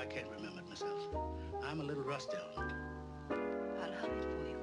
can't remember it myself. I'm a little rusty on it. I'll hum it for you.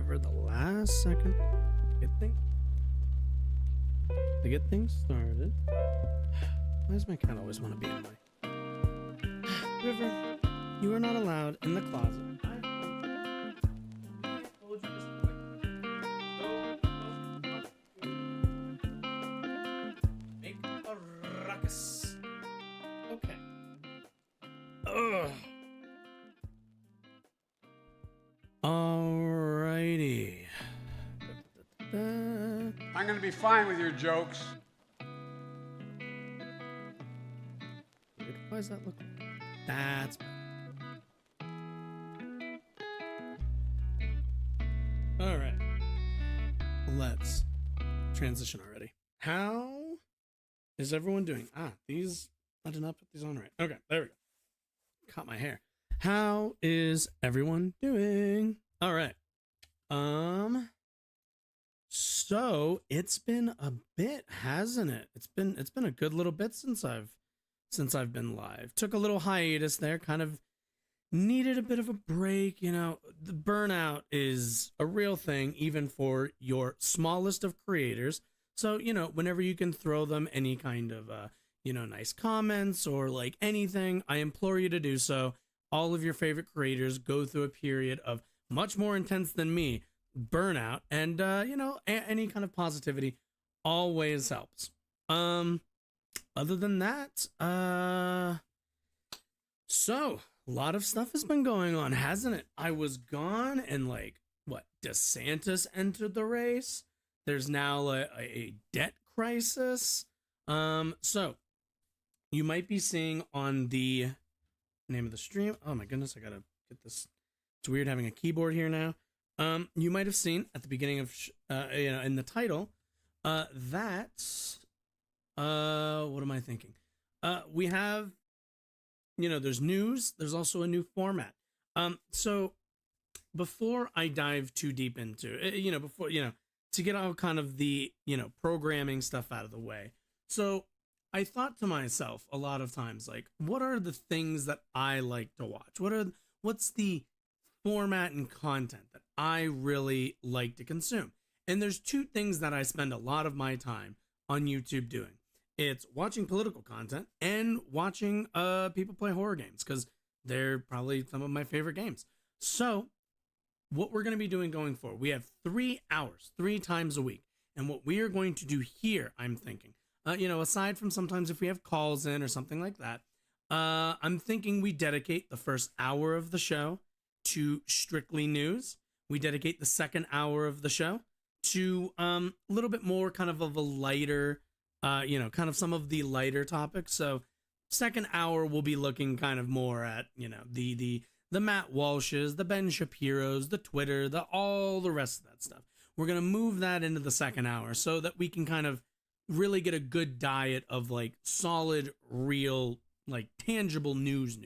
whatever, the last second to get things started. Why does my cat always want to be in my... River, you are not allowed in the closet. Make a ruckus. Okay. Ugh. Alrighty. I'm gonna be fine with your jokes. Why does that look like? That's better. Alright. Let's transition already. How is everyone doing? These, I did not put these on right. Okay, there we go. Caught my hair. How is everyone doing? All right. So it's been a bit, hasn't it? It's been a good little bit since I've been live. Took a little hiatus there, kind of needed a bit of a break. You know, the burnout is a real thing, even for your smallest of creators. So, you know, whenever you can throw them any kind of, nice comments or like anything, I implore you to do so. All of your favorite creators go through a period of much more intense than me burnout, and any kind of positivity always helps. Other than that, so a lot of stuff has been going on, hasn't it? I was gone, and Desantis entered the race. There's now a debt crisis. So you might be seeing on the name of the stream. Oh my goodness, I gotta get this. It's weird having a keyboard here now. You might have seen at the beginning of, in the title, that, what am I thinking? We have, there's news. There's also a new format. So before I dive too deep into it, to get all kind of the, programming stuff out of the way. So I thought to myself a lot of times, like, what are the things that I like to watch? What's the format and content that I really like to consume? And there's two things that I spend a lot of my time on YouTube doing. It's watching political content and watching people play horror games, because they're probably some of my favorite games. So what we're going to be doing going forward, we have 3 hours, 3 times a week. And what we are going to do here, I'm thinking, aside from sometimes if we have calls in or something like that, I'm thinking we dedicate the first hour of the show to strictly news. We dedicate the second hour of the show to a little bit more kind of a lighter, kind of some of the lighter topics. So second hour we'll be looking kind of more at, the Matt Walshes, the Ben Shapiros, the Twitter, all the rest of that stuff. We're going to move that into the second hour so that we can kind of really get a good diet of like solid, real, like tangible news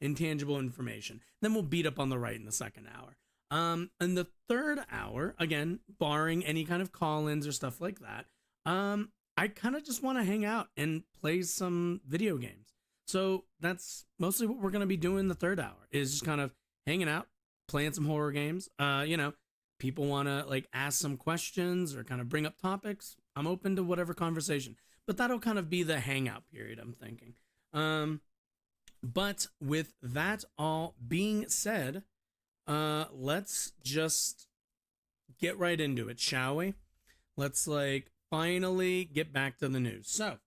and tangible information. Then we'll beat up on the right in the second hour. And the third hour, again, barring any kind of call-ins or stuff like that, I kind of just want to hang out and play some video games. So that's mostly what we're going to be doing the third hour, is just kind of hanging out, playing some horror games. People want to like ask some questions or kind of bring up topics. I'm open to whatever conversation, but that'll kind of be the hangout period, I'm thinking. But with that all being said, let's just get right into it, shall we? Let's finally get back to the news. So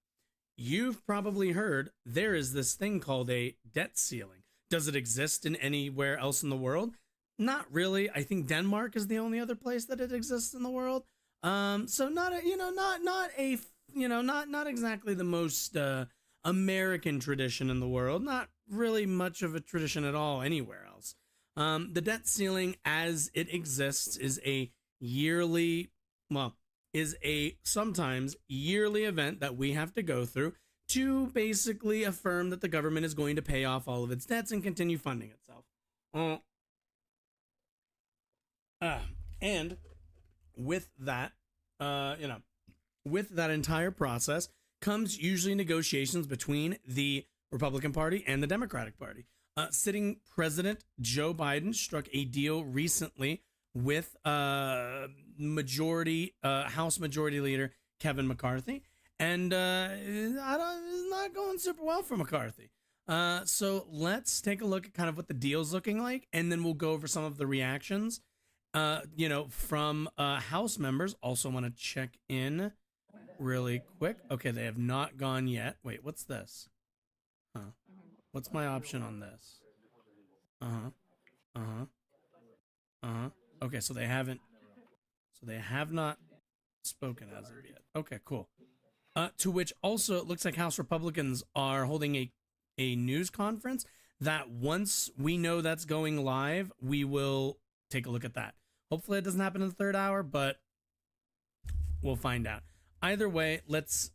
you've probably heard there is this thing called a debt ceiling. Does it exist in anywhere else in the world? Not really. I think Denmark is the only other place that it exists in the world. So not exactly the most American tradition in the world. Not really much of a tradition at all anywhere else. The debt ceiling as it exists is a sometimes yearly event that we have to go through to basically affirm that the government is going to pay off all of its debts and continue funding itself. And with that, with that entire process comes usually negotiations between the Republican Party and the Democratic Party. Sitting President Joe Biden struck a deal recently with House Majority Leader Kevin McCarthy, and it's not going super well for McCarthy. So let's take a look at kind of what the deal's looking like, and then we'll go over some of the reactions, from House members. Also want to check in really quick. Okay, they have not gone yet. Wait, what's this? Huh? What's my option on this? Okay, so they have not spoken as of yet. Okay, cool. To which also it looks like House Republicans are holding a news conference that once we know that's going live, we will take a look at that. Hopefully it doesn't happen in the third hour, but we'll find out. Either way, let's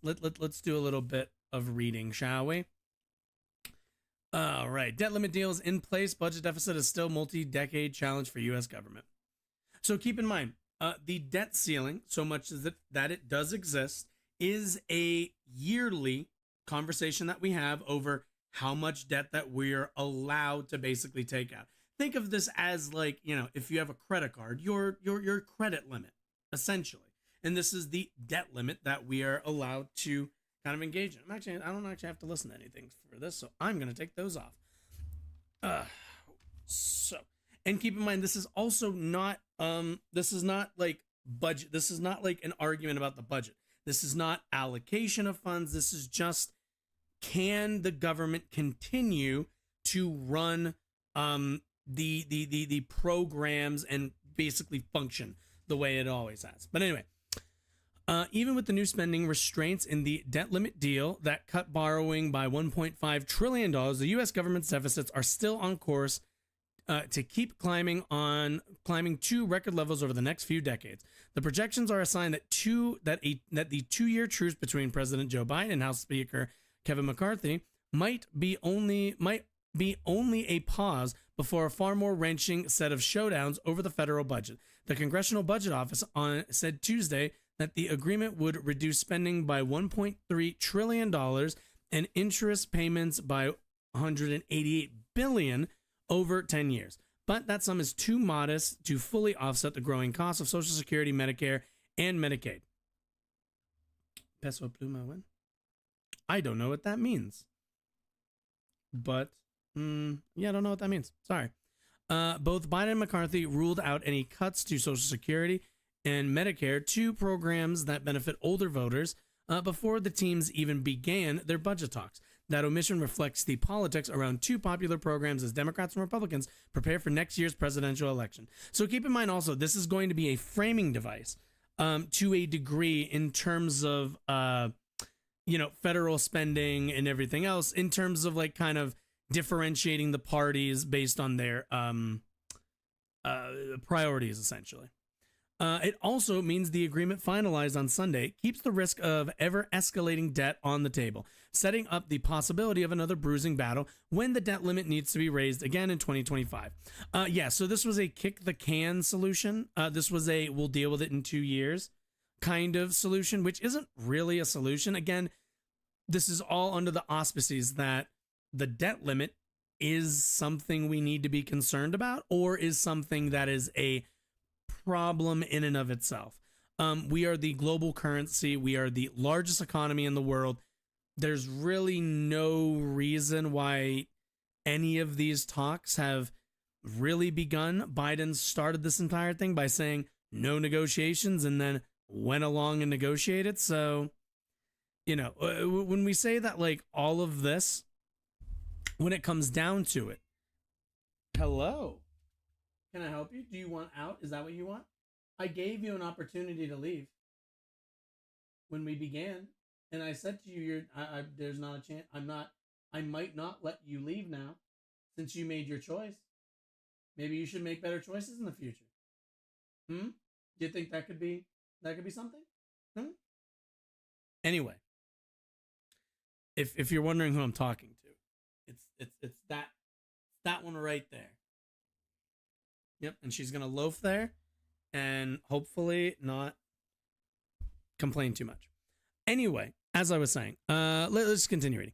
do a little bit of reading, shall we? All right. Debt limit deals in place. Budget deficit is still multi-decade challenge for U.S. government. So keep in mind, the debt ceiling, so much as that it does exist, is a yearly conversation that we have over how much debt that we're allowed to basically take out. Think of this as like, if you have a credit card, your credit limit, essentially. And this is the debt limit that we are allowed to kind of engage in. I don't actually have to listen to anything for this, so I'm going to take those off. And keep in mind, this is also not, this is not like budget. This is not like an argument about the budget. This is not allocation of funds. This is just, can the government continue to run the programs and basically function the way it always has? But anyway, even with the new spending restraints in the debt limit deal that cut borrowing by $1.5 trillion, the U.S. government's deficits are still on course to keep climbing to record levels over the next few decades. The projections are a sign that the 2-year truce between President Joe Biden and House Speaker Kevin McCarthy might be only a pause before a far more wrenching set of showdowns over the federal budget. The Congressional Budget Office said Tuesday that the agreement would reduce spending by $1.3 trillion and interest payments by $188 billion over 10 years. But that sum is too modest to fully offset the growing costs of Social Security, Medicare, and Medicaid. Peso pluma when? I don't know what that means. But, I don't know what that means. Sorry. Both Biden and McCarthy ruled out any cuts to Social Security and Medicare, two programs that benefit older voters, before the teams even began their budget talks. That omission reflects the politics around two popular programs as Democrats and Republicans prepare for next year's presidential election. So keep in mind also, this is going to be a framing device to a degree in terms of, federal spending and everything else, in terms of like kind of differentiating the parties based on their priorities, essentially. It also means the agreement finalized on Sunday keeps the risk of ever-escalating debt on the table, setting up the possibility of another bruising battle when the debt limit needs to be raised again in 2025. So this was a kick-the-can solution. This was a we'll deal with it in 2 years kind of solution, which isn't really a solution. Again, this is all under the auspices that the debt limit is something we need to be concerned about, or is something that is a problem in and of itself. We are the global currency. We are the largest economy in the world. There's really no reason why any of these talks have really begun. Biden started this entire thing by saying no negotiations and then went along and negotiated. So, when we say that, like, all of this, when it comes down to it, hello. Can I help you? Do you want out? Is that what you want? I gave you an opportunity to leave when we began, and I said to you, there's not a chance. I might not let you leave now, since you made your choice. Maybe you should make better choices in the future. Do you think that could be something? Anyway, if you're wondering who I'm talking to, it's that one right there. Yep, and she's gonna loaf there and hopefully not complain too much. Anyway, as I was saying, let's continue reading.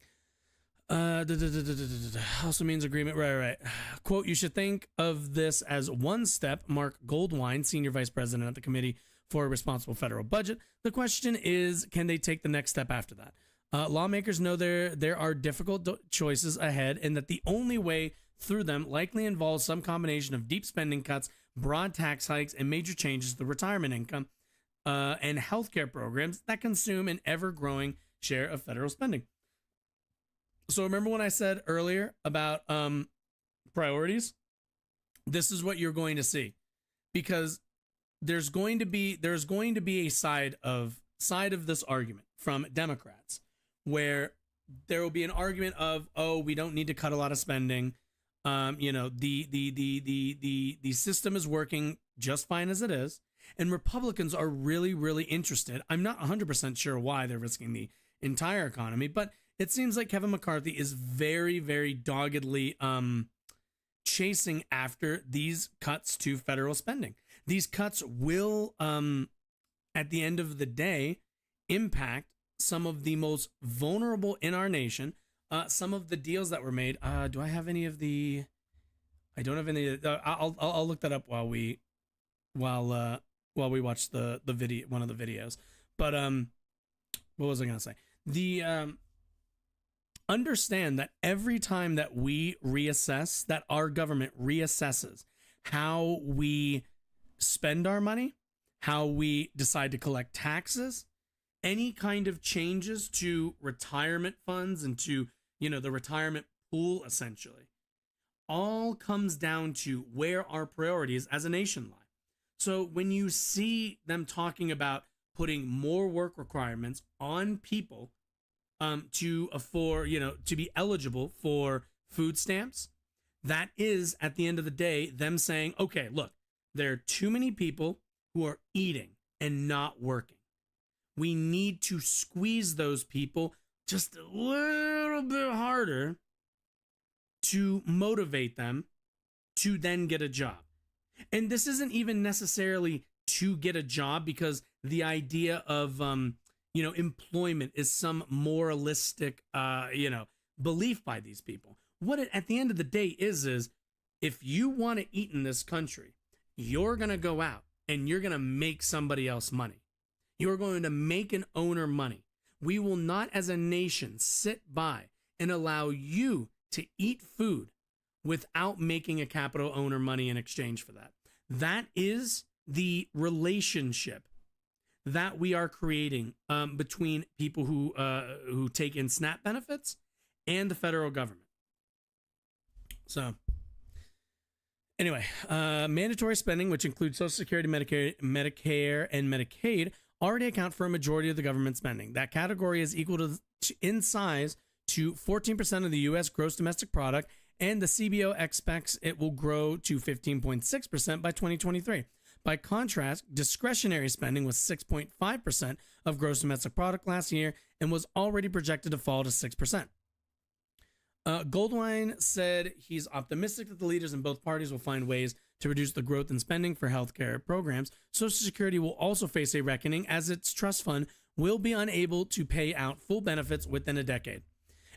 Also means agreement. Right. Quote, you should think of this as one step. Mark Goldwine, senior vice president at the Committee for a Responsible Federal Budget. The question is, can they take the next step after that? Lawmakers know there are difficult choices ahead and that the only way through them likely involves some combination of deep spending cuts, broad tax hikes, and major changes to the retirement income and healthcare programs that consume an ever-growing share of federal spending. So remember when I said earlier about priorities? This is what you're going to see, because there's going to be a side of this argument from Democrats where there will be an argument of, oh, we don't need to cut a lot of spending. The system is working just fine as it is. And Republicans are really, really interested. I'm not 100% sure why they're risking the entire economy, but it seems like Kevin McCarthy is very, very doggedly chasing after these cuts to federal spending. These cuts will, at the end of the day, impact some of the most vulnerable in our nation. Some of the deals that were made. Do I have any of the? I don't have any. I'll look that up while we watch the video, one of the videos. But what was I gonna say? Understand that every time that we reassess, that our government reassesses how we spend our money, how we decide to collect taxes, any kind of changes to retirement funds and to, the retirement pool, essentially, all comes down to where our priorities as a nation lie. So when you see them talking about putting more work requirements on people to afford, to be eligible for food stamps, that is, at the end of the day, them saying, okay, look, there are too many people who are eating and not working. We need to squeeze those people just a little bit harder to motivate them to then get a job. And this isn't even necessarily to get a job, because the idea of, employment is some moralistic, belief by these people. What it, at the end of the day, is if you want to eat in this country, you're going to go out and you're going to make somebody else money. You're going to make an owner money. We will not, as a nation, sit by and allow you to eat food without making a capital owner money in exchange for that. That is the relationship that we are creating between people who take in SNAP benefits and the federal government. So anyway, mandatory spending, which includes Social Security, Medicare, and Medicaid, already account for a majority of the government spending. That category is equal to in size to 14% of the U.S. gross domestic product, and the CBO expects it will grow to 15.6% by 2023. By contrast, discretionary spending was 6.5% of gross domestic product last year and was already projected to fall to 6%. Goldwine said he's optimistic that the leaders in both parties will find ways to reduce the growth in spending for healthcare programs. Social Security will also face a reckoning, as its trust fund will be unable to pay out full benefits within a decade.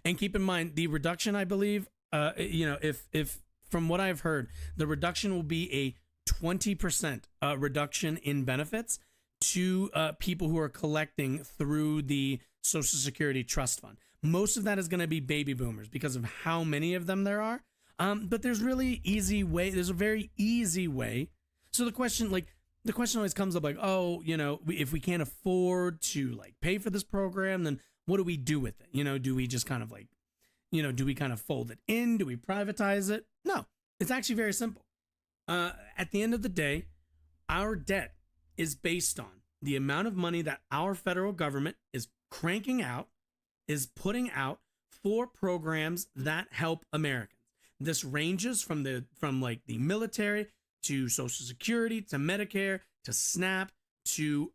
And keep in mind, the reduction, I believe, if from what I've heard, the reduction will be a 20% reduction in benefits to people who are collecting through the Social Security Trust Fund. Most of that is going to be baby boomers because of how many of them there are. But there's really easy way. There's a very easy way. So the question always comes up like, oh, if we can't afford to pay for this program, then what do we do with it? Do we just kind of do we kind of fold it in? Do we privatize it? No, it's actually very simple. At the end of the day, our debt is based on the amount of money that our federal government is cranking out, is putting out for programs that help Americans. This ranges from the military to Social Security to Medicare to SNAP to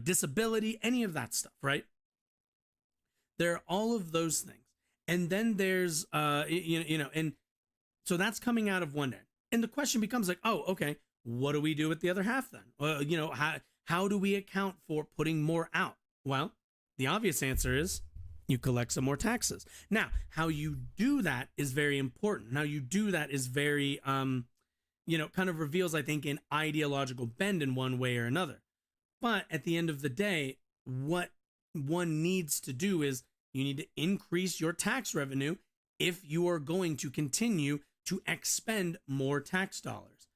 disability, any of that stuff, right? There are all of those things. And then there's and so that's coming out of one end. And the question becomes oh, okay, what do we do with the other half then? How do we account for putting more out? Well, the obvious answer is you collect some more taxes. Now, how you do that is very important. How you do that is very, kind of reveals, I think, an ideological bend in one way or another. But at the end of the day, what one needs to do is you need to increase your tax revenue if you are going to continue to expend more tax dollars.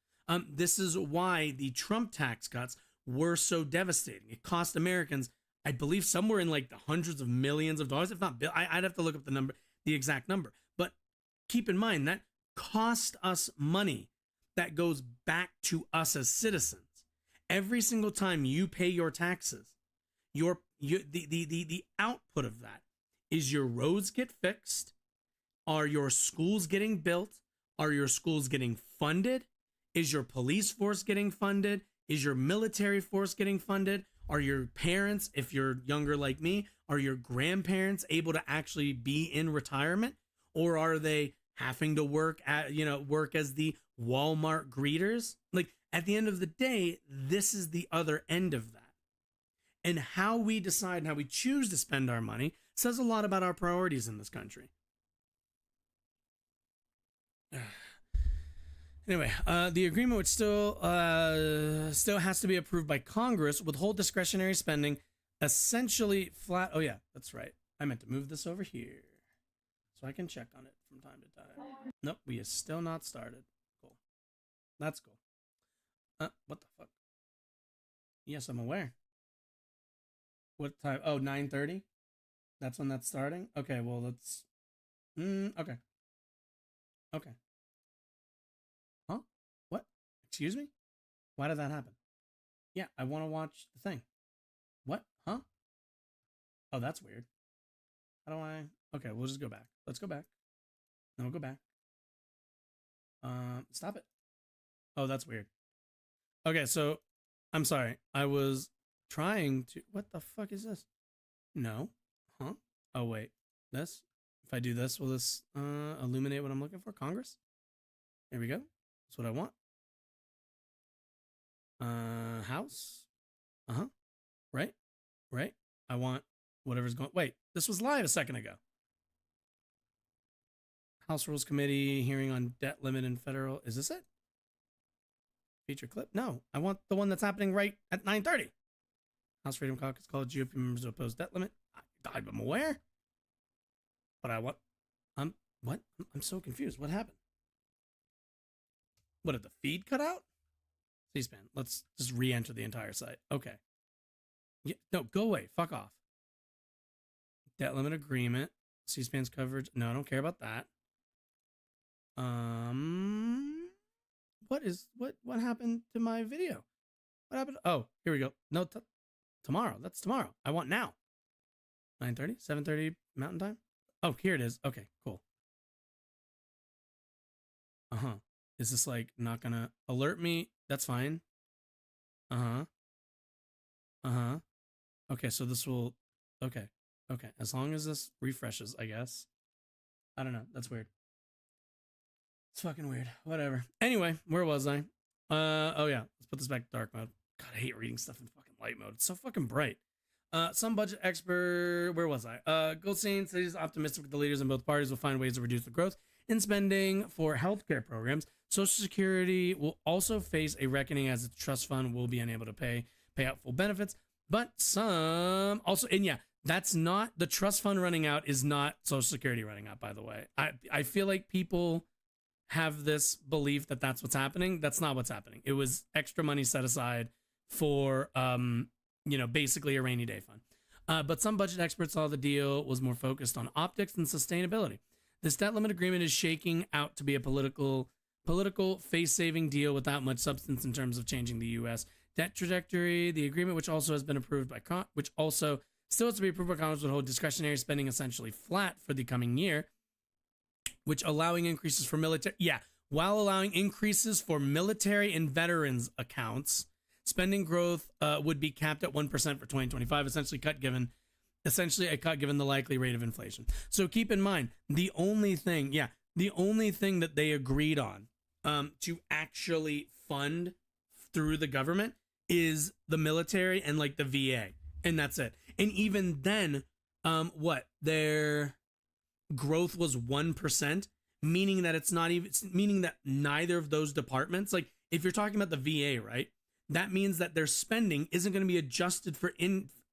This is why the Trump tax cuts were so devastating. It cost Americans, I believe, somewhere in like the hundreds of millions of dollars, if not, I'd have to look up the exact number. But keep in mind that cost us money that goes back to us as citizens. Every single time you pay your taxes, the output of that is your roads get fixed. Are your schools getting built? Are your schools getting funded? Is your police force getting funded? Is your military force getting funded? Are your parents, if you're younger like me, are your grandparents able to actually be in retirement? Or are they having to work as the Walmart greeters? Like, at the end of the day, this is the other end of that. And how we decide and how we choose to spend our money says a lot about our priorities in this country. Anyway, the agreement, which still has to be approved by Congress, would hold discretionary spending essentially flat. Oh yeah, that's right. I meant to move this over here so I can check on it from time to time. Nope, we are still not started. Cool. That's cool. What the fuck? Yes, I'm aware. What time? Oh, 9:30? That's when that's starting? Okay, well, let's... okay. Okay. Huh? What? Excuse me? Why did that happen? Yeah, I want to watch the thing. What? Huh? Oh, that's weird. How do I... Okay, we'll just go back. Let's go back. No, go back. Stop it. Oh, that's weird. Okay, so... I'm sorry. I was trying to... What the fuck is this? No. Huh? Oh, wait. This? If I do this, will this illuminate what I'm looking for? Congress? There we go. That's what I want. House? Uh-huh. Right? Right? I want whatever's going... Wait, this was live a second ago. House Rules Committee hearing on debt limit and federal... Is this it? Feature clip? No, I want the one that's happening right at 9:30. House Freedom Caucus called GOP members to oppose debt limit. I'm aware. But I want... what? I'm so confused. What happened? What, did the feed cut out? C-SPAN. Let's just re-enter the entire site. Okay. Yeah, no, go away. Fuck off. Debt limit agreement. C-SPAN's coverage. No, I don't care about that. What happened to my video? What happened? Oh, here we go. No, tomorrow. That's tomorrow. I want now. 9:30, 7:30 Mountain Time. Oh, here it is. Okay, cool. Uh-huh. Is this like not gonna alert me? That's fine. Uh-huh. Uh-huh. Okay, so this will... Okay. Okay. As long as this refreshes, I guess. I don't know. That's weird. It's fucking weird. Whatever. Anyway, where was I? Oh yeah. Let's put this back to dark mode. God, I hate reading stuff in fucking light mode. It's so fucking bright. Some budget expert... Where was I? Goldstein says he's optimistic the leaders in both parties will find ways to reduce the growth in spending for healthcare programs. Social Security will also face a reckoning as its trust fund will be unable to pay out full benefits. But some also... And yeah, that's not... The trust fund running out is not Social Security running out, by the way. I feel like people have this belief that that's what's happening. That's not what's happening. It was extra money set aside for, basically a rainy day fund. But some budget experts saw the deal was more focused on optics and sustainability. This debt limit agreement is shaking out to be a political face-saving deal without much substance in terms of changing the U.S. debt trajectory. The agreement, which also has been approved by which also still has to be approved by Congress, would hold discretionary spending essentially flat for the coming year, which allowing increases for military... Yeah, while allowing increases for military and veterans accounts, spending growth would be capped at 1% for 2025, essentially a cut given the likely rate of inflation. So keep in mind, the only thing that they agreed on to actually fund through the government is the military and like the VA, and that's it. And even then, What their growth was 1%, meaning that it's not even, meaning that neither of those departments, like if you're talking about the VA, right, that means that their spending isn't going to be adjusted for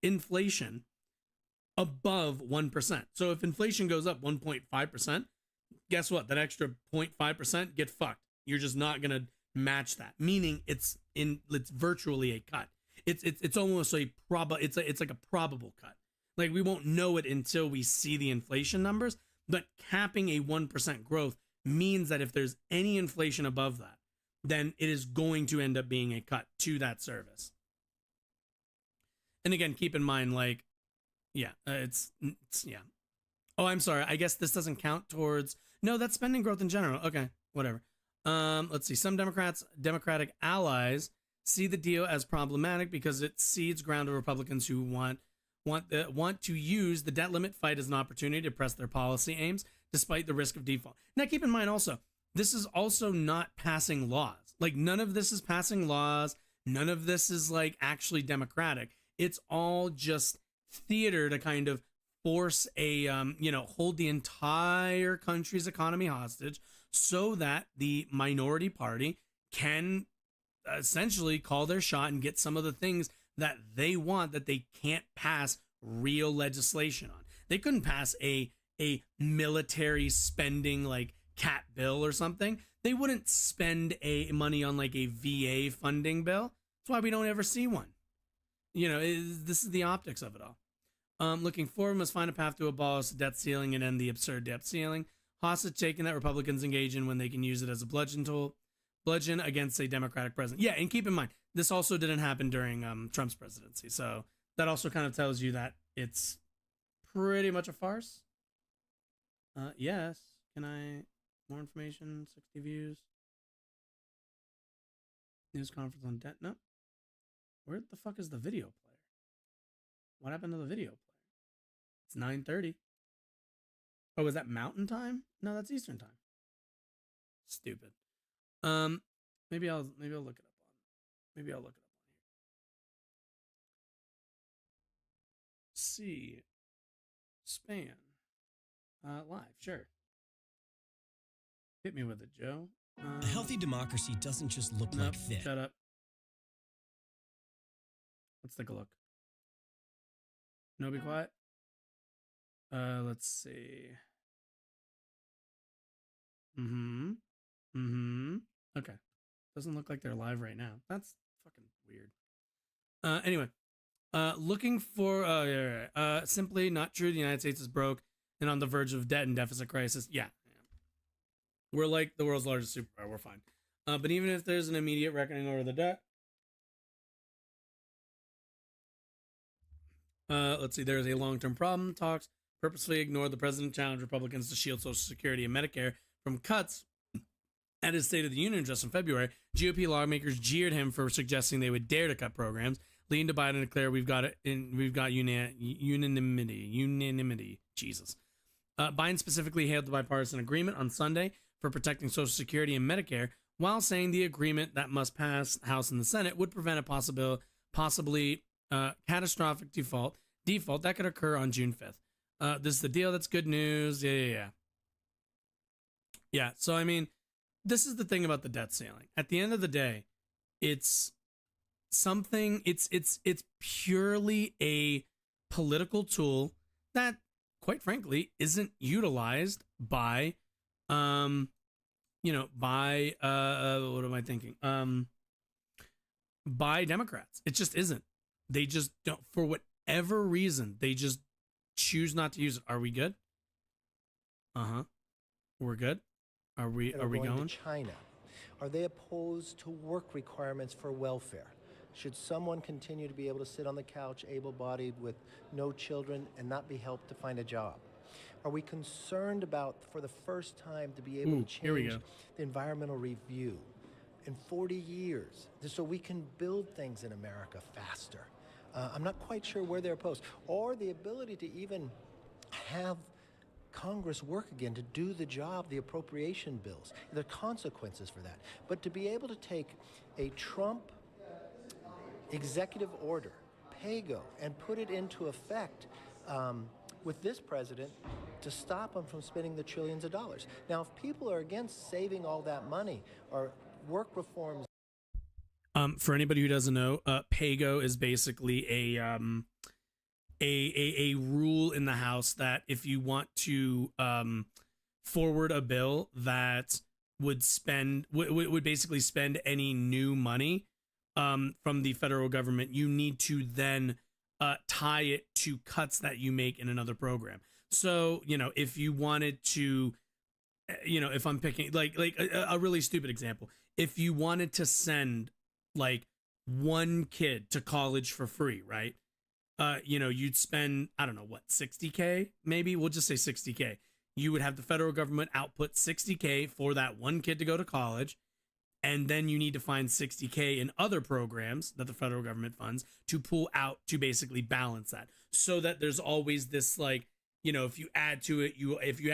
inflation above 1%. So if inflation goes up 1.5%, guess what? That extra 0.5% get fucked. You're just not going to match that, meaning it's virtually a cut. It's almost a it's like a probable cut. Like we won't know it until we see the inflation numbers, but capping a 1% growth means that if there's any inflation above that, then it is going to end up being a cut to that service. And again, keep in mind, like, yeah, it's yeah. Oh, I'm sorry. I guess this doesn't count towards, no, that's spending growth in general. Okay, whatever. Let's see. Some Democratic allies see the deal as problematic because it cedes ground to Republicans who want to use the debt limit fight as an opportunity to press their policy aims despite the risk of default. Now, keep in mind also, this is also not passing laws. Like none of this is passing laws. None of this is like actually democratic. It's all just theater to kind of force a, hold the entire country's economy hostage so that the minority party can essentially call their shot and get some of the things that they want that they can't pass real legislation on. They couldn't pass a military spending like cat bill or something. They wouldn't spend money on like a VA funding bill. That's why we don't ever see one. This is the optics of it all. Looking forward, must find a path to abolish the debt ceiling and end the absurd debt ceiling. Hostage taking that Republicans engage in when they can use it as a bludgeon against a Democratic president. Yeah, and keep in mind, this also didn't happen during Trump's presidency. So that also kind of tells you that it's pretty much a farce. Yes. Can I... More information, 60 views. News conference on debt. No. Where the fuck is the video player? What happened to the video player? It's 9:30. Oh, is that Mountain Time? No, that's Eastern Time. Stupid. Maybe I'll look it up on. Maybe I'll look it up on here. See. Span. Live, sure. Hit me with it, Joe. A healthy democracy doesn't just look like fit. Shut up. Let's take a look. No, be quiet. Let's see. Okay. Doesn't look like they're live right now. That's fucking weird. Anyway. Looking for simply not true. The United States is broke and on the verge of debt and deficit crisis. Yeah. We're like the world's largest superpower. We're fine. But even if there's an immediate reckoning over the debt, let's see, there's a long-term problem. Talks purposely ignored the president challenged Republicans to shield Social Security and Medicare from cuts at his State of the Union address in February. GOP lawmakers jeered him for suggesting they would dare to cut programs, leading to Biden declare we've got unanimity. Jesus. Biden specifically hailed the bipartisan agreement on Sunday for protecting Social Security and Medicare, while saying the agreement that must pass the House and the Senate would prevent a possibly catastrophic default that could occur on June 5th. This is the deal. That's good news. Yeah. So, I mean, this is the thing about the debt ceiling. At the end of the day, it's something, it's purely a political tool that, quite frankly, isn't utilized by, what am I thinking? By Democrats. It just isn't. They just don't, for whatever reason, they just choose not to use it. Are we good? We're good. Are we going? To China. Are they opposed to work requirements for welfare? Should someone continue to be able to sit on the couch, able-bodied, with no children, and not be helped to find a job? Are we concerned about, for the first time, to be able to change the environmental review in 40 years, so we can build things in America faster? I'm not quite sure where they're opposed. Or the ability to even have Congress work again to do the job, the appropriation bills. There are consequences for that. But to be able to take a Trump executive order, PAYGO, and put it into effect with this president to stop them from spending the trillions of dollars. Now, if people are against saving all that money or work reforms. For anybody who doesn't know, PAYGO is basically a rule in the House that if you want to forward a bill that would basically spend any new money from the federal government, you need to then tie it to cuts that you make in another program. So, if you wanted to, if I'm picking like a really stupid example, if you wanted to send like one kid to college for free, right? You'd spend, I don't know what, 60K, maybe we'll just say 60K. You would have the federal government output 60K for that one kid to go to college. And then you need to find 60K in other programs that the federal government funds to pull out to basically balance that, so that there's always this, like, if you add to it, if you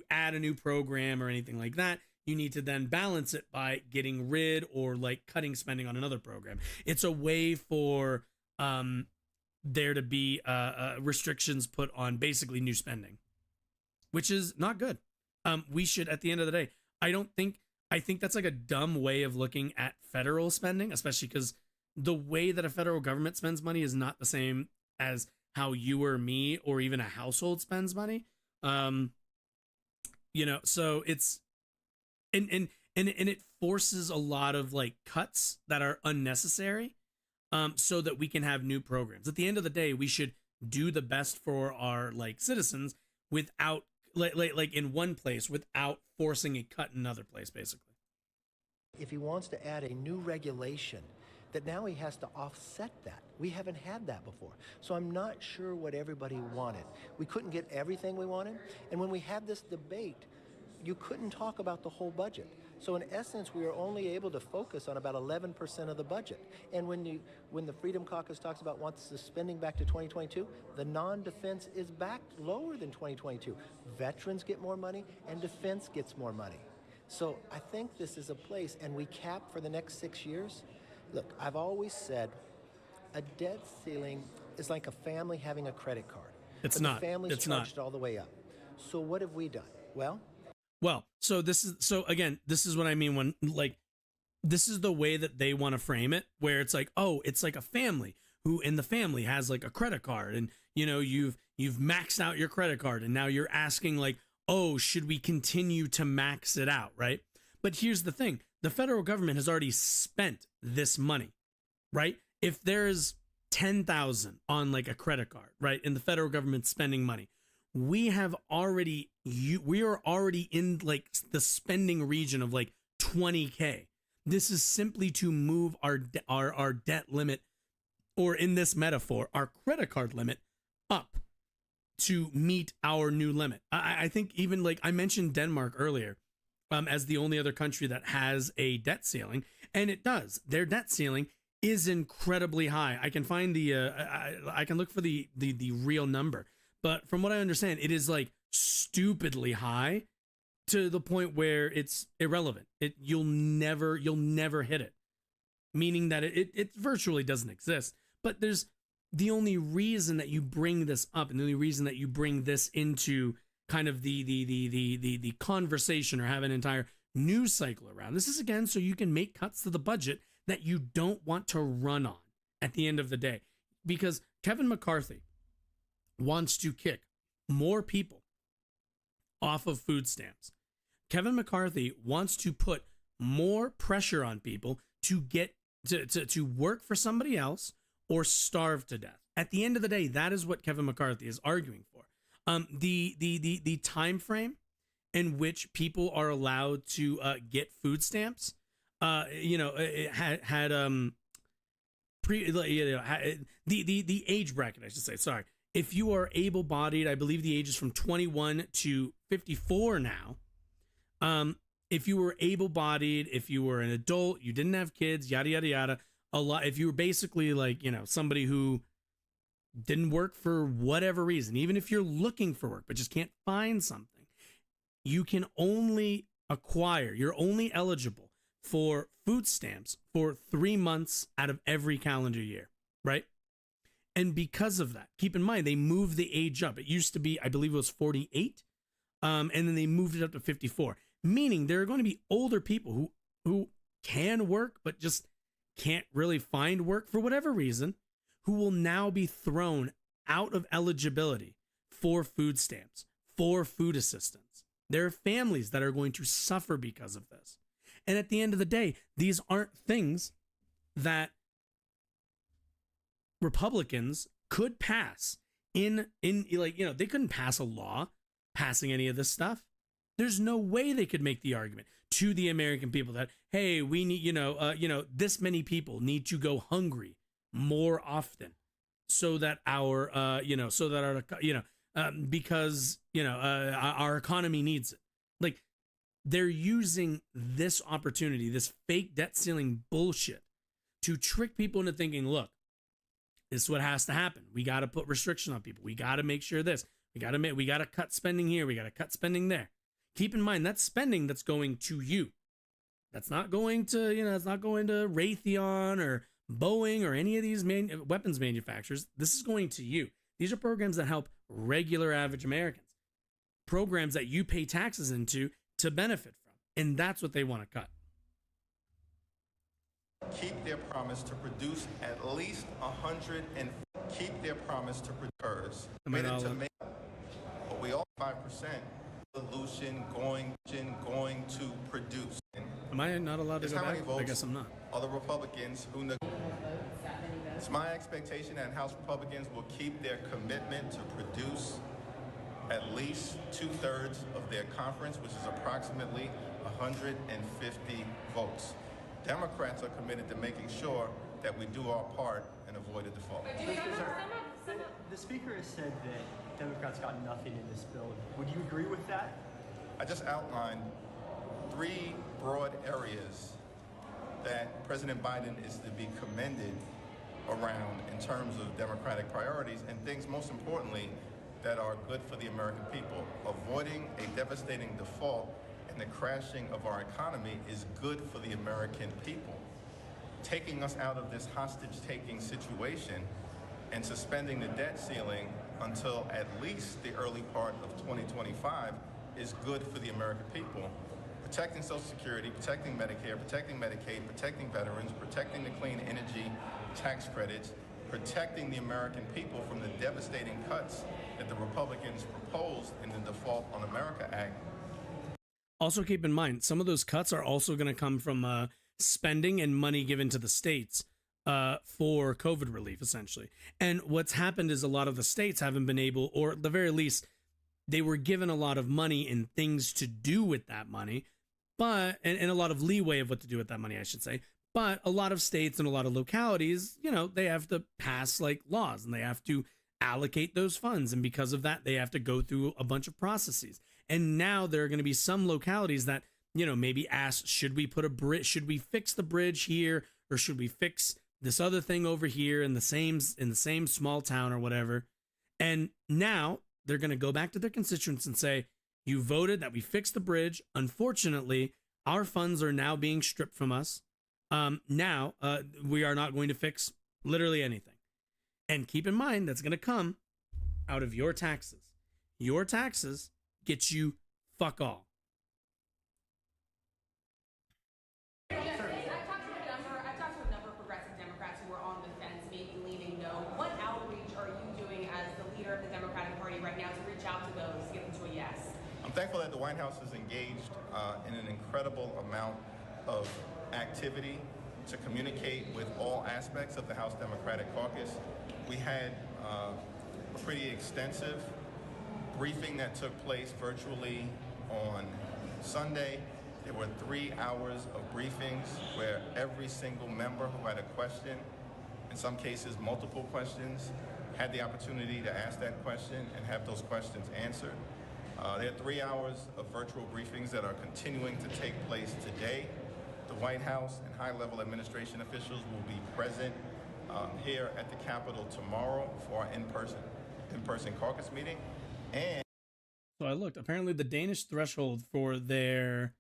add a new program or anything like that, you need to then balance it by getting rid or like cutting spending on another program. It's a way for there to be restrictions put on basically new spending, which is not good. We should, at the end of the day, I think that's like a dumb way of looking at federal spending, especially because the way that a federal government spends money is not the same as how you or me or even a household spends money. So it's and it forces a lot of like cuts that are unnecessary, so that we can have new programs. At the end of the day, we should do the best for our like citizens without like in one place without forcing a cut in another place, basically. If he wants to add a new regulation, that now he has to offset that. We haven't had that before. So I'm not sure what everybody wanted. We couldn't get everything we wanted. And when we had this debate, you couldn't talk about the whole budget. So in essence, we were only able to focus on about 11% of the budget. And when the Freedom Caucus talks about wants the spending back to 2022, the non-defense is back lower than 2022. Veterans get more money and defense gets more money. So I think this is a place, and we cap for the next 6 years. Look, I've always said a debt ceiling is like a family having a credit card. It's but not. The family's It's charged not. all the way up. So what have we done? Well, so this is what I mean when, like, this is the way that they want to frame it, where it's like, oh, it's like a family who in the family has like a credit card, and you've maxed out your credit card, and now you're asking like, oh, should we continue to max it out, right? But here's the thing. The federal government has already spent this money, right? If there's 10,000 on like a credit card, right, and the federal government's spending money, we are already in like the spending region of like 20K. This is simply to move our debt limit, or in this metaphor, our credit card limit up to meet our new limit. I think even like I mentioned Denmark earlier, as the only other country that has a debt ceiling, and it does. Their debt ceiling is incredibly high. I can find I can look for the real number, but from what I understand, it is like stupidly high to the point where it's irrelevant. You'll never hit it, meaning that it virtually doesn't exist. But there's the only reason that you bring this up, and the only reason that you bring this into kind of the conversation or have an entire news cycle around this is, again, so you can make cuts to the budget that you don't want to run on at the end of the day. Because Kevin McCarthy wants to kick more people off of food stamps. Kevin McCarthy wants to put more pressure on people to get to work for somebody else or starve to death. At the end of the day, that is what Kevin McCarthy is arguing for. The time frame in which people are allowed to get food stamps, it had the age bracket, I should say. Sorry, if you are able-bodied, I believe the age is from 21 to 54 now. If you were able-bodied, if you were an adult, you didn't have kids, yada yada yada. If you were basically like, somebody who didn't work for whatever reason, even if you're looking for work but just can't find something, you can only you're only eligible for food stamps for 3 months out of every calendar year, right? And because of that, keep in mind, they moved the age up. It used to be, I believe it was 48. And then they moved it up to 54, meaning there are going to be older people who can work, but just can't really find work for whatever reason, who will now be thrown out of eligibility for food stamps, for food assistance. There are families that are going to suffer because of this. And at the end of the day, these aren't things that Republicans could pass in like, you know, they couldn't pass a law passing any of this stuff. There's no way they could make the argument to the American people that, hey, we need, this many people need to go hungry more often so that our, because, our economy needs it. Like, they're using this opportunity, this fake debt ceiling bullshit, to trick people into thinking, look, this is what has to happen. We got to put restriction on people. We got to make sure this. We got to cut spending here. We got to cut spending there. Keep in mind, that's spending that's going to you. That's not going to, it's not going to Raytheon or Boeing or any of these weapons manufacturers. This is going to you. These are programs that help regular average Americans. Programs that you pay taxes into to benefit from. And that's what they want to cut. Keep their promise to produce at least 100 and keep their promise to produce. But we all 5% solution going to produce. Am I not allowed to go back? I guess I'm not. Are the Republicans who it's my expectation that House Republicans will keep their commitment to produce at least 2/3 of their conference, which is approximately 150 votes. Democrats are committed to making sure that we do our part and avoid a default. The speaker has said that Democrats got nothing in this bill. Would you agree with that? I just outlined 3 broad areas that President Biden is to be commended around in terms of Democratic priorities and things, most importantly, that are good for the American people. Avoiding a devastating default and the crashing of our economy is good for the American people. Taking us out of this hostage-taking situation and suspending the debt ceiling until at least the early part of 2025 is good for the American people. Protecting Social Security, protecting Medicare, protecting Medicaid, protecting veterans, protecting the clean energy tax credits, protecting the American people from the devastating cuts that the Republicans proposed in the Default on America Act. Also keep in mind, some of those cuts are also going to come from spending and money given to the states for COVID relief, essentially. And what's happened is a lot of the states haven't been able, or at the very least, they were given a lot of money and things to do with that money, but and a lot of leeway of what to do with that money, I should say. But a lot of states and a lot of localities, they have to pass like laws and they have to allocate those funds. And because of that, they have to go through a bunch of processes. And now there are going to be some localities that, maybe ask, should we put a bridge, should we fix the bridge here? Or should we fix this other thing over here in the same small town or whatever? And now they're going to go back to their constituents and say, you voted that we fix the bridge. Unfortunately, our funds are now being stripped from us. Now we are not going to fix literally anything. And keep in mind, that's going to come out of your taxes. Your taxes get you fuck all. I've talked to a number of progressive Democrats who are on the fence, maybe leaning no. What outreach are you doing as the leader of the Democratic Party right now to reach out to those, to get them to a yes? I'm thankful that the White House is engaged in an incredible amount of activity to communicate with all aspects of the House Democratic Caucus. We had a pretty extensive briefing that took place virtually on Sunday. There were 3 hours of briefings where every single member who had a question, in some cases multiple questions, had the opportunity to ask that question and have those questions answered. There are 3 hours of virtual briefings that are continuing to take place today. The White House and high-level administration officials will be present here at the Capitol tomorrow for our in-person caucus meeting. And so I looked. Apparently, the Danish threshold for their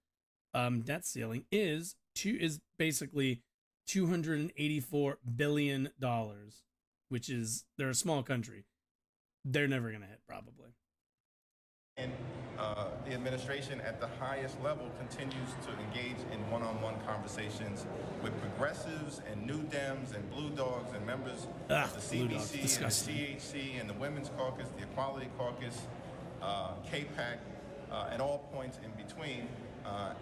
debt ceiling is basically $284 billion, which is they're a small country, they're never going to hit probably. And the administration at the highest level continues to engage in one-on-one conversations with progressives and New Dems and Blue Dogs and members of the CBC and the CHC and the Women's Caucus, the Equality Caucus, KPAC, and all points in between.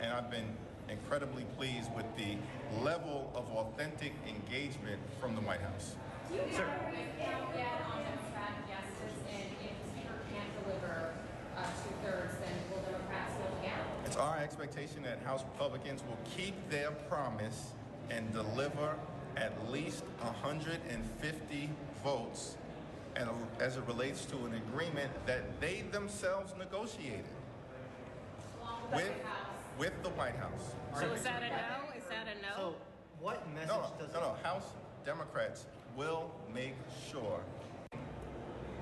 And I've been incredibly pleased with the level of authentic engagement from the White House. Do you have a count yet on Democratic justice, and if the speaker can't deliver 2/3, then will Democrats vote again? It's our expectation that House Republicans will keep their promise and deliver at least 150 votes, and as it relates to an agreement that they themselves negotiated with the White House. So is that a no? Is that a no? So what message does No. House Democrats will make sure.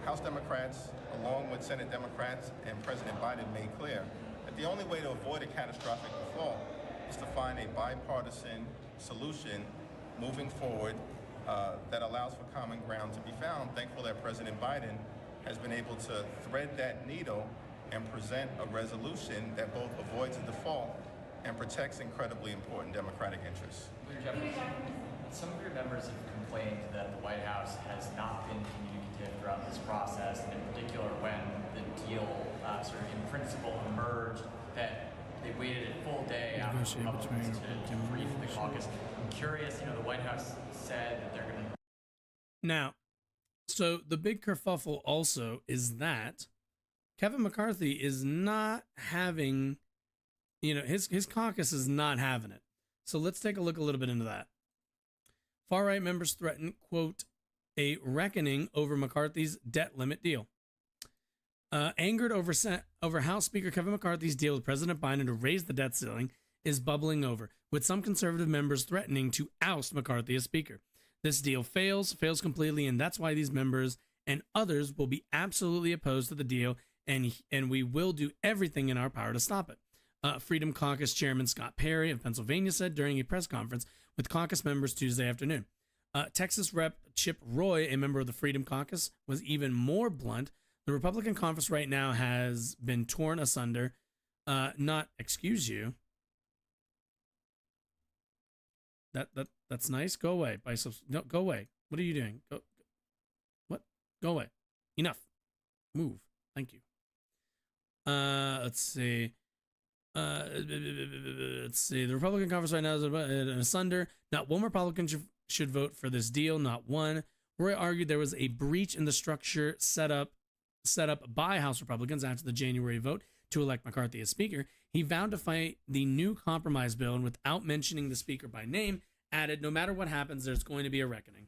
House Democrats, along with Senate Democrats and President Biden, made clear that the only way to avoid a catastrophic default is to find a bipartisan solution moving forward that allows for common ground to be found. Thankful that President Biden has been able to thread that needle and present a resolution that both avoids a default and protects incredibly important democratic interests. Some of your members have complained that the White House has not been communicative throughout this process, and in particular when the deal sort of in principle emerged, that they waited a full day after Republicans to brief the caucus. I'm curious, the White House said that they're going to... Now, so the big kerfuffle also is that Kevin McCarthy is not having, his caucus is not having it. So let's take a look a little bit into that. Far-right members threaten, quote, a reckoning over McCarthy's debt limit deal. Angered over House Speaker Kevin McCarthy's deal with President Biden to raise the debt ceiling is bubbling over, with some conservative members threatening to oust McCarthy as Speaker. This deal fails completely, and that's why these members and others will be absolutely opposed to the deal, and we will do everything in our power to stop it. Freedom Caucus Chairman Scott Perry of Pennsylvania said during a press conference with caucus members Tuesday afternoon. Texas Rep. Chip Roy, a member of the Freedom Caucus, was even more blunt. The Republican conference right now has been torn asunder. Excuse you. That's nice. Go away. No, go away. What are you doing? Go away. Enough. Move. Thank you. Let's see. The Republican conference right now is asunder. Not one Republican should vote for this deal. Not one. Roy argued there was a breach in the structure set up by House Republicans after the January vote to elect McCarthy as Speaker. He vowed to fight the new compromise bill, and without mentioning the Speaker by name, added, no matter what happens, there's going to be a reckoning.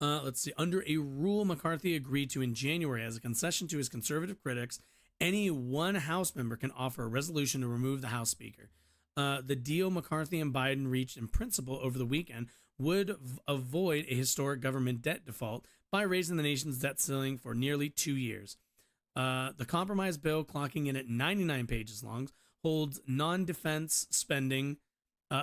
Let's see. Under a rule McCarthy agreed to in January as a concession to his conservative critics, any one House member can offer a resolution to remove the House Speaker. The deal McCarthy and Biden reached in principle over the weekend would avoid a historic government debt default by raising the nation's debt ceiling for nearly 2 years. The compromise bill, clocking in at 99 pages long, holds non-defense spending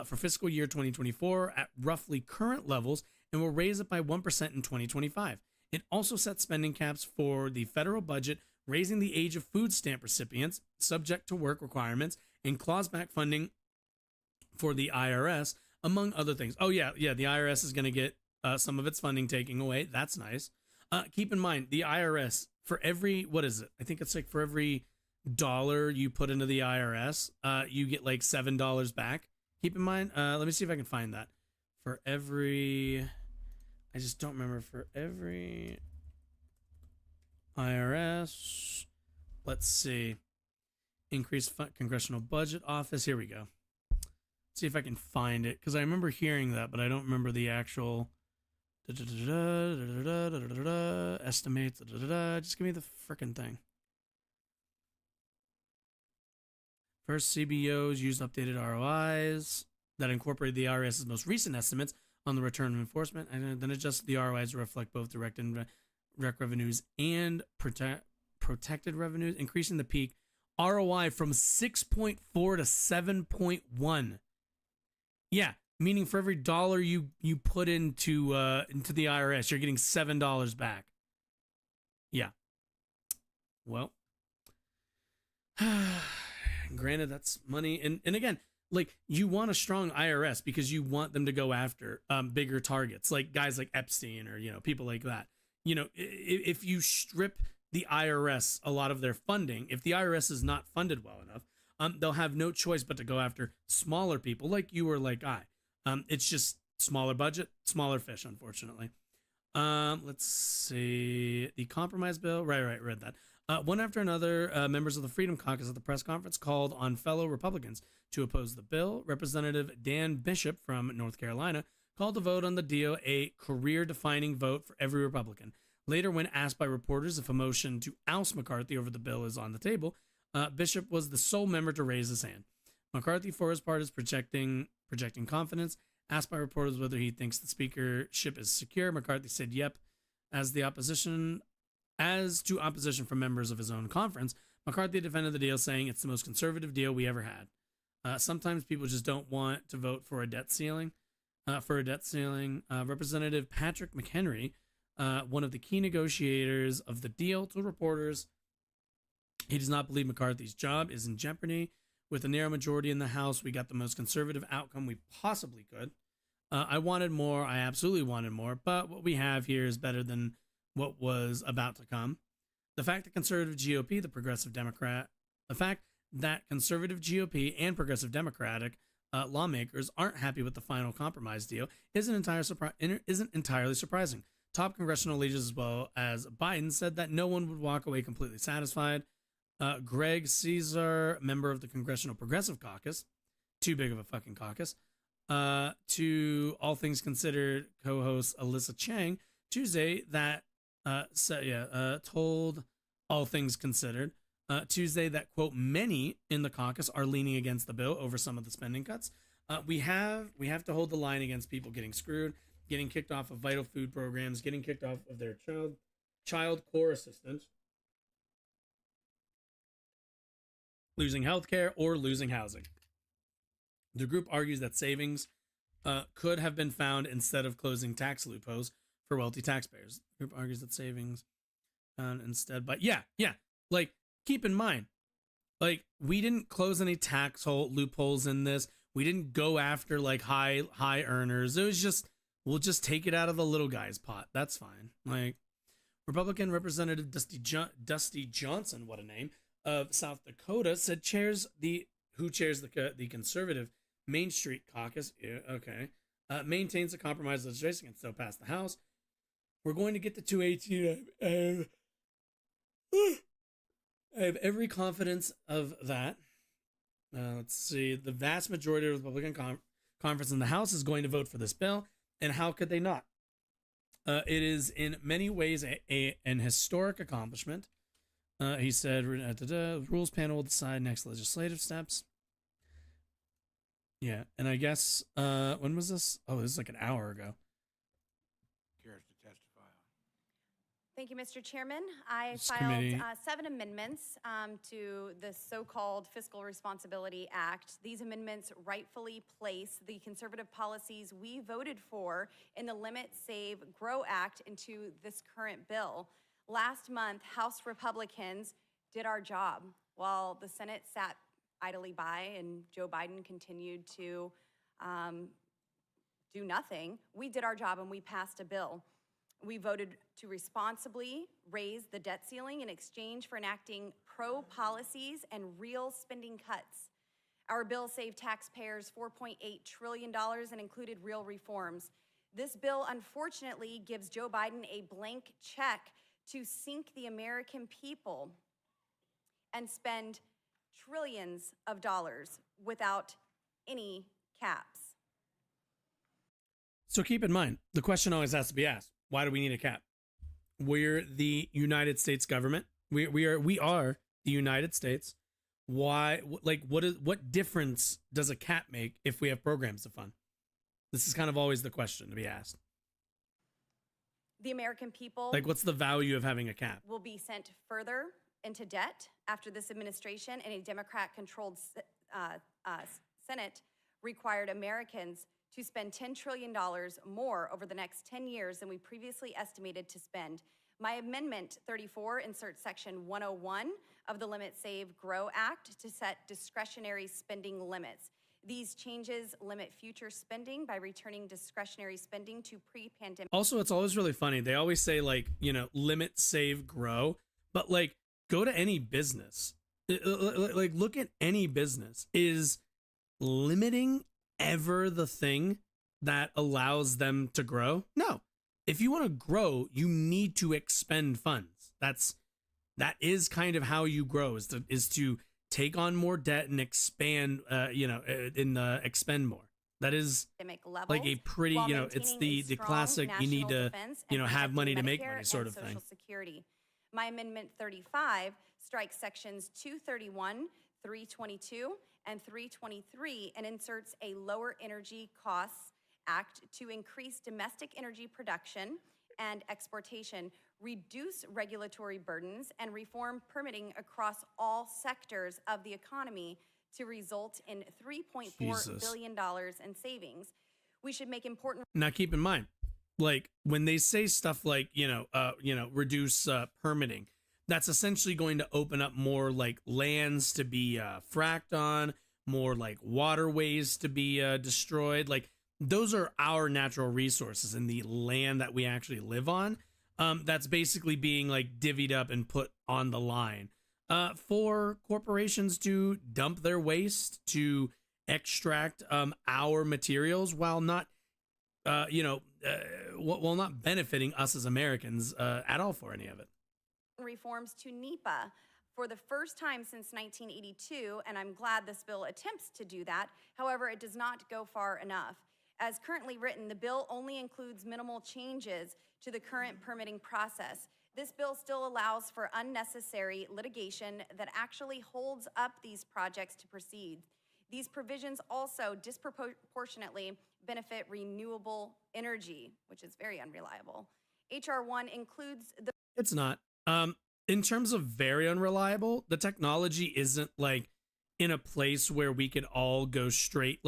for fiscal year 2024 at roughly current levels and will raise it by 1% in 2025. It also sets spending caps for the federal budget, raising the age of food stamp recipients subject to work requirements, and claws back funding for the IRS, among other things. Oh, yeah, the IRS is going to get some of its funding taken away. That's nice. Keep in mind, the IRS, for every, what is it? I think it's like for every $1 you put into the IRS, you get like $7 back. Keep in mind, let me see if I can find that. For every, I just don't remember, for every IRS, let's see, increased congressional budget office. Here we go. See if I can find it, because I remember hearing that, but I don't remember the actual estimates. Just give me the frickin' thing. First, CBOs used updated ROIs that incorporated the IRS's most recent estimates on the return of enforcement, and then adjusted the ROIs to reflect both direct and indirect revenues and protected revenues, increasing the peak ROI from 6.4 to 7.1. Yeah, meaning for every dollar you put into the IRS, you're getting $7 back. Yeah. Well, granted, that's money, and again, like, you want a strong IRS because you want them to go after bigger targets, like guys like Epstein, or people like that. If you strip the IRS a lot of their funding, if the IRS is not funded well enough, they'll have no choice but to go after smaller people like you or like I. It's just smaller budget, smaller fish, unfortunately. Let's see. The compromise bill. Right. Read that. One after another, members of the Freedom Caucus at the press conference called on fellow Republicans to oppose the bill. Representative Dan Bishop from North Carolina called the vote on the deal a career-defining vote for every Republican. Later, when asked by reporters if a motion to oust McCarthy over the bill is on the table, Bishop was the sole member to raise his hand. McCarthy, for his part, is projecting confidence. Asked by reporters whether he thinks the speakership is secure, McCarthy said yep. As to opposition from members of his own conference, McCarthy defended the deal, saying it's the most conservative deal we ever had. Sometimes people just don't want to vote for a debt ceiling. Representative Patrick McHenry, one of the key negotiators of the deal, told reporters he does not believe McCarthy's job is in jeopardy. With a narrow majority in the House, we got the most conservative outcome we possibly could. I wanted more. I absolutely wanted more. But what we have here is better than what was about to come. The fact that conservative GOP and progressive Democratic lawmakers aren't happy with the final compromise deal isn't entirely surprising. Top congressional leaders, as well as Biden, said that no one would walk away completely satisfied. Greg Caesar, member of the Congressional Progressive Caucus, too big of a fucking caucus, to All Things Considered co-host Alyssa Chang Tuesday that told All Things Considered Tuesday that, quote, many in the caucus are leaning against the bill over some of the spending cuts. We have to hold the line against people getting screwed, getting kicked off of vital food programs, getting kicked off of their child core assistance, losing healthcare, or losing housing. The group argues that savings could have been found instead of closing tax loopholes for wealthy taxpayers. The group argues that savings found instead, but yeah, like, keep in mind, like, we didn't close any loopholes in this. We didn't go after like high earners. It was just, we'll just take it out of the little guy's pot. That's fine. Like, Republican Representative Dusty Johnson, what a name, of South Dakota, said who chairs the conservative Main Street Caucus, maintains the compromise legislation can still pass the House. We're going to get the 218. I have every confidence of that. Let's see. The vast majority of the Republican conference in the House is going to vote for this bill, and how could they not? It is in many ways an historic accomplishment. He said, the rules panel will decide next legislative steps. Yeah, and I guess, when was this? Oh, this is like an hour ago. Cares to testify on. Thank you, Mr. Chairman. I This filed committee- 7 amendments to the so-called Fiscal Responsibility Act. These amendments rightfully place the conservative policies we voted for in the Limit, Save, Grow Act into this current bill. Last month, House Republicans did our job while the Senate sat idly by and Joe Biden continued to do nothing. We did our job and we passed a bill. We voted to responsibly raise the debt ceiling in exchange for enacting pro-policies and real spending cuts. Our bill saved taxpayers $4.8 trillion and included real reforms. This bill, unfortunately, gives Joe Biden a blank check to sink the American people and spend trillions of dollars without any caps. So keep in mind, the question always has to be asked: why do we need a cap? We're the United States government. We are the United States. Why? Like, what difference does a cap make if we have programs to fund? This is kind of always the question to be asked. The American people, like, what's the value of having a cap? Will be sent further into debt after this administration and a Democrat-controlled Senate required Americans to spend $10 trillion more over the next 10 years than we previously estimated to spend. My Amendment 34 inserts Section 101 of the Limit, Save, Grow Act to set discretionary spending limits. These changes limit future spending by returning discretionary spending to pre-pandemic. Also, it's always really funny. They always say, like, you know, limit, save, grow. But, like, go to any business. Like, look at any business. Is limiting ever the thing that allows them to grow? No. If you want to grow, you need to expend funds. That is kind of how you grow, is to take on more debt and expand, expend more. That is like a pretty, you know, it's the classic, you need to, you know, have money to make money sort of thing. Social Security. My Amendment 35 strikes sections 231, 322, and 323 and inserts a Lower Energy Costs Act to increase domestic energy production and exportation, reduce regulatory burdens, and reform permitting across all sectors of the economy to result in $3.4 billion in savings. We should make important. Now, keep in mind, like when they say stuff like, reduce permitting, that's essentially going to open up more like lands to be fracked on, more like waterways to be destroyed. Like those are our natural resources and the land that we actually live on. That's basically being like divvied up and put on the line for corporations to dump their waste, to extract our materials while not, while not benefiting us as Americans at all for any of it. Reforms to NEPA for the first time since 1982, and I'm glad this bill attempts to do that. However, it does not go far enough. As currently written, the bill only includes minimal changes to the current permitting process. This bill still allows for unnecessary litigation that actually holds up these projects to proceed. These provisions also disproportionately benefit renewable energy, which is very unreliable. H.R. 1 includes the... It's not. In terms of very unreliable, the technology isn't like in a place where we could all go straight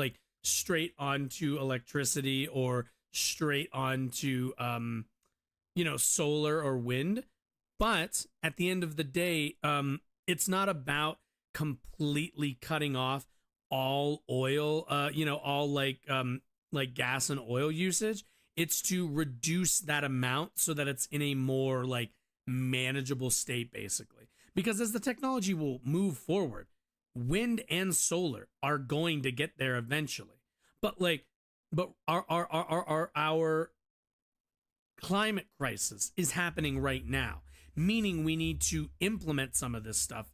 onto electricity or straight onto solar or wind. But at the end of the day, it's not about completely cutting off all oil, all like gas and oil usage. It's to reduce that amount so that it's in a more like manageable state, basically. Because as the technology will move forward, wind and solar are going to get there eventually. But our climate crisis is happening right now, meaning we need to implement some of this stuff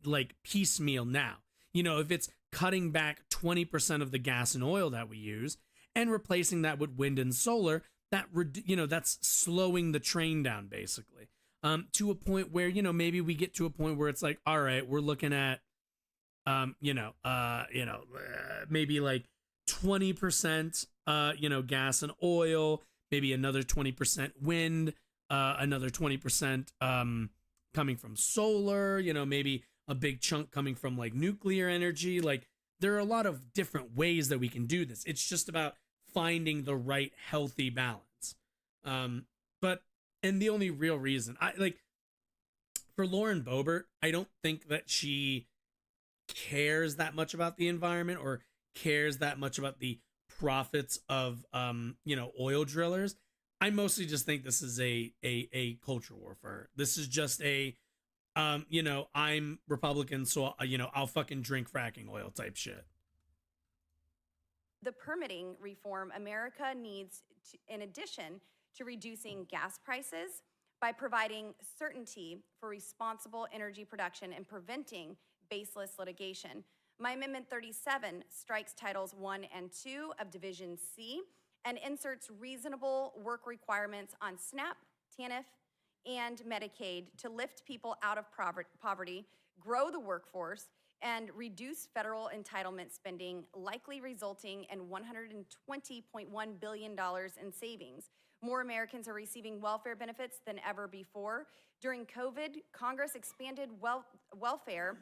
like piecemeal now. You know, if it's cutting back 20% of the gas and oil that we use and replacing that with wind and solar, that's slowing the train down basically, to a point where, maybe we get to a point where it's like, all right, we're looking at, maybe like 20%, gas and oil, maybe another 20% wind, another 20% coming from solar, maybe a big chunk coming from like nuclear energy. Like there are a lot of different ways that we can do this. It's just about finding the right healthy balance. And the only real reason for Lauren Boebert, I don't think that she cares that much about the environment or cares that much about the profits of oil drillers. I mostly just think this is a culture war for her. This is just I'm Republican, so I'll fucking drink fracking oil type shit. The permitting reform America needs in addition to reducing gas prices by providing certainty for responsible energy production and preventing baseless litigation. My Amendment 37 strikes Titles 1 and 2 of Division C and inserts reasonable work requirements on SNAP, TANF, and Medicaid to lift people out of poverty, grow the workforce, and reduce federal entitlement spending, likely resulting in $120.1 billion in savings. More Americans are receiving welfare benefits than ever before. During COVID, Congress expanded welfare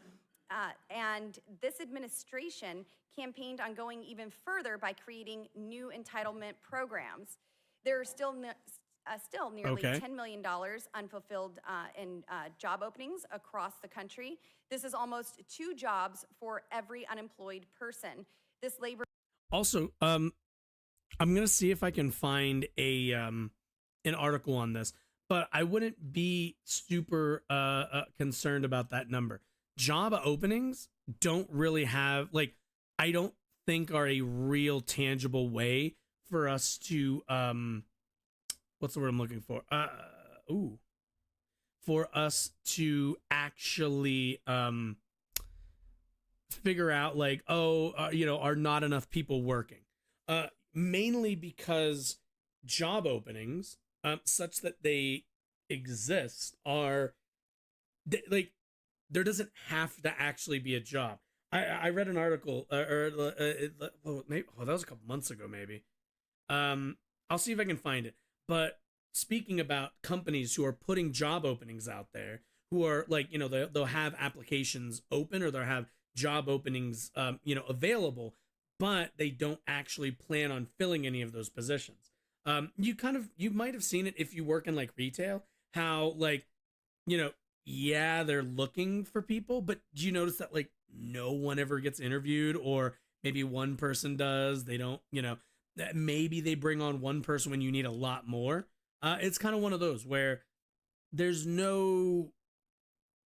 And this administration campaigned on going even further by creating new entitlement programs. There are still nearly $10 million unfulfilled in job openings across the country. This is almost 2 jobs for every unemployed person. This labor. Also, I'm gonna see if I can find a an article on this, but I wouldn't be super concerned about that number. Job openings don't really have, like, I don't think are a real tangible way for us to what's the word I'm looking for? For us to actually figure out, like, are not enough people working. Mainly because job openings, such that they exist, are like, there doesn't have to actually be a job. I read an article, that was a couple months ago, maybe. I'll see if I can find it. But speaking about companies who are putting job openings out there, who are like, they'll have applications open, or they'll have job openings, available, but they don't actually plan on filling any of those positions. You might have seen it if you work in like retail, how, like, yeah, they're looking for people, but do you notice that, like, no one ever gets interviewed, or maybe one person does? They don't, maybe they bring on one person when you need a lot more. It's kind of one of those where there's no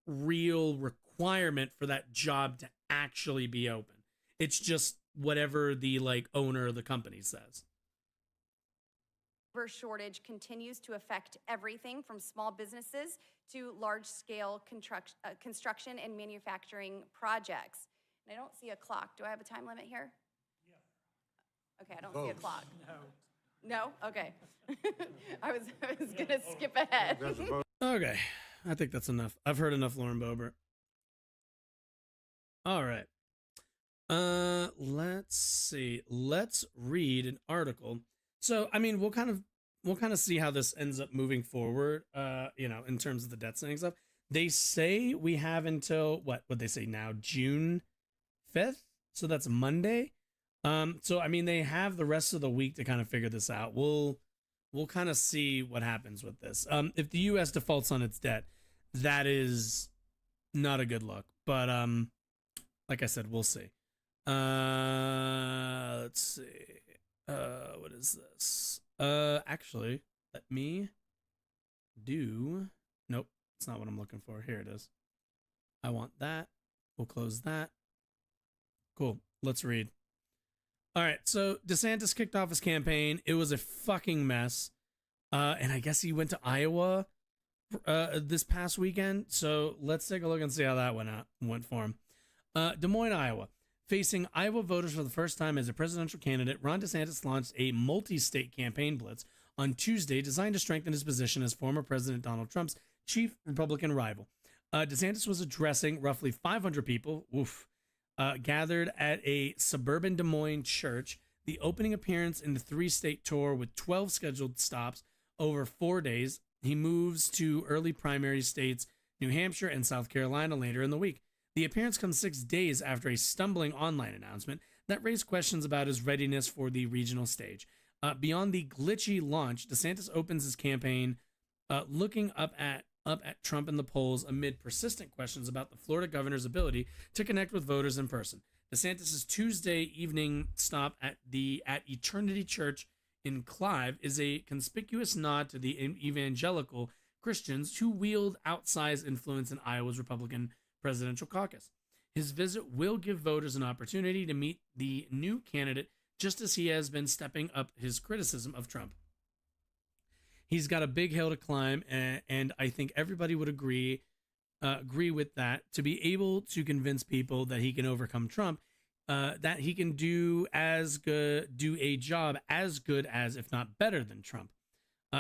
real requirement for that job to actually be open. It's just whatever the, like, owner of the company says. Labor shortage continues to affect everything from small businesses to large-scale construction and manufacturing projects. And I don't see a clock. Do I have a time limit here? Yeah. Okay, I don't see a clock. No? Okay. I was going to skip ahead. Okay, I think that's enough. I've heard enough Lauren Boebert. All right. Let's see. Let's read an article. So, I mean, we'll kind of see how this ends up moving forward, in terms of the debt ceiling stuff. They say we have until, what would they say now, June 5th? So that's Monday. So, I mean, they have the rest of the week to kind of figure this out. We'll kind of see what happens with this. If the U.S. defaults on its debt, that is not a good look. But, like I said, we'll see. Let's see. What is this? Actually, let me do. Nope, it's not what I'm looking for. Here it is. I want that. We'll close that. Cool. Let's read. All right. So DeSantis kicked off his campaign. It was a fucking mess. And I guess he went to Iowa this past weekend. So let's take a look and see how that went for him. Des Moines, Iowa. Facing Iowa voters for the first time as a presidential candidate, Ron DeSantis launched a multi-state campaign blitz on Tuesday designed to strengthen his position as former President Donald Trump's chief Republican rival. DeSantis was addressing roughly 500 people gathered at a suburban Des Moines church, the opening appearance in the 3-state tour with 12 scheduled stops over 4 days. He moves to early primary states, New Hampshire and South Carolina, later in the week. The appearance comes 6 days after a stumbling online announcement that raised questions about his readiness for the regional stage. Beyond the glitchy launch, DeSantis opens his campaign looking up at Trump in the polls amid persistent questions about the Florida governor's ability to connect with voters in person. DeSantis' Tuesday evening stop at Eternity Church in Clive is a conspicuous nod to the evangelical Christians who wield outsized influence in Iowa's Republican presidential caucus. His visit will give voters an opportunity to meet the new candidate, just as he has been stepping up his criticism of Trump. He's got a big hill to climb, and I think everybody would agree with that. To be able to convince people that he can overcome Trump, that he can do a job as good as, if not better than, Trump,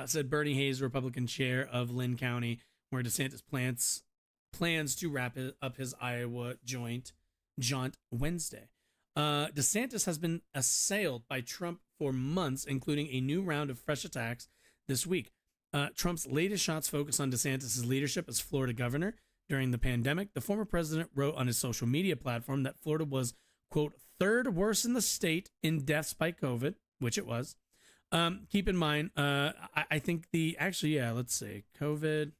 said Bernie Hayes, Republican chair of Lynn County, where DeSantis plans to wrap up his Iowa jaunt Wednesday. DeSantis has been assailed by Trump for months, including a new round of fresh attacks this week. Trump's latest shots focus on DeSantis' leadership as Florida governor, during the pandemic, the former president wrote on his social media platform that Florida was, quote, third worst in the state in deaths by COVID, which it was. Keep in mind, I think let's see, COVID.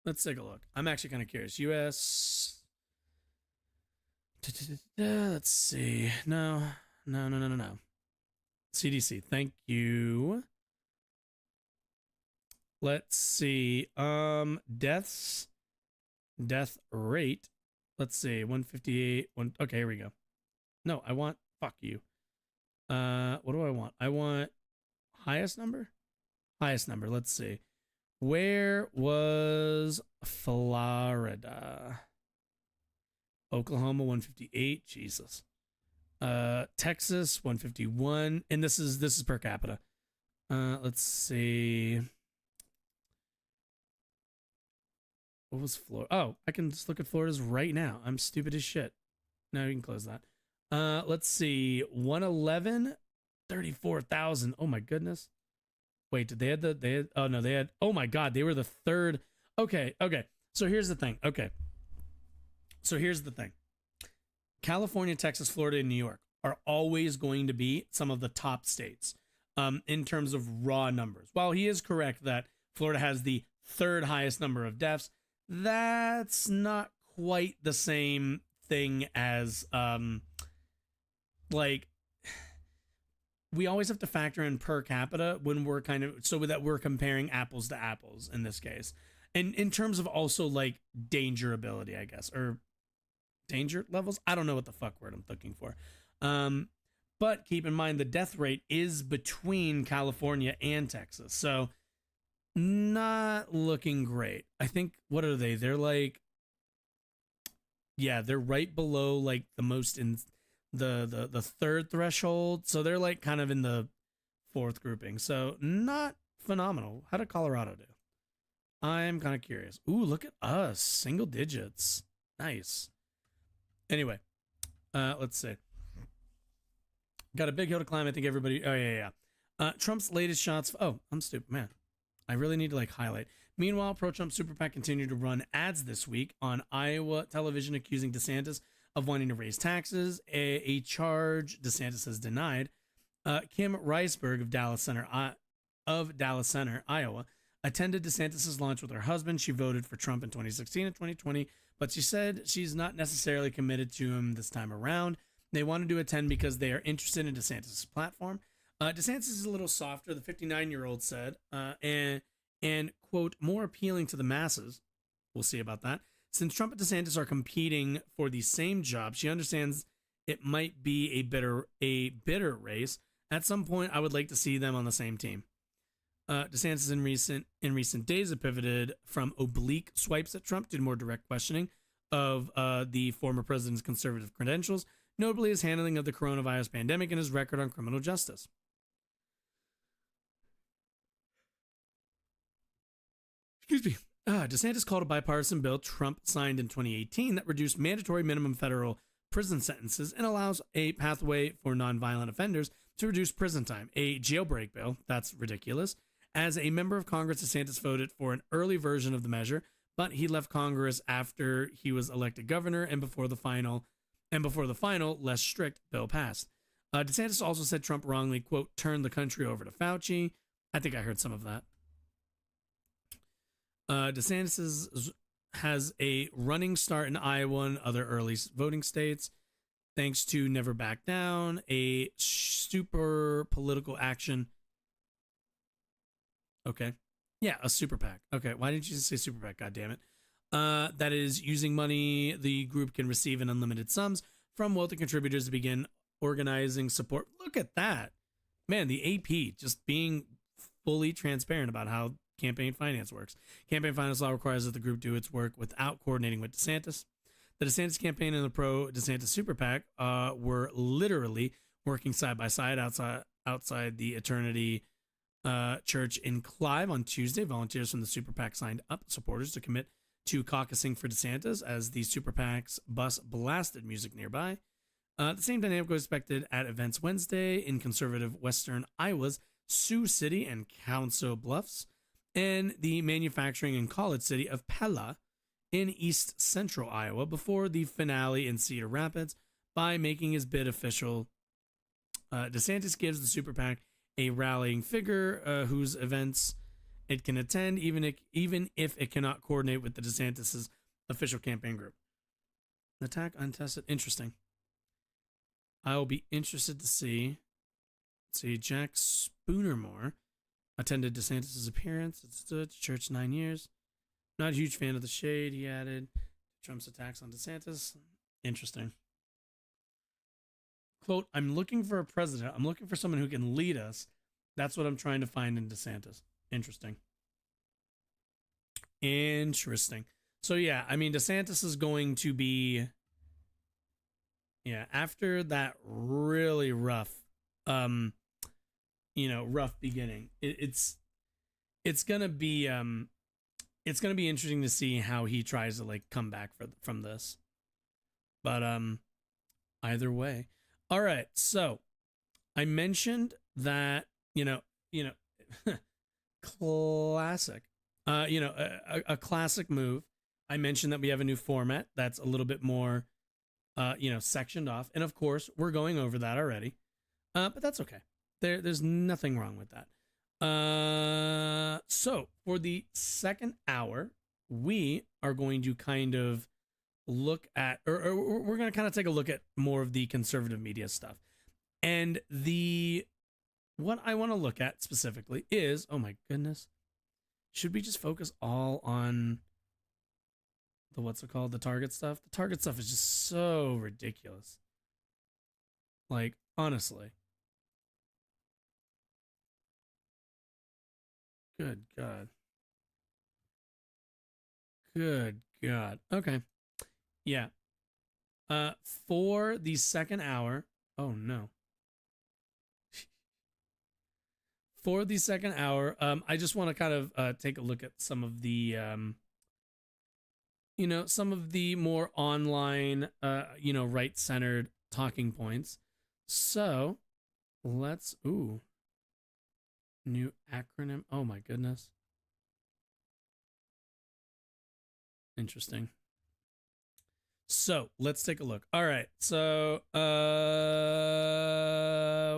Let's take a look. I'm actually kind of curious. U.S. Let's see. No. CDC. Thank you. Let's see. Death rate. Let's see. 158. Okay, here we go. No, I want. Fuck you. What do I want? I want highest number. Highest number. Let's see. Where was Florida? Oklahoma 158. Jesus. Texas 151, and this is per capita. Let's see. What was Florida? Oh, I can just look at Florida's right now. I'm stupid as shit. No, you can close that. Let's see. 111, 34,000. Oh my goodness. Wait, they had, oh my God, they were the third. Okay. So here's the thing. California, Texas, Florida, and New York are always going to be some of the top states in terms of raw numbers. While he is correct that Florida has the third highest number of deaths, that's not quite the same thing as we always have to factor in per capita when we're so that we're comparing apples to apples in this case. And in terms of also like danger ability, I guess, or danger levels. I don't know what the fuck word I'm looking for. But keep in mind the death rate is between California and Texas. So not looking great. I think, what are they? They're like, yeah, they're right below like the most in the third threshold. So they're like kind of in the fourth grouping. So not phenomenal. How did Colorado do? I'm kind of curious. Ooh, look at us. Single digits. Nice. Anyway, let's see. Got a big hill to climb. I think everybody. Oh, yeah. Trump's latest shots. Oh, I'm stupid, man. I really need to like highlight. Meanwhile, pro-Trump super PAC continued to run ads this week on Iowa television accusing DeSantis of wanting to raise taxes, a charge DeSantis has denied. Kim Reisberg of Dallas Center, Iowa, attended DeSantis' launch with her husband. She voted for Trump in 2016 and 2020, but she said she's not necessarily committed to him this time around. They wanted to attend because they are interested in DeSantis' platform. DeSantis is a little softer, the 59-year-old said, and, quote, more appealing to the masses. We'll see about that. Since Trump and DeSantis are competing for the same job, she understands it might be a bitter race. At some point, I would like to see them on the same team. DeSantis in recent days have pivoted from oblique swipes at Trump to more direct questioning of the former president's conservative credentials, notably his handling of the coronavirus pandemic and his record on criminal justice. Excuse me. DeSantis called a bipartisan bill Trump signed in 2018 that reduced mandatory minimum federal prison sentences and allows a pathway for nonviolent offenders to reduce prison time. A jailbreak bill. That's ridiculous. As a member of Congress, DeSantis voted for an early version of the measure, but he left Congress after he was elected governor and before the final, less strict bill passed. DeSantis also said Trump wrongly, quote, turned the country over to Fauci. I think I heard some of that. DeSantis has a running start in Iowa and other early voting states, thanks to Never Back Down, a super political action. Okay. Yeah, a super PAC. Okay, why didn't you just say super PAC? God damn it. That is using money the group can receive in unlimited sums from wealthy contributors to begin organizing support. Look at that. Man, the AP just being fully transparent about how campaign finance works. Campaign finance law requires that the group do its work without coordinating with DeSantis. The DeSantis campaign and the pro-DeSantis super PAC were literally working side by side outside the Eternity Church in Clive on Tuesday. Volunteers from the super PAC signed up supporters to commit to caucusing for DeSantis as the super PAC's bus blasted music nearby. The same dynamic was expected at events Wednesday in conservative western Iowa's Sioux City and Council Bluffs. and the manufacturing and college city of Pella in east central Iowa before the finale in Cedar Rapids. By making his bid official, DeSantis gives the super PAC a rallying figure whose events it can attend, even if it cannot coordinate with the DeSantis' official campaign group. Attack untested. Interesting. I will be interested to see. Let's see, Jack Spoonermore attended DeSantis' appearance at church 9 years. Not a huge fan of the shade, he added. Trump's attacks on DeSantis. Interesting. Quote, I'm looking for a president. I'm looking for someone who can lead us. That's what I'm trying to find in DeSantis. Interesting. Interesting. So, yeah, I mean, DeSantis is going to be, yeah, after that really rough, rough beginning, it's going to be interesting to see how he tries to, like, come back from this. But, either way. All right, so I mentioned that, classic, a classic move. I mentioned that we have a new format that's a little bit more, sectioned off. And of course, we're going over that already. But that's okay. There's nothing wrong with that. So for the second hour, we are going to kind of look at, or we're going to kind of take a look at more of the conservative media stuff. And what I want to look at specifically is, oh my goodness, should we just focus all on the Target stuff? The Target stuff is just so ridiculous. Like, honestly. Good God. Good God. Okay. Yeah. For the second hour, oh no. For the second hour, I just want to kind of take a look at some of the, some of the more online, right-centered talking points. So, new acronym. Oh my goodness. Interesting. So let's take a look. All right. So,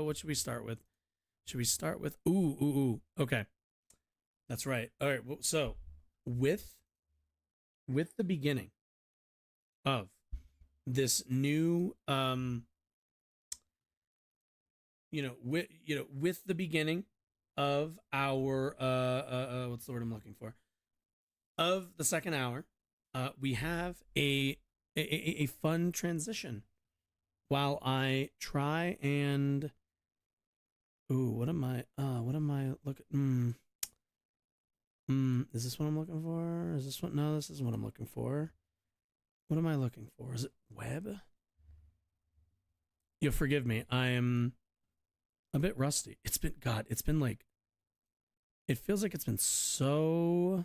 what should we start with? Should we start with, okay. That's right. All right. Well, so with the beginning of this new, with the beginning of our, what's the word I'm looking for? Of the second hour, we have a fun transition while I try and, what am I looking, is this what I'm looking for? Is this what, no, this isn't what I'm looking for. What am I looking for? Is it web? You'll forgive me. I am a bit rusty. It's been like, it feels like it's been so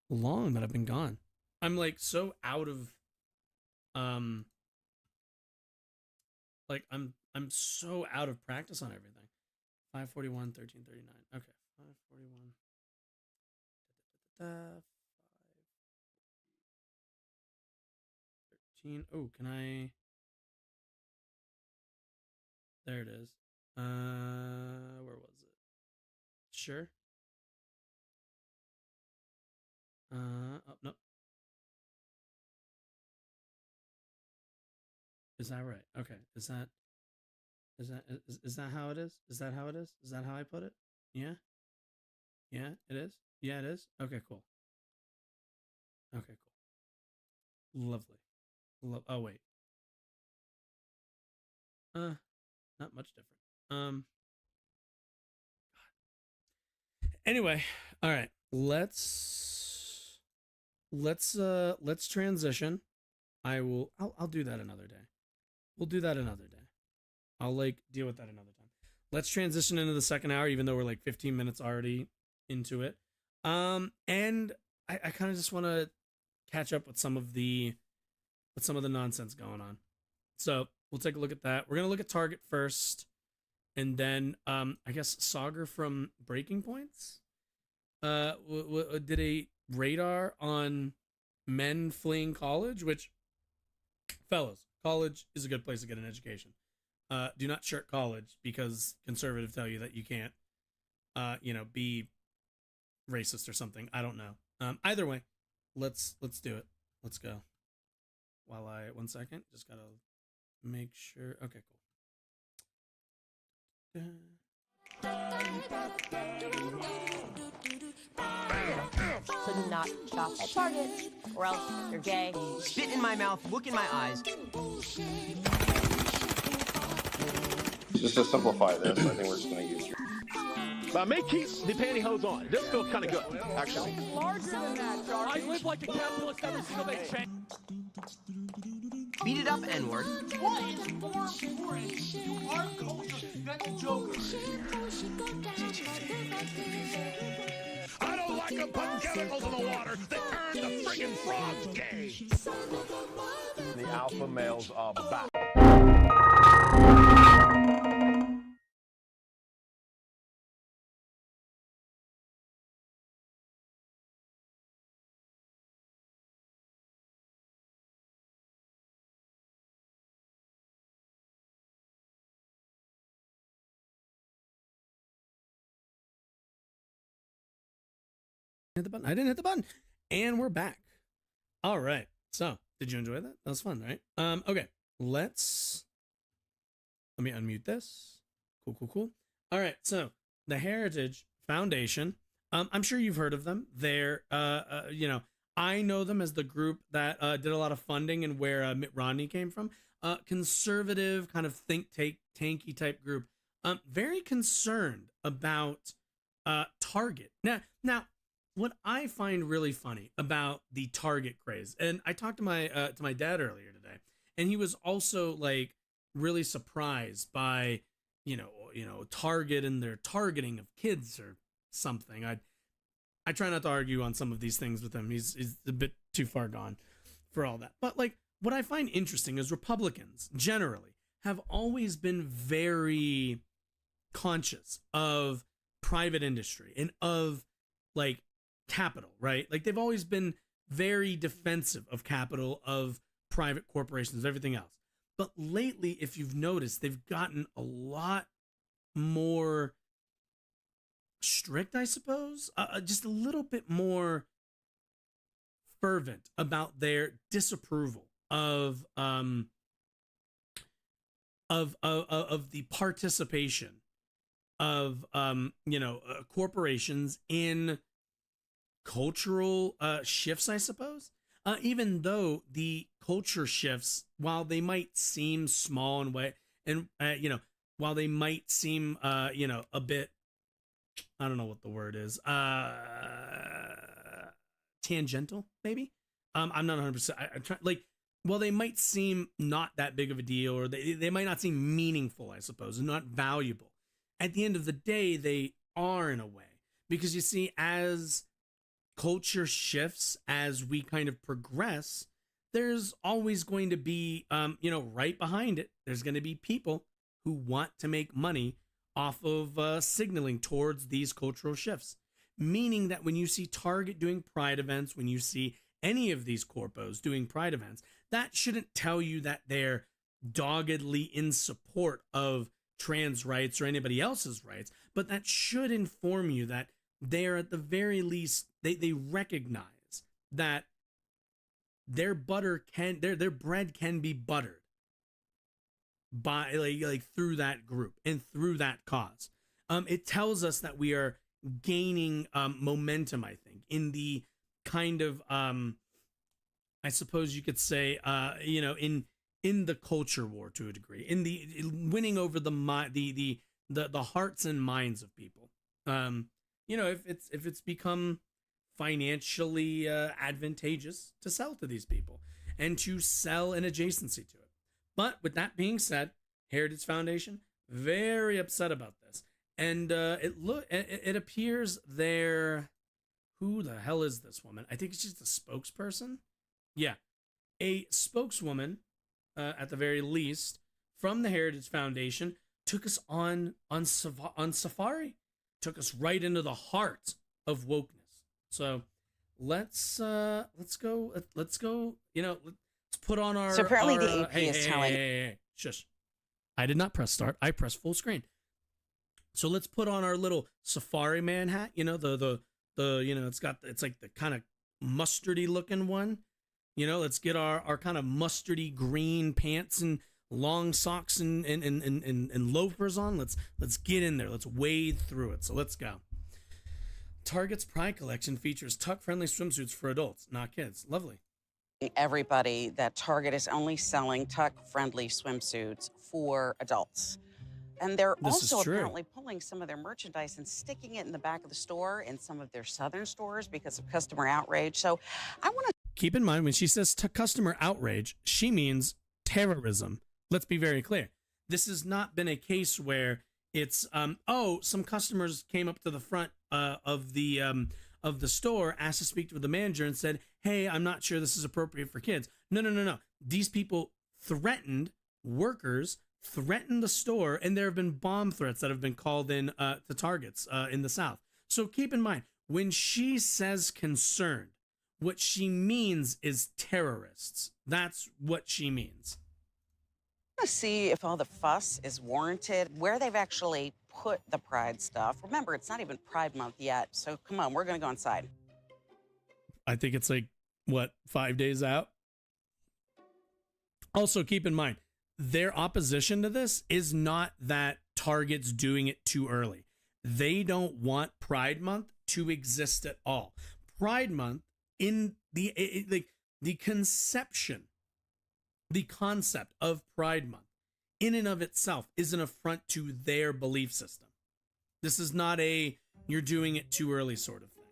long that I've been gone. I'm like so out of, like I'm so out of practice on everything. 541, 1339. Okay. 541. 513. Oh, can I? There it is. Where was it? Sure. Oh, no. Is that right? Okay. Is that how it is? Is that how it is? Is that how I put it? Yeah. Yeah, it is. Yeah, it is. Okay, cool. Okay, cool. Lovely. Oh, wait. Not much different. Anyway, all right. Let's transition. I'll do that another day. We'll do that another day. I'll deal with that another time. Let's transition into the second hour, even though we're like 15 minutes already into it. And I kind of just want to catch up with some of the nonsense going on. So we'll take a look at that. We're gonna look at Target first, and then I guess Sagar from Breaking Points. did a radar on men fleeing college, which, fellas, college is a good place to get an education. Do not shirk college because conservatives tell you that you can't, be racist or something. I don't know. Either way, let's do it. Let's go. One second, just gotta make sure. Okay, cool. So do not shop at Target, or else you're gay. Spit in my mouth, look in my eyes. Just to simplify this, I think we're just going to use. But I may keep the pantyhose on. This feels kind of good, actually. Larger than that, Charlie. I live like a capitalist every single day. Beat it up, N-word. What is more important to our culture than the Joker? I don't like them putting chemicals in the water that turn the friggin' frogs gay. The alpha males are back. Hit the button. I didn't hit the button. And we're back. All right. So, did you enjoy that? That was fun, right? Okay. Let me unmute this. Cool. All right. So, the Heritage Foundation. I'm sure you've heard of them. They're, I know them as the group that did a lot of funding and where Mitt Romney came from. Conservative kind of tanky type group. Very concerned about Target. Now, what I find really funny about the Target craze, and I talked to my dad earlier today, and he was also like really surprised by Target and their targeting of kids or something. I try not to argue on some of these things with him. He's a bit too far gone for all that. But like what I find interesting is Republicans generally have always been very conscious of private industry and of like capital, right? Like they've always been very defensive of capital, of private corporations, everything else. But lately, if you've noticed, they've gotten a lot more strict, I suppose, just a little bit more fervent about their disapproval of the participation of corporations in cultural shifts, I suppose. Even though the culture shifts, while they might seem small in way, and while they might seem a bit, I don't know what the word is, tangential, maybe. I'm not 100%. I'm trying, like, well, they might seem not that big of a deal, or they might not seem meaningful, I suppose, and not valuable. At the end of the day, they are in a way, because you see, as culture shifts, as we kind of progress, there's always going to be, right behind it, there's going to be people who want to make money off of signaling towards these cultural shifts. Meaning that when you see Target doing pride events, when you see any of these corpos doing pride events, that shouldn't tell you that they're doggedly in support of trans rights or anybody else's rights, but that should inform you that they're, at the very least, they recognize that their bread can be buttered by like through that group and through that cause. It tells us that we are gaining momentum, I think, in the kind of I suppose you could say in the culture war to a degree, in the winning over the hearts and minds of people. If it's become financially advantageous to sell to these people and to sell an adjacency to it. But with that being said, Heritage Foundation very upset about this, and it appears they're, who the hell is this woman? I think it's just a spokesperson. Yeah, a spokeswoman at the very least from the Heritage Foundation took us on safari, took us right into the heart of wokeness. So let's go. You know, let's put on our. So apparently our, the AP is telling. Hey, shush! I did not press start. I pressed full screen. So let's put on our little Safari Man hat. You know, the you know, it's like the kind of mustardy looking one. You know, let's get our kind of mustardy green pants and long socks and loafers on. Let's get in there. Let's wade through it. So let's go. Target's Pride collection features tuck-friendly swimsuits for adults, not kids. Lovely. Everybody that Target is only selling tuck-friendly swimsuits for adults. And they're also apparently pulling some of their merchandise and sticking it in the back of the store in some of their southern stores because of customer outrage. So I want to keep in mind when she says customer outrage, she means terrorism. Let's be very clear. This has not been a case where it's some customers came up to the front of the store, asked to speak to the manager and said, "Hey, I'm not sure this is appropriate for kids." No. These people threatened workers, threatened the store, and there have been bomb threats that have been called in to Targets in the South. So keep in mind, when she says concerned, what she means is terrorists. That's what she means. to see if all the fuss is warranted, where they've actually put the Pride stuff. Remember, it's not even Pride Month yet, so come on, we're going to go inside. I think it's like, what, 5 days out? Also, keep in mind, their opposition to this is not that Target's doing it too early. They don't want Pride Month to exist at all. Pride Month, in the conception, the concept of Pride Month, in and of itself, is an affront to their belief system. This is not a you're doing it too early sort of thing.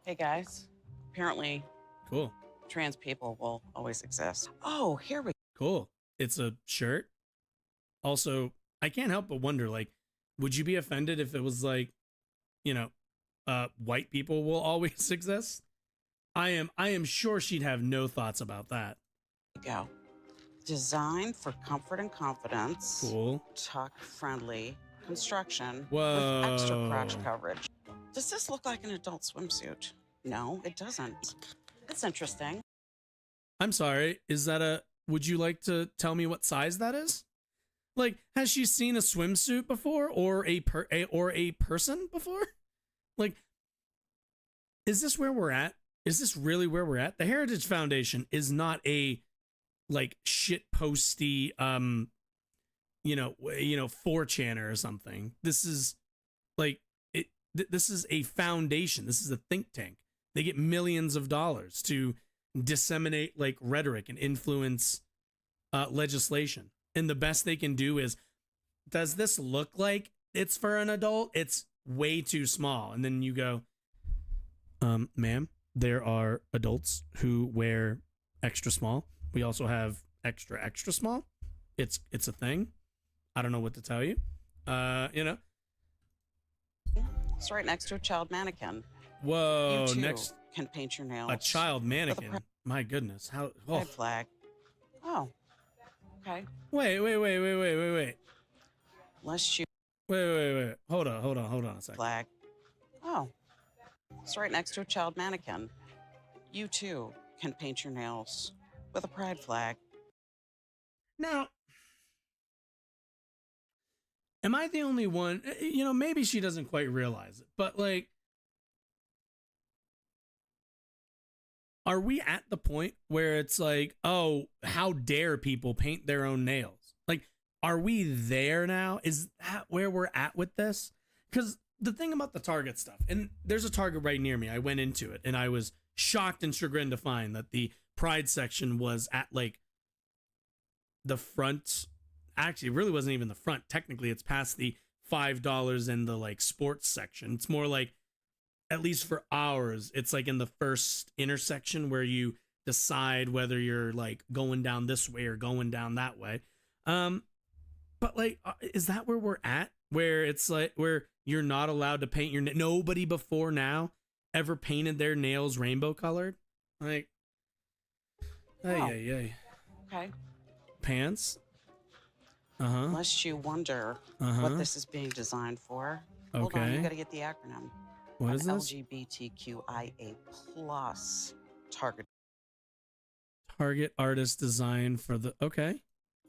Hey guys, apparently, cool. Trans people will always exist. Oh, here we go. Cool. It's a shirt. Also, I can't help but wonder, like, would you be offended if it was like, you know, white people will always exist? I am sure she'd have no thoughts about that. Go. Designed for comfort and confidence. Cool. Tuck-friendly construction. Whoa. With extra crotch coverage. Does this look like an adult swimsuit? No, it doesn't. It's interesting. I'm sorry. Is that a... Would you like to tell me what size that is? Like, has she seen a swimsuit before, or a person before? Like, is this where we're at? Is this really where we're at? The Heritage Foundation is not a like shit posty, you know, 4chaner or something. This is like this is a foundation. This is a think tank. They get millions of dollars to disseminate like rhetoric and influence legislation. And the best they can do is, does this look like it's for an adult? It's way too small. And then you go, ma'am, there are adults who wear extra small. We also have extra small. It's a thing. I don't know what to tell you. You know. It's right next to a child mannequin. Whoa, you too next can paint your nails. A child mannequin. My goodness. How Red flag. Oh. Okay. Wait. Unless you Wait. Hold on a second. Flag. Oh. It's right next to a child mannequin. You too can paint your nails with a pride flag. Now, am I the only one? You know, maybe she doesn't quite realize it, but like, are we at the point where it's like, oh, how dare people paint their own nails? Like, are we there now? Is that where we're at with this? Because the thing about the Target stuff, and there's a Target right near me. I went into it and I was shocked and chagrined to find that the Pride section was at like the front. Actually, it really wasn't even the front. Technically, it's past the $5 and the like sports section. It's more like, at least for ours, it's like in the first intersection where you decide whether you're like going down this way or going down that way. But like, is that where we're at? Where it's like, where you're not allowed to paint your nobody before now ever painted their nails rainbow colored? Like, Okay. Pants? Unless you wonder what this is being designed for. Hold on, you gotta get the acronym. What is an this? LGBTQIA plus Target Target artist design for the okay.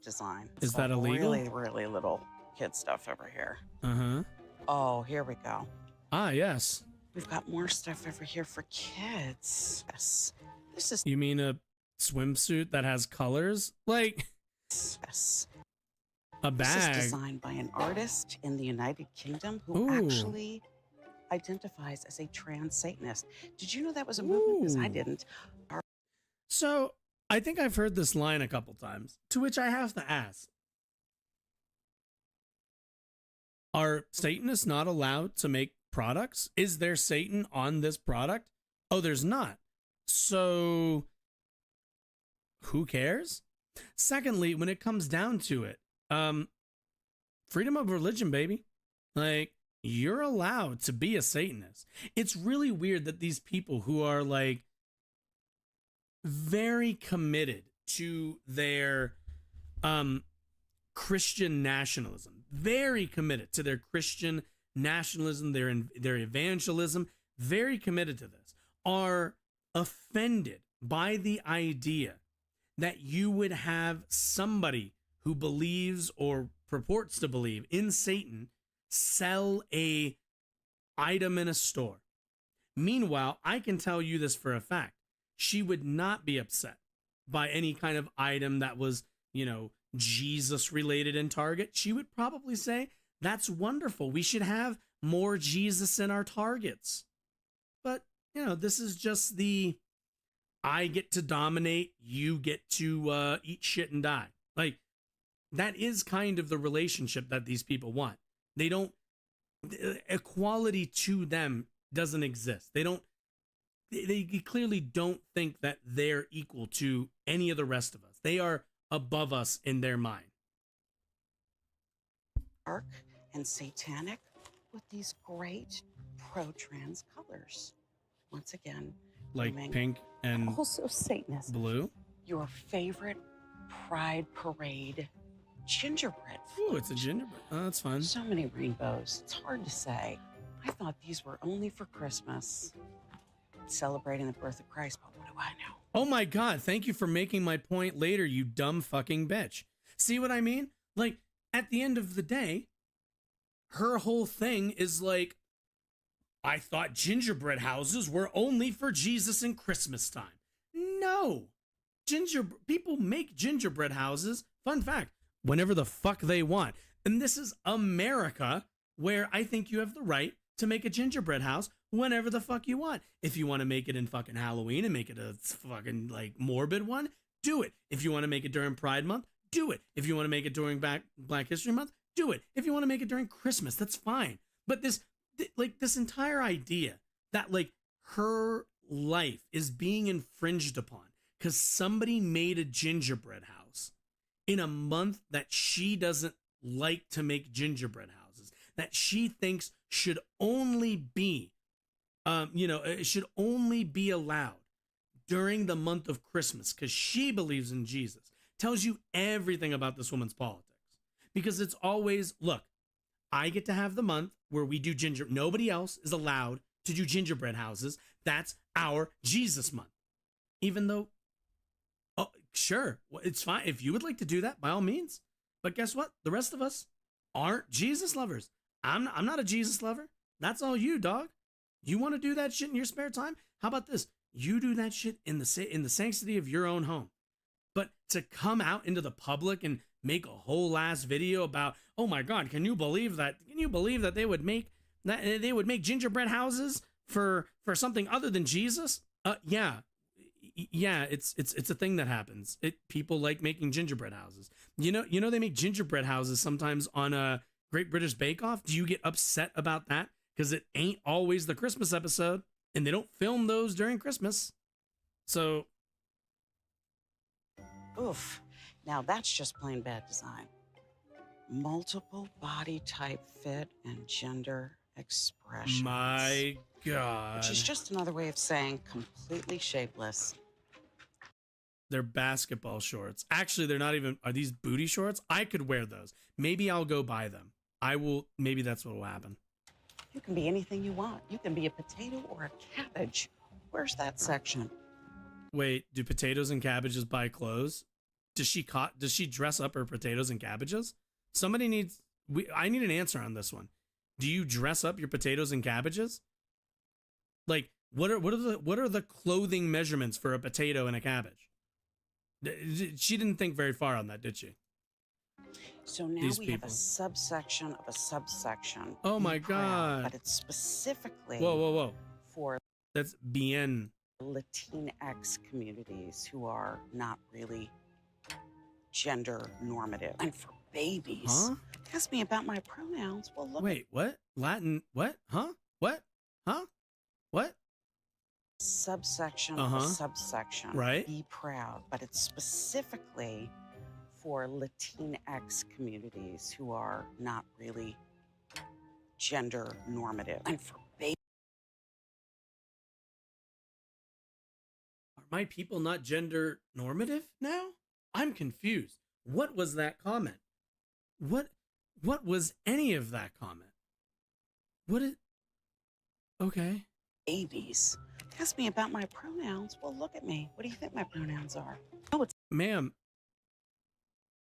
design. Is that illegal? Really, really little kid stuff over here. Uh-huh. Oh, here we go. Ah, yes. We've got more stuff over here for kids. Yes. This is You mean a swimsuit that has colors? Like yes. a This bag. is designed by an artist in the United Kingdom who Ooh. actually identifies as a trans Satanist. Did you know that was a movement? Because I didn't. So I think I've heard this line a couple times, to which I have to ask. Are Satanists not allowed to make products? Is there Satan on this product? Oh, there's not. So who cares? Secondly, when it comes down to it, freedom of religion, baby. Like, you're allowed to be a Satanist. It's really weird that these people who are like very committed to their Christian nationalism, very committed to their Christian nationalism, their evangelism, very committed to this, are offended by the idea that you would have somebody who believes or purports to believe in Satan sell a item in a store. Meanwhile, I can tell you this for a fact. She would not be upset by any kind of item that was, Jesus related in Target. She would probably say, that's wonderful. We should have more Jesus in our Targets. But, this is just I get to dominate, you get to eat shit and die. Like, that is kind of the relationship that these people want. They don't, equality to them doesn't exist. They clearly don't think that they're equal to any of the rest of us. They are above us in their mind. Dark and satanic with these great pro-trans colors. Once again, Like pink and also Satanist. Blue. Your favorite Pride Parade gingerbread. Oh, it's a gingerbread. Oh, that's fun. So many rainbows. It's hard to say. I thought these were only for Christmas, celebrating the birth of Christ, but what do I know? Oh my God, thank you for making my point later, you dumb fucking bitch. See what I mean? Like, at the end of the day, her whole thing is like, I thought gingerbread houses were only for Jesus and Christmas time. No. People make gingerbread houses, fun fact, whenever the fuck they want. And this is America, where I think you have the right to make a gingerbread house whenever the fuck you want. If you want to make it in fucking Halloween and make it a fucking like morbid one, do it. If you want to make it during Pride Month, do it. If you want to make it during Black History Month, do it. If you want to make it during Christmas, that's fine. But this entire idea that like her life is being infringed upon because somebody made a gingerbread house in a month that she doesn't like to make gingerbread houses, that she thinks should only be, it should only be allowed during the month of Christmas because she believes in Jesus, tells you everything about this woman's politics. Because it's always, look, I get to have the month where we do nobody else is allowed to do gingerbread houses. That's our Jesus month. Even though, sure, it's fine. If you would like to do that, by all means. But guess what? The rest of us aren't Jesus lovers. I'm not a Jesus lover. That's all you, dog. You want to do that shit in your spare time? How about this? You do that shit in the sanctity of your own home. But to come out into the public and make a whole ass video about, oh my God, can you believe that? Can you believe that they would make gingerbread houses for something other than Jesus? Yeah, it's a thing that happens. People like making gingerbread houses. You know they make gingerbread houses sometimes on a Great British Bake Off. Do you get upset about that? Because it ain't always the Christmas episode, and they don't film those during Christmas. So, oof. Now that's just plain bad design. Multiple body type, fit, and gender expressions. My God. Which is just another way of saying completely shapeless. They're basketball shorts. Actually, they're not even, are these booty shorts? I could wear those. Maybe I'll go buy them. I will, maybe that's what will happen. You can be anything you want. You can be a potato or a cabbage. Where's that section? Wait, do potatoes and cabbages buy clothes? Does she dress up her potatoes and cabbages? Somebody needs I need an answer on this one. Do you dress up your potatoes and cabbages? Like, what are the clothing measurements for a potato and a cabbage? She didn't think very far on that, did she? So now These we people. have a subsection of a subsection. Oh my Be proud, God. But it's specifically Whoa. for That's bien. Latinx communities who are not really gender normative. And for babies, Huh? ask me about my pronouns. Well, look. Wait, what? Latin, what? Huh? What? Huh? What? Subsection of a subsection. Right. Be proud, but it's specifically for Latinx communities who are not really gender normative. And for babies. Are my people not gender normative now? I'm confused. What was that comment? What was any of that comment? Okay. Babies. Ask me about my pronouns. Well, look at me. What do you think my pronouns are? Oh, it's Ma'am.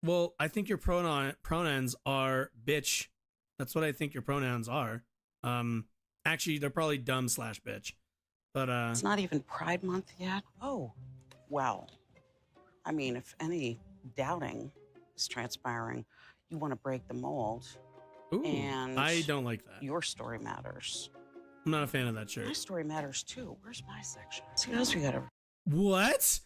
Well, I think your pronouns are bitch. That's what I think your pronouns are. Actually, they're probably dumb/bitch. But it's not even Pride Month yet. Oh, well. I mean, if any doubting is transpiring, you want to break the mold. Ooh, and I don't like that. Your story matters. I'm not a fan of that shirt. My story matters too. Where's my section? See what else we got over? What?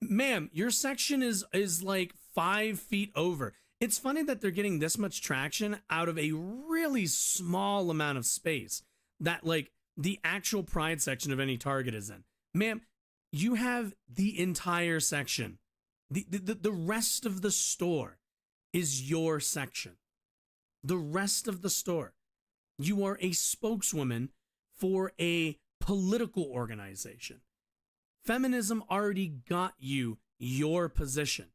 Ma'am, your section is like 5 feet over. It's funny that they're getting this much traction out of a really small amount of space that like the actual Pride section of any Target is in. Ma'am, you have the entire section. The rest of the store is your section. The rest of the store. You are a spokeswoman for a political organization. Feminism already got you your position.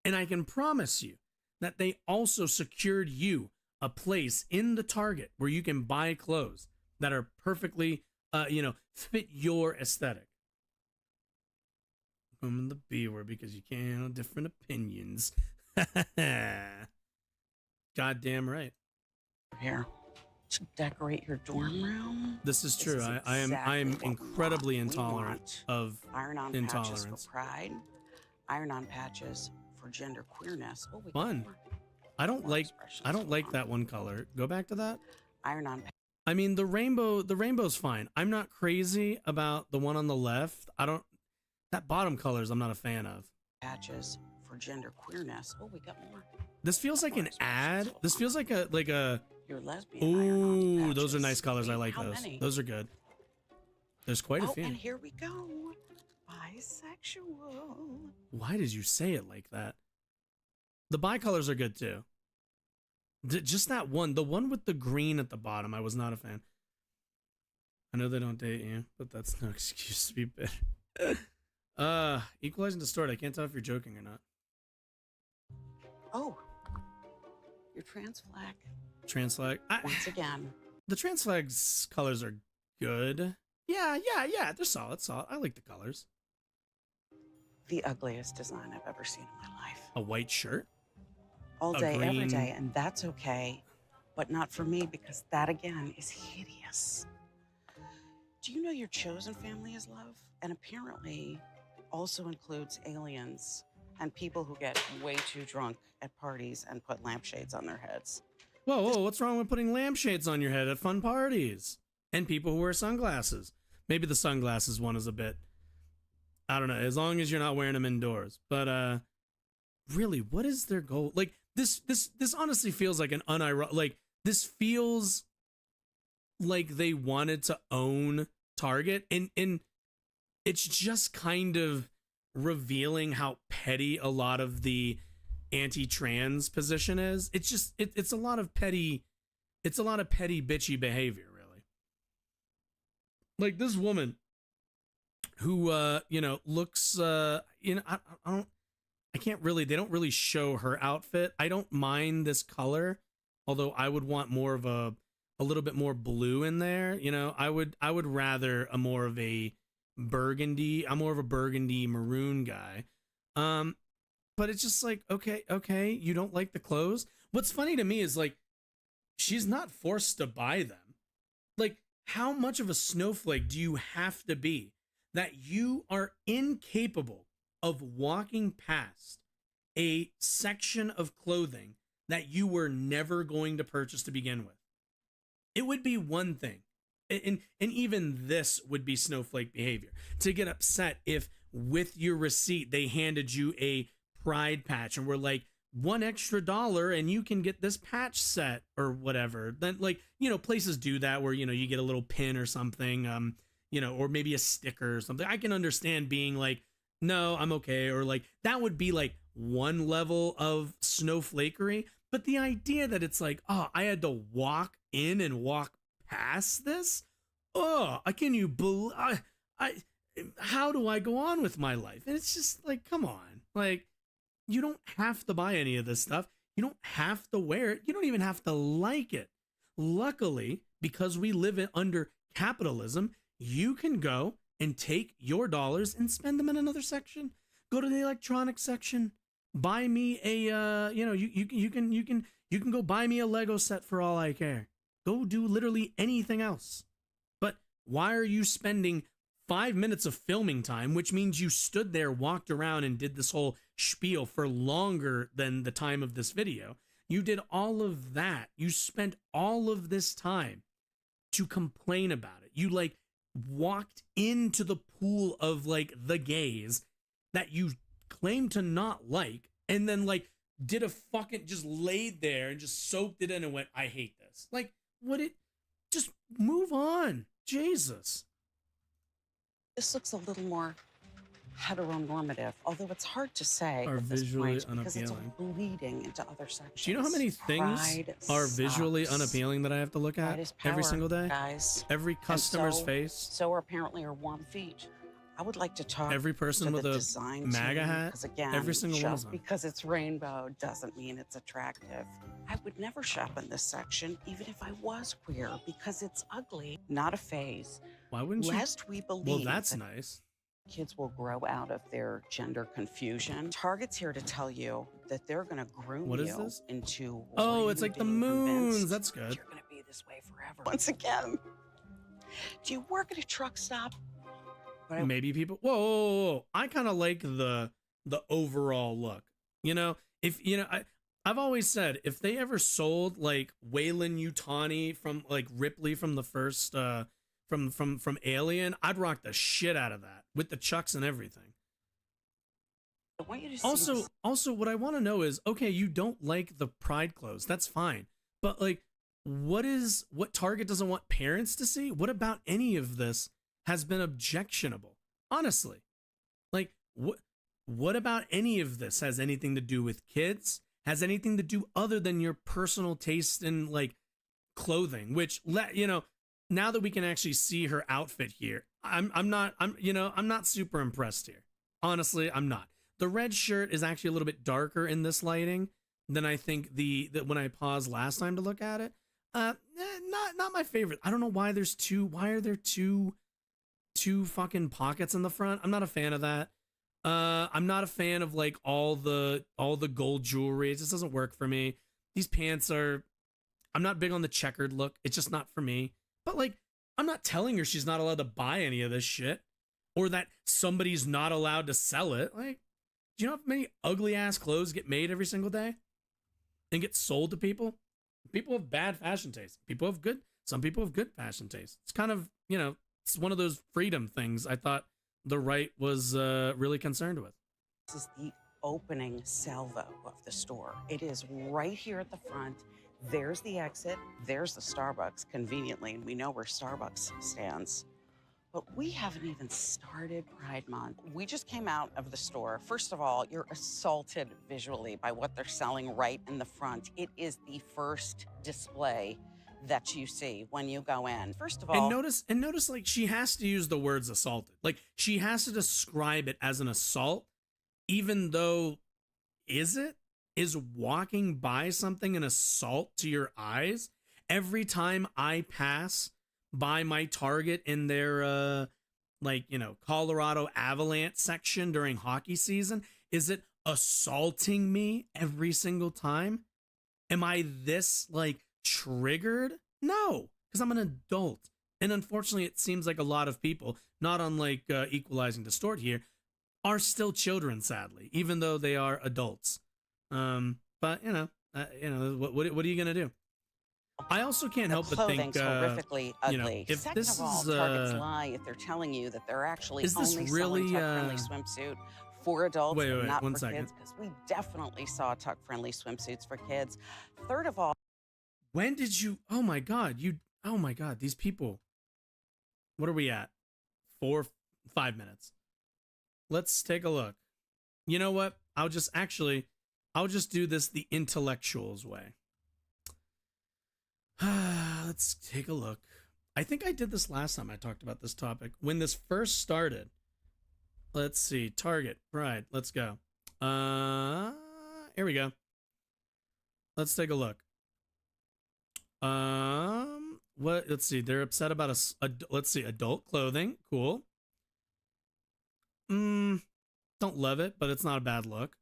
And I can promise you that they also secured you a place in the Target where you can buy clothes that are perfectly, fit your aesthetic. I'm in the B word because you can't have different opinions. Goddamn right. Here. To decorate your dorm room. This is true. I am incredibly intolerant of iron-on intolerance. patches for pride, iron-on patches for gender queerness. Oh, we Fun. I don't like that one color. Go back to that. Iron-on. I mean the rainbow's fine. I'm not crazy about the one on the left. That bottom colors I'm not a fan of. Patches for gender queerness. Oh, we got more. This feels like an ad. This feels like a You're lesbian. Ooh, those are nice colors. I like How those. many? Those are good. There's quite a few. And here we go. Bisexual. Why did you say it like that? The bi-colors are good too. Just that one, the one with the green at the bottom, I was not a fan. I know they don't date you, but that's no excuse to be bitter. Equalizing distort. I can't tell if you're joking or not. Oh, your trans flag. Trans flag. Once again. The trans flag's colors are good. Yeah. They're solid. I like the colors. The ugliest design I've ever seen in my life. A white shirt? All day, every day, and that's okay, but not for me because that again is hideous. Do you know your chosen family is love? And apparently also includes aliens and people who get way too drunk at parties and put lampshades on their heads. Whoa, what's wrong with putting lampshades on your head at fun parties? And people who wear sunglasses. Maybe the sunglasses one is a bit, I don't know, as long as you're not wearing them indoors. But really, what is their goal? Like this honestly feels like an unironic, like this feels like they wanted to own Target, and it's just kind of revealing how petty a lot of the anti-trans position is. It's just it's a lot of petty bitchy behavior, really. Like this woman who looks they don't really show her outfit. I don't mind this color, although I would want more of a a little bit more blue in there. You know, I would rather a more of a burgundy. I'm more of a burgundy maroon guy. But it's just like, okay, you don't like the clothes. What's funny to me is like, she's not forced to buy them. Like, how much of a snowflake do you have to be that you are incapable of walking past a section of clothing that you were never going to purchase to begin with? It would be one thing, and even this would be snowflake behavior, to get upset if with your receipt they handed you a pride patch and were like, $1 extra and you can get this patch set or whatever. Then, like, you know, places do that where, you know, you get a little pin or something, you know, or maybe a sticker or something. I can understand being like, no, I'm okay, or like that would be like one level of snowflakery. But the idea that it's like, oh, I had to walk in and walk past this, oh, can you believe? How do I go on with my life? And it's just like, come on, like, you don't have to buy any of this stuff. You don't have to wear it. You don't even have to like it. Luckily, because we live under capitalism, you can go and take your dollars and spend them in another section. Go to the electronics section. Buy me a you know, you can go buy me a Lego set for all I care. Go do literally anything else. But why are you spending 5 minutes of filming time, which means you stood there, walked around, and did this whole spiel for longer than the time of this video? You did all of that. You spent all of this time to complain about it. You like walked into the pool of like the gays that you claim to not like, and then like did a fucking, just laid there and just soaked it in and went, I hate this. Like, just move on. Jesus. This looks a little more heteronormative, although it's hard to say Are at this visually point because it's unappealing. bleeding into other sections. Do you know how many things Pride are visually sucks. unappealing that I have to look Pride at is every power, single day? guys. Every And customer's so- face, So are apparently her warm feet. I would like to talk every person to with the a design MAGA team, hat, 'cause again, every single one of just them. because it's rainbow doesn't mean it's attractive. I would never shop in this section, even if I was queer, because it's ugly, not a phase. Why wouldn't you? Lest we believe Well, that's that nice. kids will grow out of their gender confusion. Target's here to tell you that they're going to groom What is you this? into Oh, it's really like the being moons. convinced That's good. You're going to be this way forever. Once again, do you work at a truck stop? Maybe people. Whoa. I kind of like the overall look. You know, if you know, I've always said if they ever sold like Wayland Yutani from like Ripley from the first from Alien, I'd rock the shit out of that with the chucks and everything. I want you to see Also, what I want to know is, okay, you don't like the pride clothes. That's fine. But like, what Target doesn't want parents to see? What about any of this has been objectionable? Honestly, like what about any of this has anything to do with kids? Has anything to do other than your personal taste in like clothing? Which you know, now that we can actually see her outfit here, I'm not super impressed here. Honestly, I'm not. The red shirt is actually a little bit darker in this lighting than I think that when I paused last time to look at it. Not my favorite. I don't know why there's two. Why are there two fucking pockets in the front? I'm not a fan of that. I'm not a fan of like all the gold jewelry. It just doesn't work for me. These pants are. I'm not big on the checkered look. It's just not for me. But like, I'm not telling her she's not allowed to buy any of this shit, or that somebody's not allowed to sell it. Like, do you know how many ugly ass clothes get made every single day and get sold to people? People have bad fashion taste. Some people have good fashion taste. It's kind of, you know, it's one of those freedom things I thought the right was really concerned with. This is the opening salvo of the store. It is right here at the front. There's the exit. There's the Starbucks, conveniently, and we know where Starbucks stands. But we haven't even started Pride Month. We just came out of the store. First of all, you're assaulted visually by what they're selling right in the front. It is the first display that you see when you go in. First of all, and notice like she has to use the words assaulted. Like she has to describe it as an assault, even though is walking by something an assault to your eyes? every time I pass by my Target in their Colorado Avalanche section during hockey season, is it assaulting me every single time? Am I this triggered? No, because I'm an adult. And unfortunately, it seems like a lot of people, not unlike Equalizing Distort here, are still children, sadly, even though they are adults. But what are you gonna do? I also can't help but think, horrifically ugly. if Second this of all, is, Targets lie if they're telling you that they're actually is this only really, selling tuck-friendly swimsuit for adults wait, and not one for second. kids, because we definitely saw tuck-friendly swimsuits for kids. Third of all, when did you? Oh my God, these people. What are we at? 5 minutes. Let's take a look. You know what? I'll just do this the intellectuals way. Let's take a look. I think I did this last time I talked about this topic. When this first started. Let's see. Target. Right. Let's go. Here we go. Let's take a look. Let's see. They're upset about let's see. Adult clothing. Cool. Don't love it, but it's not a bad look.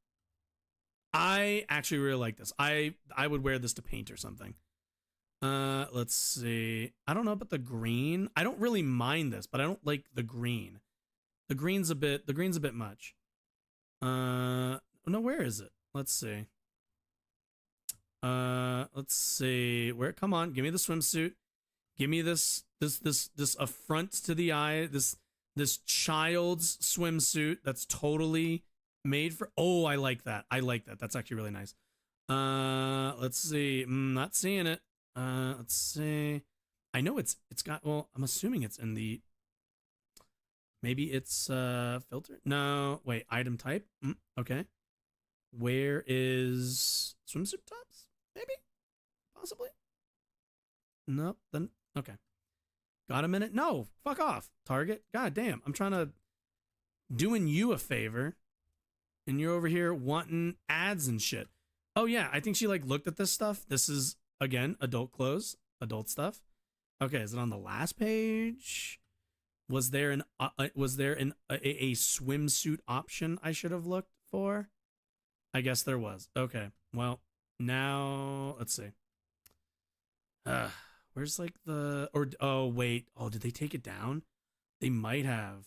I actually really like this. I would wear this to paint or something. Let's see. I don't know about the green. I don't really mind this, but I don't like the green. The green's a bit much. No, where is it? Let's see. Let's see. Come on, give me the swimsuit. Give me this affront to the eye, this child's swimsuit that's totally made for. Oh, I like that. That's actually really nice. Let's see. Not seeing it. Let's see. I know it's got, well, I'm assuming it's in the, maybe it's filter. No, wait, item type. Okay. Where is swimsuit tops? Maybe, possibly. Nope. Then okay. Got a minute? No, fuck off, Target. God damn, I'm trying to doing you a favor, and you're over here wanting ads and shit. Oh yeah, I think she looked at this stuff. This is again adult clothes, adult stuff. Okay, is it on the last page? Was there a swimsuit option I should have looked for? I guess there was. Okay, well now let's see. Where's oh wait, did they take it down? They might have.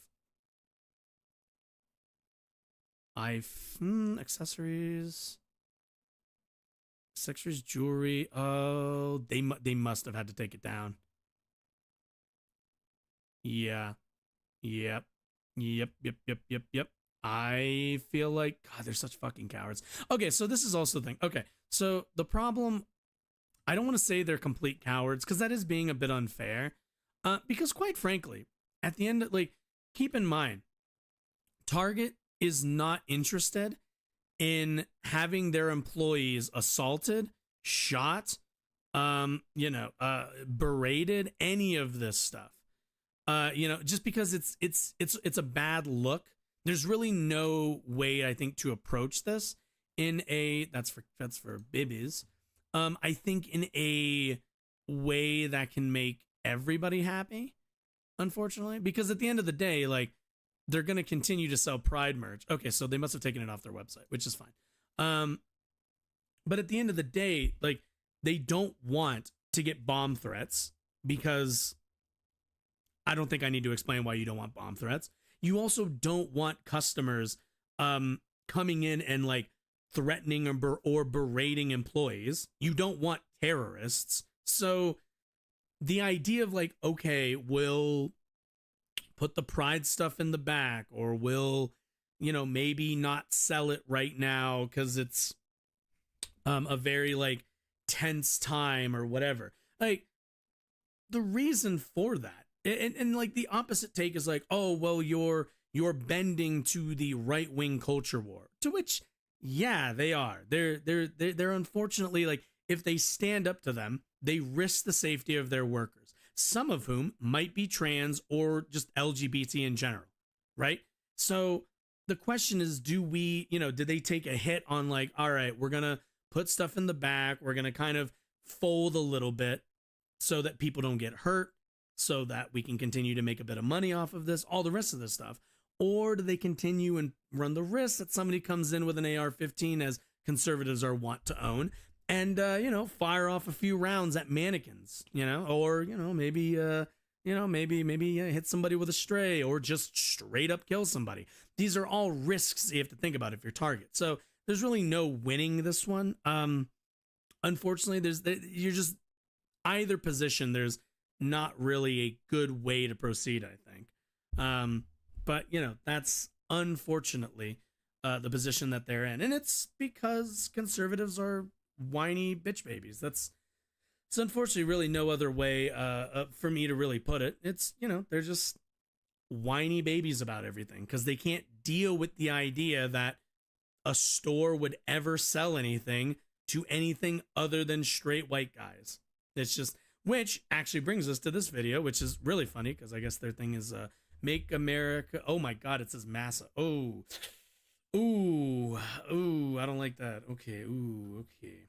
Accessories, jewelry. Oh, they must have had to take it down. Yeah. Yep. I feel like, God, they're such fucking cowards. Okay, so this is also the thing. Okay, so the problem, I don't want to say they're complete cowards because that is being a bit unfair. Because quite frankly, at the end, keep in mind, Target is not interested in having their employees assaulted, shot, berated, any of this stuff. Just because it's a bad look. There's really no way, I think, to approach this in a, that's for bibbies. I think in a way that can make everybody happy, unfortunately, because at the end of the day, they're going to continue to sell Pride merch. Okay, so they must have taken it off their website, which is fine. But at the end of the day, they don't want to get bomb threats, because I don't think I need to explain why you don't want bomb threats. You also don't want customers coming in and threatening or berating employees. You don't want terrorists. So the idea of okay, we'll put the Pride stuff in the back, or we'll, maybe not sell it right now because it's a very tense time or whatever. The reason for that, and the opposite take is oh, well, you're bending to the right-wing culture war, to which, yeah, they are. They're unfortunately, if they stand up to them, they risk the safety of their workers, some of whom might be trans or just LGBT in general, right? So the question is, do we, did they take a hit on all right, we're gonna put stuff in the back, we're gonna kind of fold a little bit, so that people don't get hurt, so that we can continue to make a bit of money off of this, all the rest of this stuff? Or do they continue and run the risk that somebody comes in with an AR-15, as conservatives are wont to own, and, you know, fire off a few rounds at mannequins, you know, or, you know, maybe hit somebody with a stray, or just straight up kill somebody. These are all risks you have to think about if you're Target. So there's really no winning this one. Unfortunately, you're just either position. There's not really a good way to proceed, I think. But you know, that's unfortunately the position that they're in, and it's because conservatives are whiny bitch babies. It's unfortunately really no other way for me to really put it. It's, you know, they're just whiny babies about everything because they can't deal with the idea that a store would ever sell anything to anything other than straight white guys. It's just, which actually brings us to this video, which is really funny because I guess their thing is Make America. Oh my God, it says massa. Oh, ooh, I don't like that. Okay, ooh, okay.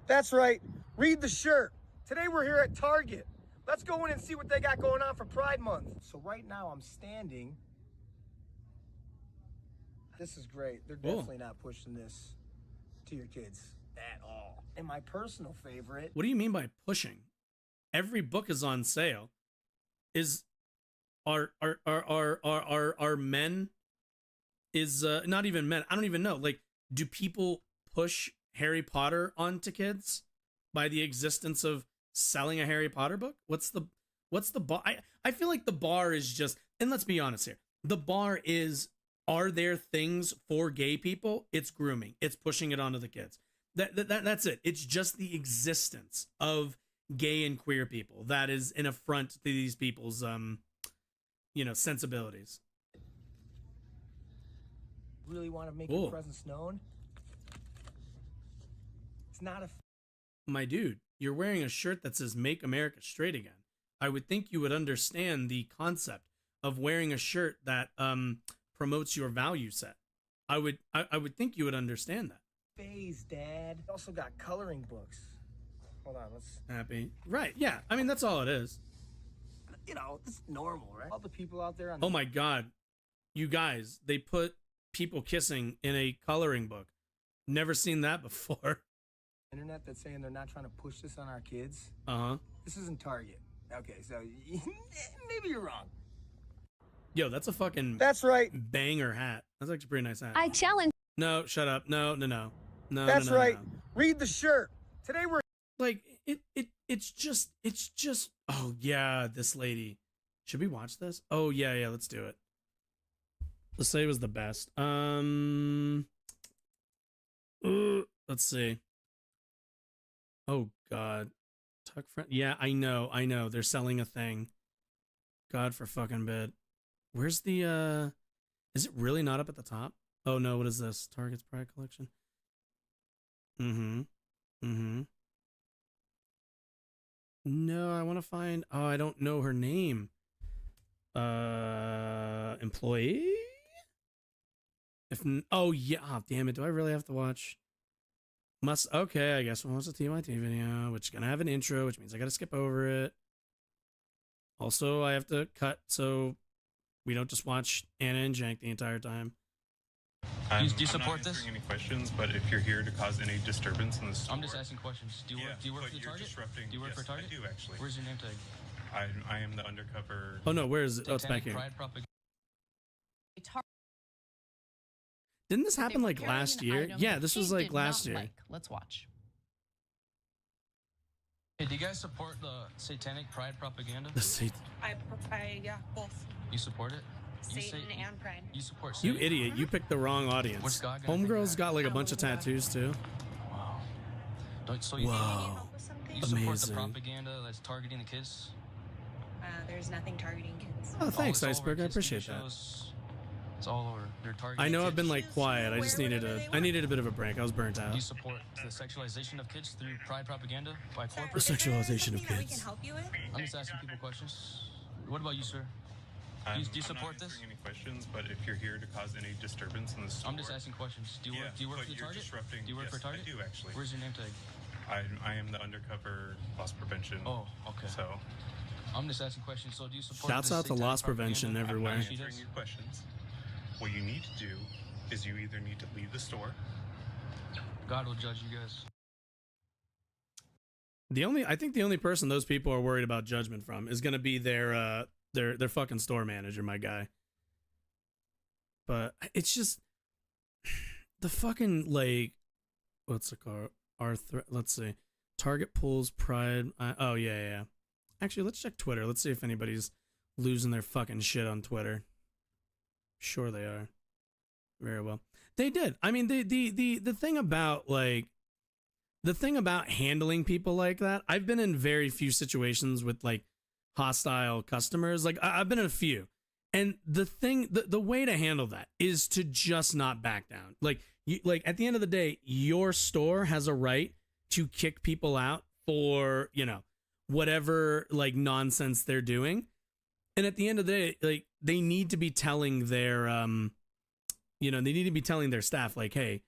That's right. Read the shirt. Today we're here at Target. Let's go in and see what they got going on for Pride Month. So right now I'm standing. This is great. They're definitely not pushing this to your kids at all. And my personal favorite. What do you mean by pushing? Every book is on sale. Are men, is not even men, I don't even know, like, do people push Harry Potter onto kids by the existence of selling a Harry Potter book? What's the bar? I feel like the bar is just, and let's be honest here, the bar is, are there things for gay people? It's grooming. It's pushing it onto the kids. That's it. It's just the existence of gay and queer people that is an affront to these people's you know, sensibilities. Really want to make your presence known? It's not a... My dude, you're wearing a shirt that says Make America Straight Again. I would think you would understand the concept of wearing a shirt that promotes your value set. I would think you would understand that. Phase, Dad. Also got coloring books. Hold on, let's... Happy. Right, yeah. I mean, that's all it is. You know, it's normal, right? All the people out there on... Oh my God. You guys, they put people kissing in a coloring book. Never seen that before. Internet that's saying they're not trying to push this on our kids. Uh-huh. This isn't Target. Okay, so maybe you're wrong. Yo, that's a fucking... That's right. Banger hat. That's actually a pretty nice hat. I challenge. No, shut up. No. That's right. Read the shirt. Today we're... Like, it's just, oh yeah, this lady. Should we watch this? Oh yeah, let's do it. Let's say it was the best. Let's see. Oh God. Tuck friend. Yeah, I know. They're selling a thing. God for fucking bid. Where's the, is it really not up at the top? Oh no, what is this? Target's Pride Collection. No, I want to find, oh, I don't know her name. Employee? Oh yeah, oh, damn it, do I really have to watch? Okay, I guess we'll watch the TMIT video, which is gonna have an intro, which means I gotta skip over it. Also, I have to cut so we don't just watch Anna and Jank the entire time. Do you support this? Any questions, but if you're here to cause any disturbance in the store, I'm just asking questions. Do you work for the Target? Do you work for Target? I do actually. Where's your name tag? I am the undercover. Oh no, where is it? Oh, it's back here. Didn't this happen like last year? Yeah, this was like last year. Let's watch. Hey, do you guys support the satanic pride propaganda? Yeah, both. You support it? Satan and Pride. You support Satan? You idiot, you picked the wrong audience. Homegirl's got like a bunch of tattoos too. Wow. So Whoa. You support Amazing. the propaganda that's targeting the kids? There's nothing targeting kids. Oh, thanks, Iceberg. I appreciate that. It's all over. They're targeting I know kids. I've been like quiet. I just needed a bit of a break. I was burnt out. Do you support the sexualization of kids through pride propaganda by corporate? The sexualization of That we kids. can help you with? I'm just asking people questions. What about you, sir? Do you support this? Any questions, but if you're here to cause any disturbance in the store, I'm just asking questions. Do you work for the Target? Disrupting. Do you work for Target? I do actually. Where's your name tag? I am the undercover loss prevention. Oh, okay. So I'm just asking questions. So do you support Shouts this out to satanic loss prevention propaganda? everywhere. I'm not answering your questions. What you need to do is you either need to leave the store. God will judge you guys. I think the only person those people are worried about judgment from is gonna be their fucking store manager, my guy. But it's just the fucking, like, what's it called? Let's see. Target pulls Pride. Oh yeah. Actually, let's check Twitter. Let's see if anybody's losing their fucking shit on Twitter. Sure they are. Very well. They did. I mean, the thing about, like, the thing about handling people like that, I've been in very few situations with, like, hostile customers. Like, I've been in a few. And the way to handle that is to just not back down. Like, at the end of the day, your store has a right to kick people out for, whatever, like, nonsense they're doing. And at the end of the day, like, they need to be telling their, they need to be telling their staff, like, hey,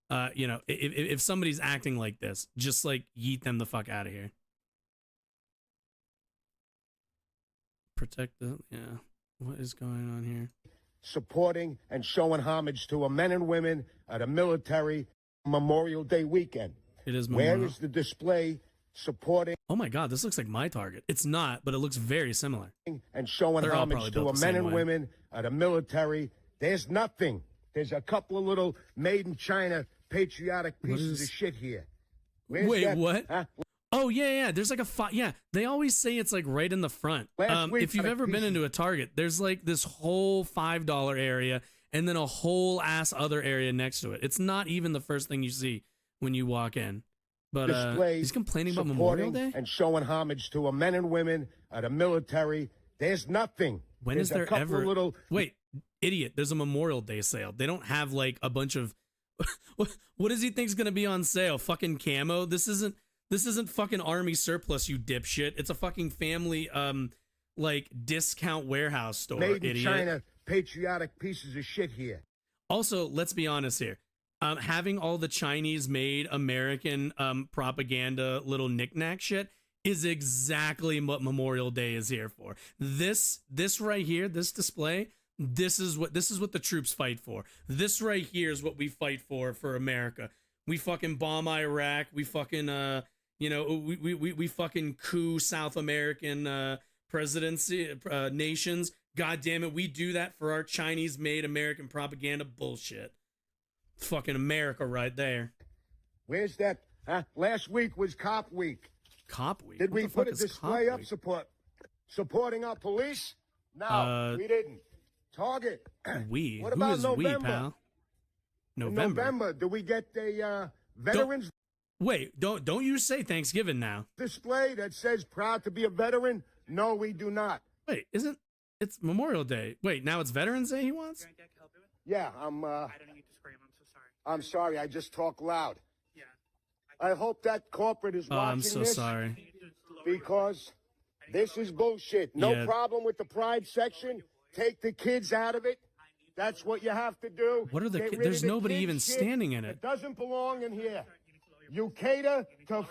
if somebody's acting like this, just, like, yeet them the fuck out of here. Protect them, yeah. What is going on here? Supporting and showing homage to our men and women at a military Memorial Day weekend. It is Memorial. Where is the display supporting? Oh my God, this looks like my Target. It's not, but it looks very similar. And showing homage to our men and women at a military. There's nothing. There's a couple of little made in China patriotic pieces of shit here. Wait, what? Huh? Oh, yeah. There's like they always say it's like right in the front. If you've ever been into a Target, there's like this whole $5 area and then a whole ass other area next to it. It's not even the first thing you see when you walk in. But he's complaining about Memorial Day? And showing homage to our men and women at a military. There's nothing. When is there ever? Wait, idiot. There's a Memorial Day sale. They don't have like a bunch of... What does he think's going to be on sale? Fucking camo? This isn't fucking army surplus, you dipshit. It's a fucking family, like, discount warehouse store, made in idiot. China patriotic pieces of shit here. Also, let's be honest here. Having all the Chinese-made American propaganda little knickknack shit is exactly what Memorial Day is here for. This right here, this display, this is what the troops fight for. This right here is what we fight for America. We fucking bomb Iraq. We fucking we fucking coup South American presidency nations. God damn it, we do that for our Chinese-made American propaganda bullshit. Fucking America right there. Where's that? Last week was Cop Week. Cop Week? Did we put a display up supporting our police? No, we didn't. Target. We? What Who about is November? we, pal? In November, do we get a veterans? Don't you say Thanksgiving now? Display that says proud to be a veteran? No, we do not. Wait, it's Memorial Day. Wait, now it's Veterans Day he wants? Yeah, I don't need to scream. I'm so sorry. I'm sorry. I just talk loud. Yeah. I hope that corporate is watching this. I'm so sorry. Because this is bullshit. No problem with the Pride section. Take the kids out of it. That's what you have to do. What are the kids? There's nobody even standing in it. It doesn't belong in here. You cater to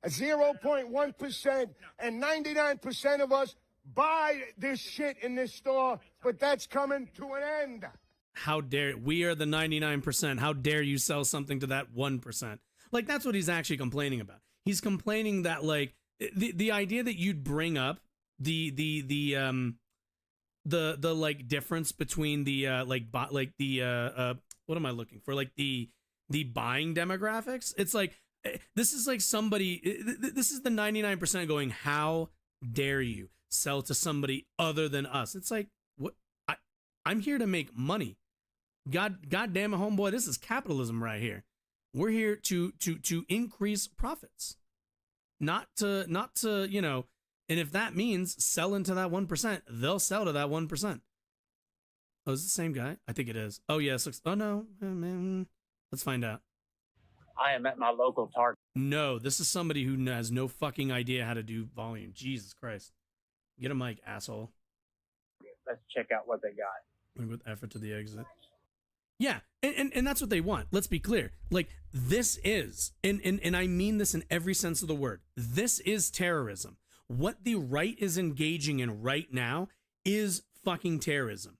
0.1%, and 99% of us buy this shit in this store, but that's coming to an end. How dare we are the 99%. How dare you sell something to that 1%? Like, that's what he's actually complaining about. He's complaining that, like, the idea that you'd bring up the like difference between the what am I looking for? Like the buying demographics. It's like, this is like somebody, this is the 99% going, how dare you sell to somebody other than us? It's like, what? I'm here to make money. God damn it, homeboy, this is capitalism right here. We're here to increase profits, not to and if that means selling to that 1%, they'll sell to that 1%. Oh, is it the same guy? I think it is. Oh yes. Oh no, man. Let's find out. I am at my local Target. No, this is somebody who has no fucking idea how to do volume. Jesus Christ. Get a mic, asshole. Let's check out what they got. With effort to the exit. Yeah, and that's what they want. Let's be clear. Like, this is, and I mean this in every sense of the word, this is terrorism. What the right is engaging in right now is fucking terrorism.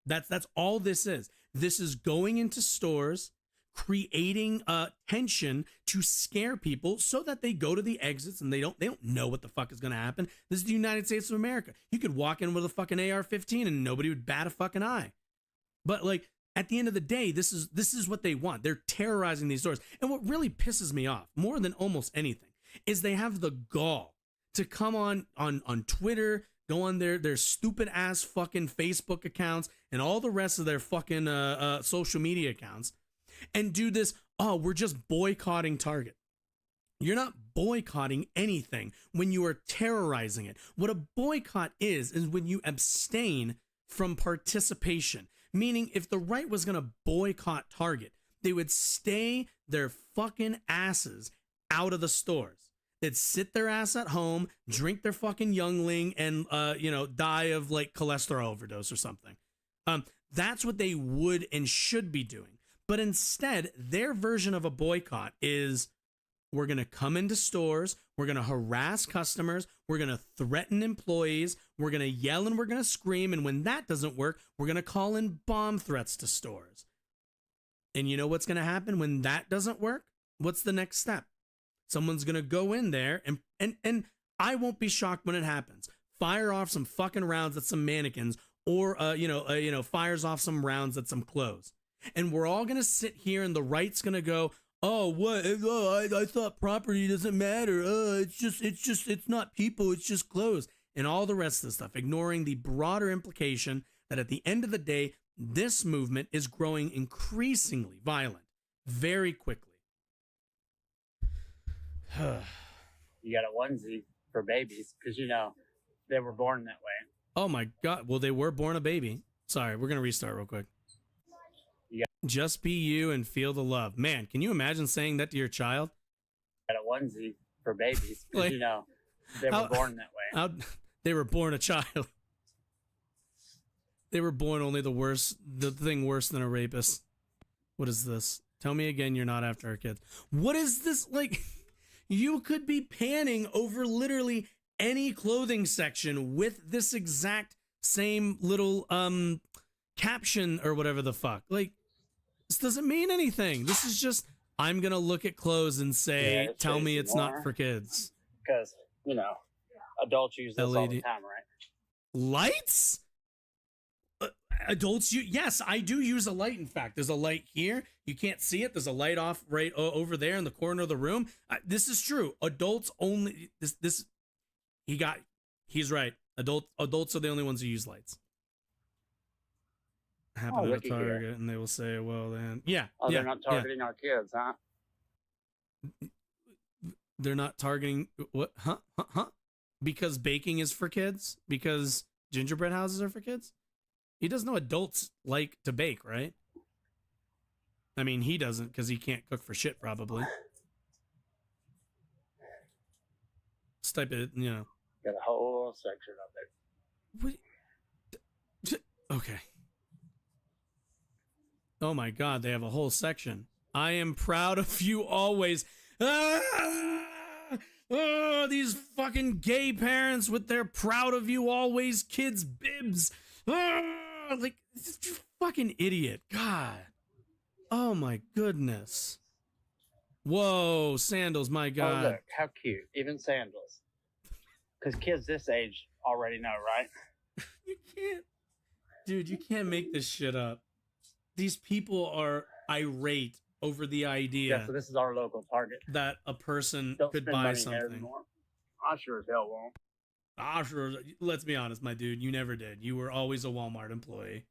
That's all this is. This is going into stores, creating tension to scare people so that they go to the exits and they don't know what the fuck is going to happen. This is the United States of America. You could walk in with a fucking AR-15 and nobody would bat a fucking eye. But like, at the end of the day, this is what they want. They're terrorizing these stores. And what really pisses me off more than almost anything is they have the gall to come on Twitter, go on their stupid ass fucking Facebook accounts and all the rest of their fucking social media accounts and do this. Oh, we're just boycotting Target. You're not boycotting anything when you are terrorizing it. What a boycott is when you abstain from participation. Meaning, if the right was going to boycott Target, they would stay their fucking asses out of the stores. They'd sit their ass at home, drink their fucking youngling, and, die of, like, cholesterol overdose or something. That's what they would and should be doing. But instead, their version of a boycott is, we're going to come into stores, we're going to harass customers, we're going to threaten employees, we're going to yell and we're going to scream, and when that doesn't work, we're going to call in bomb threats to stores. And you know what's going to happen when that doesn't work? What's the next step? Someone's going to go in there, and I won't be shocked when it happens. Fire off some fucking rounds at some mannequins, or, fires off some rounds at some clothes. And we're all going to sit here, and the right's going to go, oh, what? Oh, I thought property doesn't matter. It's not people. It's just clothes. And all the rest of the stuff, ignoring the broader implication that at the end of the day, this movement is growing increasingly violent very quickly. You got a onesie for babies because, they were born that way. Oh, my God. Well, they were born a baby. Sorry, we're going to restart real quick. Just be you and feel the love. Man, can you imagine saying that to your child? Got a onesie for babies because, they were born that way. They were born a child. They were born only the thing worse than a rapist. What is this? Tell me again you're not after our kids. What is this? Like, you could be panning over literally any clothing section with this exact same little caption or whatever the fuck. Like, this doesn't mean anything. This is just, I'm going to look at clothes and say, tell me it's not for kids. Because, adults use this all the time, right? Lights? Adults use, yes, I do use a light. In fact, there's a light here. You can't see it. There's a light off right over there in the corner of the room. This is true. Adults only, he's right. Adults are the only ones who use lights. Happen at a Target, and they will say, well, then, yeah. Oh, they're not targeting our kids, huh? They're not targeting, what? Huh? Because baking is for kids? Because gingerbread houses are for kids? He doesn't know adults like to bake, right? I mean, he doesn't because he can't cook for shit, probably. This type of, Got a whole section of it. What? Okay. Oh my God, they have a whole section. I am proud of you always. Oh, these fucking gay parents with their proud of you always kids bibs. Like, fucking idiot. God. Oh my goodness. Whoa, sandals, my God. Oh, look, how cute. Even sandals. Because kids this age already know, right? You can't. Dude, you can't make this shit up. These people are irate over the idea. Yeah, so this is our local Target. That a person Don't could spend buy money something. anymore. I sure as hell won't. Let's be honest, my dude. You never did. You were always a Walmart employee.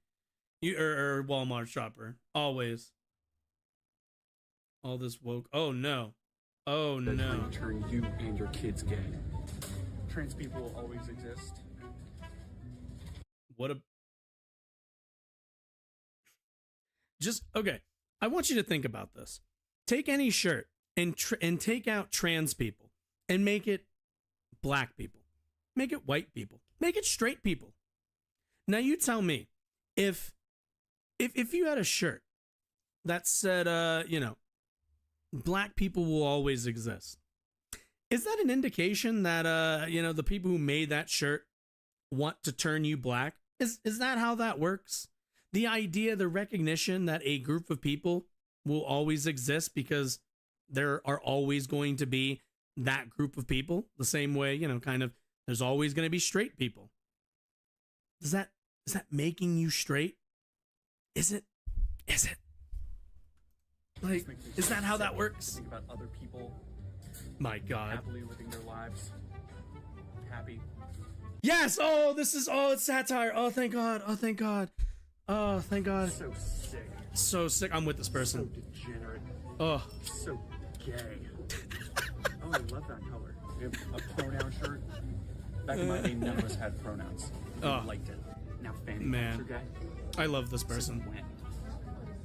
Or Walmart shopper. Always. All this woke. Oh, no. Oh, no. Turn you and your kids gay. Trans people will always exist. What a... okay. I want you to think about this. Take any shirt and take out trans people and make it black people. Make it white people. Make it straight people. Now you tell me, if you had a shirt that said, black people will always exist. Is that an indication that, the people who made that shirt want to turn you black? Is that how that works? The idea, the recognition that a group of people will always exist because there are always going to be that group of people, the same way, kind of, there's always going to be straight people. Is that making you straight? Is it? Like, is that how that works? Think about other people. My God. Happily living their lives. Happy. Yes! Oh, it's satire. Oh, thank God. Oh, thank God. Oh, thank God. So sick. So sick. I'm with this person. So degenerate. Oh. So gay. Oh, I love that color. We have a pronoun shirt. Back in my day, none of us had pronouns. We liked it. Now fanny packs are gay. I love this person.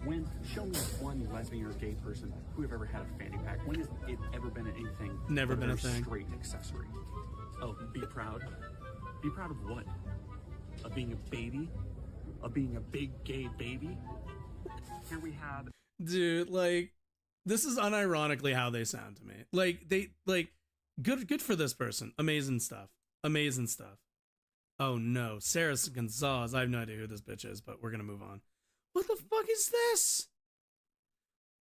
When? Show me one lesbian or gay person who have ever had a fanny pack. When has it ever been anything? Never been a thing. Straight accessory. Oh, be proud. Be proud of what? Of being a baby? Of being a big gay baby? Here we have. Dude, like, this is unironically how they sound to me. Good for this person. Amazing stuff. Oh no, Sarah Gonzalez. I have no idea who this bitch is, but we're gonna move on. What the fuck is this?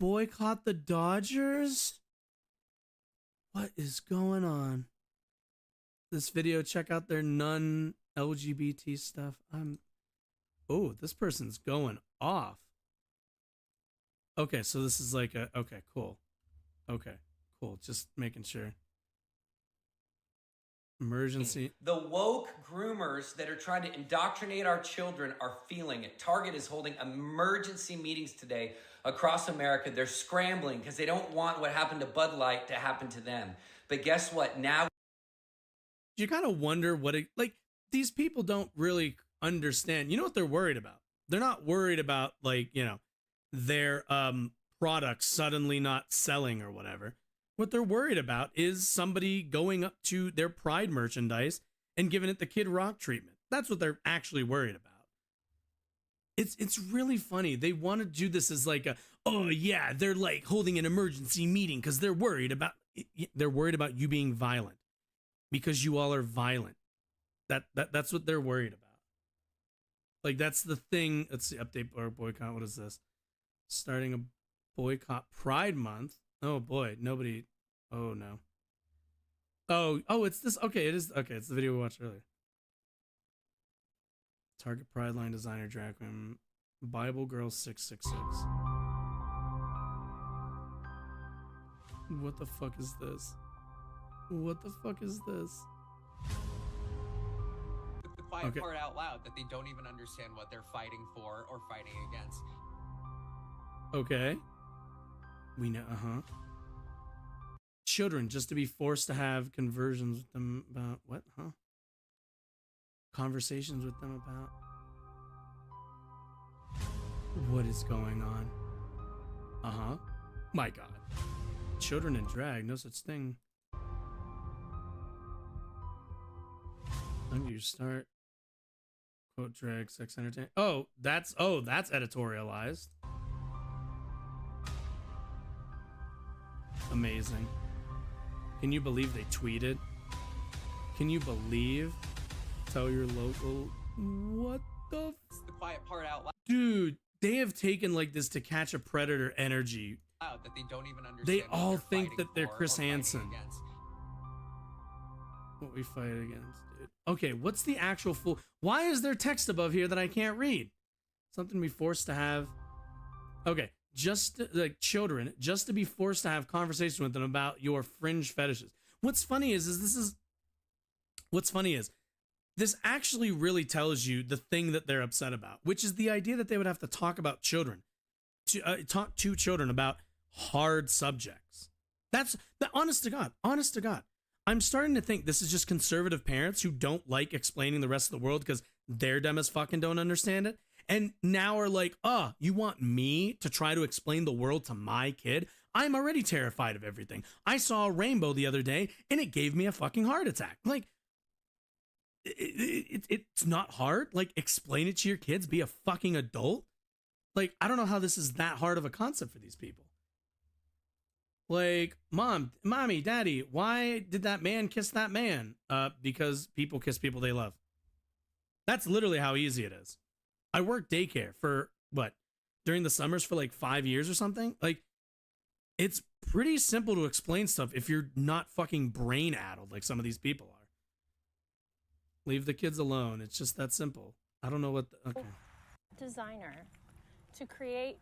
Boycott the Dodgers? What is going on? This video, check out their non-LGBT stuff. Oh, this person's going off. Okay, so this is like okay, cool. Just making sure. Emergency. The woke groomers that are trying to indoctrinate our children are feeling it. Target is holding emergency meetings today across America. They're scrambling because they don't want what happened to Bud Light to happen to them. But guess what? Now you kind of wonder these people don't really understand. You know what they're worried about? They're not worried about their products suddenly not selling or whatever. What they're worried about is somebody going up to their Pride merchandise and giving it the Kid Rock treatment. That's what they're actually worried about. It's really funny. They want to do this as they're like holding an emergency meeting because they're worried about you being violent because you all are violent. That's what they're worried about. Like, that's the thing. Let's see, update or boycott. What is this? Starting a boycott Pride Month. Oh boy, nobody. Oh no. Oh, it's this. Okay, it is. Okay, it's the video we watched earlier. Target Pride line designer drag queen Bible Girl 666. What the fuck is this? What the fuck is this? The quiet part out loud that they don't even understand what they're fighting for or fighting against. Okay. We know, Children just to be forced to have conversions with them about what, Conversations with them about what is going on. My God. Children in drag, no such thing. Don't you start quote drag sex entertainment. Oh, that's editorialized. Amazing. Can you believe they tweeted? Can you believe? Tell your local. What the? The quiet part out loud. Dude, they have taken this To Catch a Predator energy. That they don't even understand. They all think that they're Chris Hansen. What we fight against, dude. Okay, what's the actual full? Why is there text above here that I can't read? Something to be forced to have. Okay. Just like children, just to be forced to have conversations with them about your fringe fetishes. What's funny is this actually really tells you the thing that they're upset about, which is the idea that they would have to talk about children, talk to children about hard subjects. That's the honest to God. I'm starting to think this is just conservative parents who don't like explaining the rest of the world because they're dumb as fucking don't understand it. And now are like, you want me to try to explain the world to my kid? I'm already terrified of everything. I saw a rainbow the other day and it gave me a fucking heart attack. Like, it's not hard. Like, explain it to your kids. Be a fucking adult. Like, I don't know how this is that hard of a concept for these people. Like, mommy, daddy, why did that man kiss that man? Because people kiss people they love. That's literally how easy it is. I worked daycare for during the summers for like 5 years or something. Like, it's pretty simple to explain stuff if you're not fucking brain addled like some of these people are. Leave the kids alone. It's just that simple. I don't know what okay. Designer to create.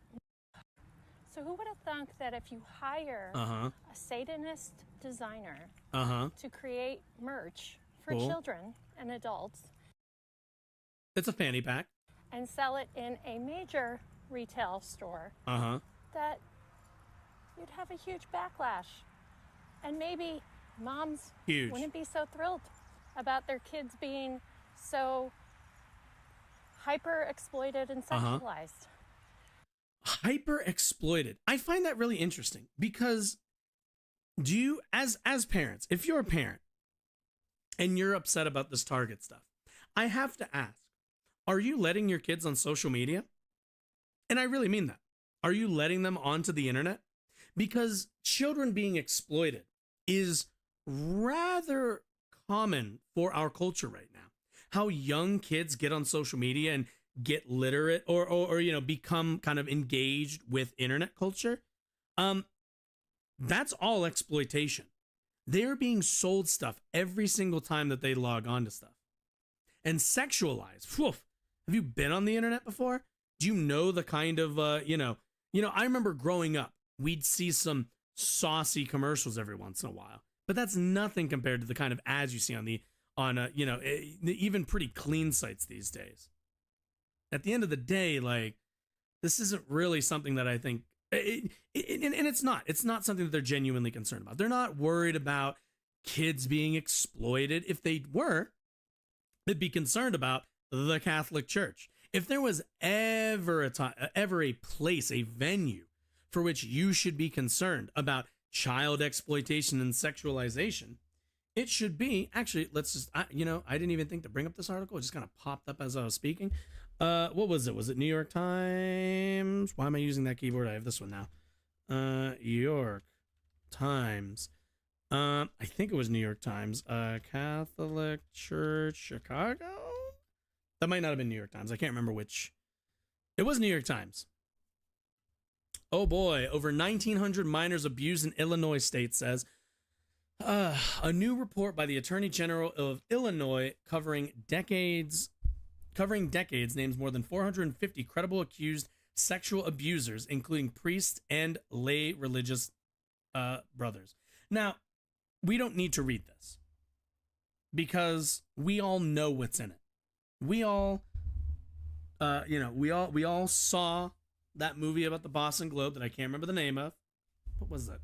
So who would have thunk that if you hire a Satanist designer to create merch for children and adults, it's a fanny pack, and sell it in a major retail store, that you'd have a huge backlash, and maybe moms wouldn't be so thrilled about their kids being so hyper exploited and sexualized. Hyper exploited. I find that really interesting because do you, as parents, if you're a parent and you're upset about this Target stuff, I have to ask, are you letting your kids on social media? And I really mean that. Are you letting them onto the internet? Because children being exploited is rather common for our culture right now. How young kids get on social media and get literate or you know, become kind of engaged with internet culture. That's all exploitation. They're being sold stuff every single time that they log on to stuff. And sexualized. Whew. Have you been on the internet before? Do you know the kind of you know, I remember growing up, we'd see some saucy commercials every once in a while. But that's nothing compared to the kind of ads you see on you know, even pretty clean sites these days. At the end of the day, like, this isn't really something that I think, and it's not something that they're genuinely concerned about. They're not worried about kids being exploited. If they were, they'd be concerned about the Catholic Church. If there was ever a place, a venue for which you should be concerned about child exploitation and sexualization, it should be, actually, let's just, I didn't even think to bring up this article. It just kind of popped up as I was speaking. What was it? Was it New York Times? Why am I using that keyboard? I have this one now. New York Times. I think it was New York Times. Catholic Church Chicago? That might not have been New York Times. I can't remember which. It was New York Times. Oh boy, over 1,900 minors abused in Illinois state, says. A new report by the Attorney General of Illinois covering decades names more than 450 credible accused sexual abusers, including priests and lay religious brothers. Now, we don't need to read this because we all know what's in it. We all, we all saw that movie about the Boston Globe that I can't remember the name of. What was that?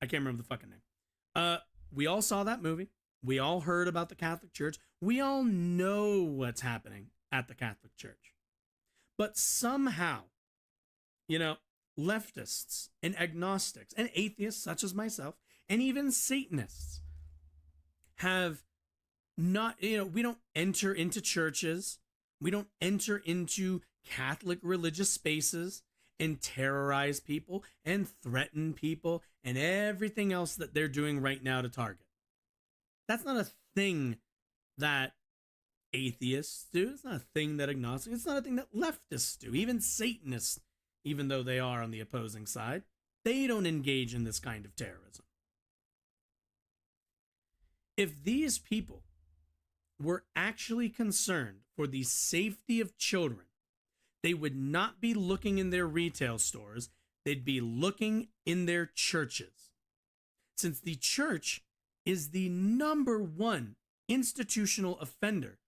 I can't remember the fucking name. We all saw that movie. We all heard about the Catholic Church. We all know what's happening at the Catholic Church. But somehow, leftists and agnostics and atheists such as myself, and even Satanists have not, we don't enter into churches. We don't enter into Catholic religious spaces and terrorize people and threaten people and everything else that they're doing right now to Target. That's not a thing that atheists do. It's not a thing that agnostics. It's not a thing that leftists do. Even Satanists, even though they are on the opposing side, they don't engage in this kind of terrorism. If these people were actually concerned for the safety of children, they would not be looking in their retail stores. They'd be looking in their churches. Since the church is the #1 institutional offender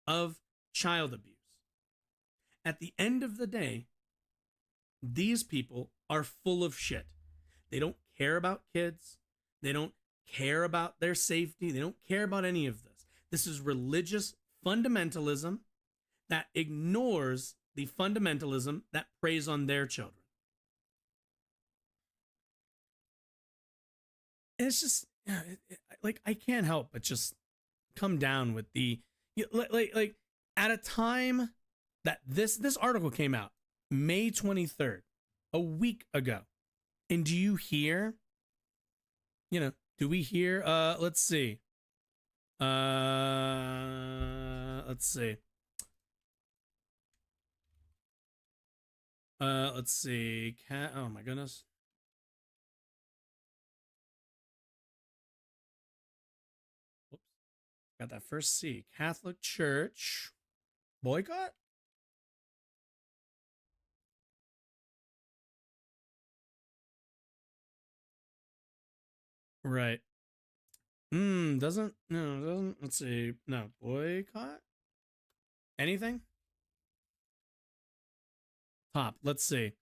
of child abuse. At the end of the day, these people are full of shit. They don't care about kids. They don't care about their safety. They don't care about any of this. This is religious fundamentalism that ignores the fundamentalism that preys on their children. And it's just, like, I can't help but just come down with the, like at a time that this article came out, May 23rd, a week ago. And do you hear, do we hear, let's see. Let's see. Let's see. Oh my goodness. Whoops. Got that first C. Catholic Church boycott? Right. Doesn't, let's see. No, boycott? Anything? Top, let's see.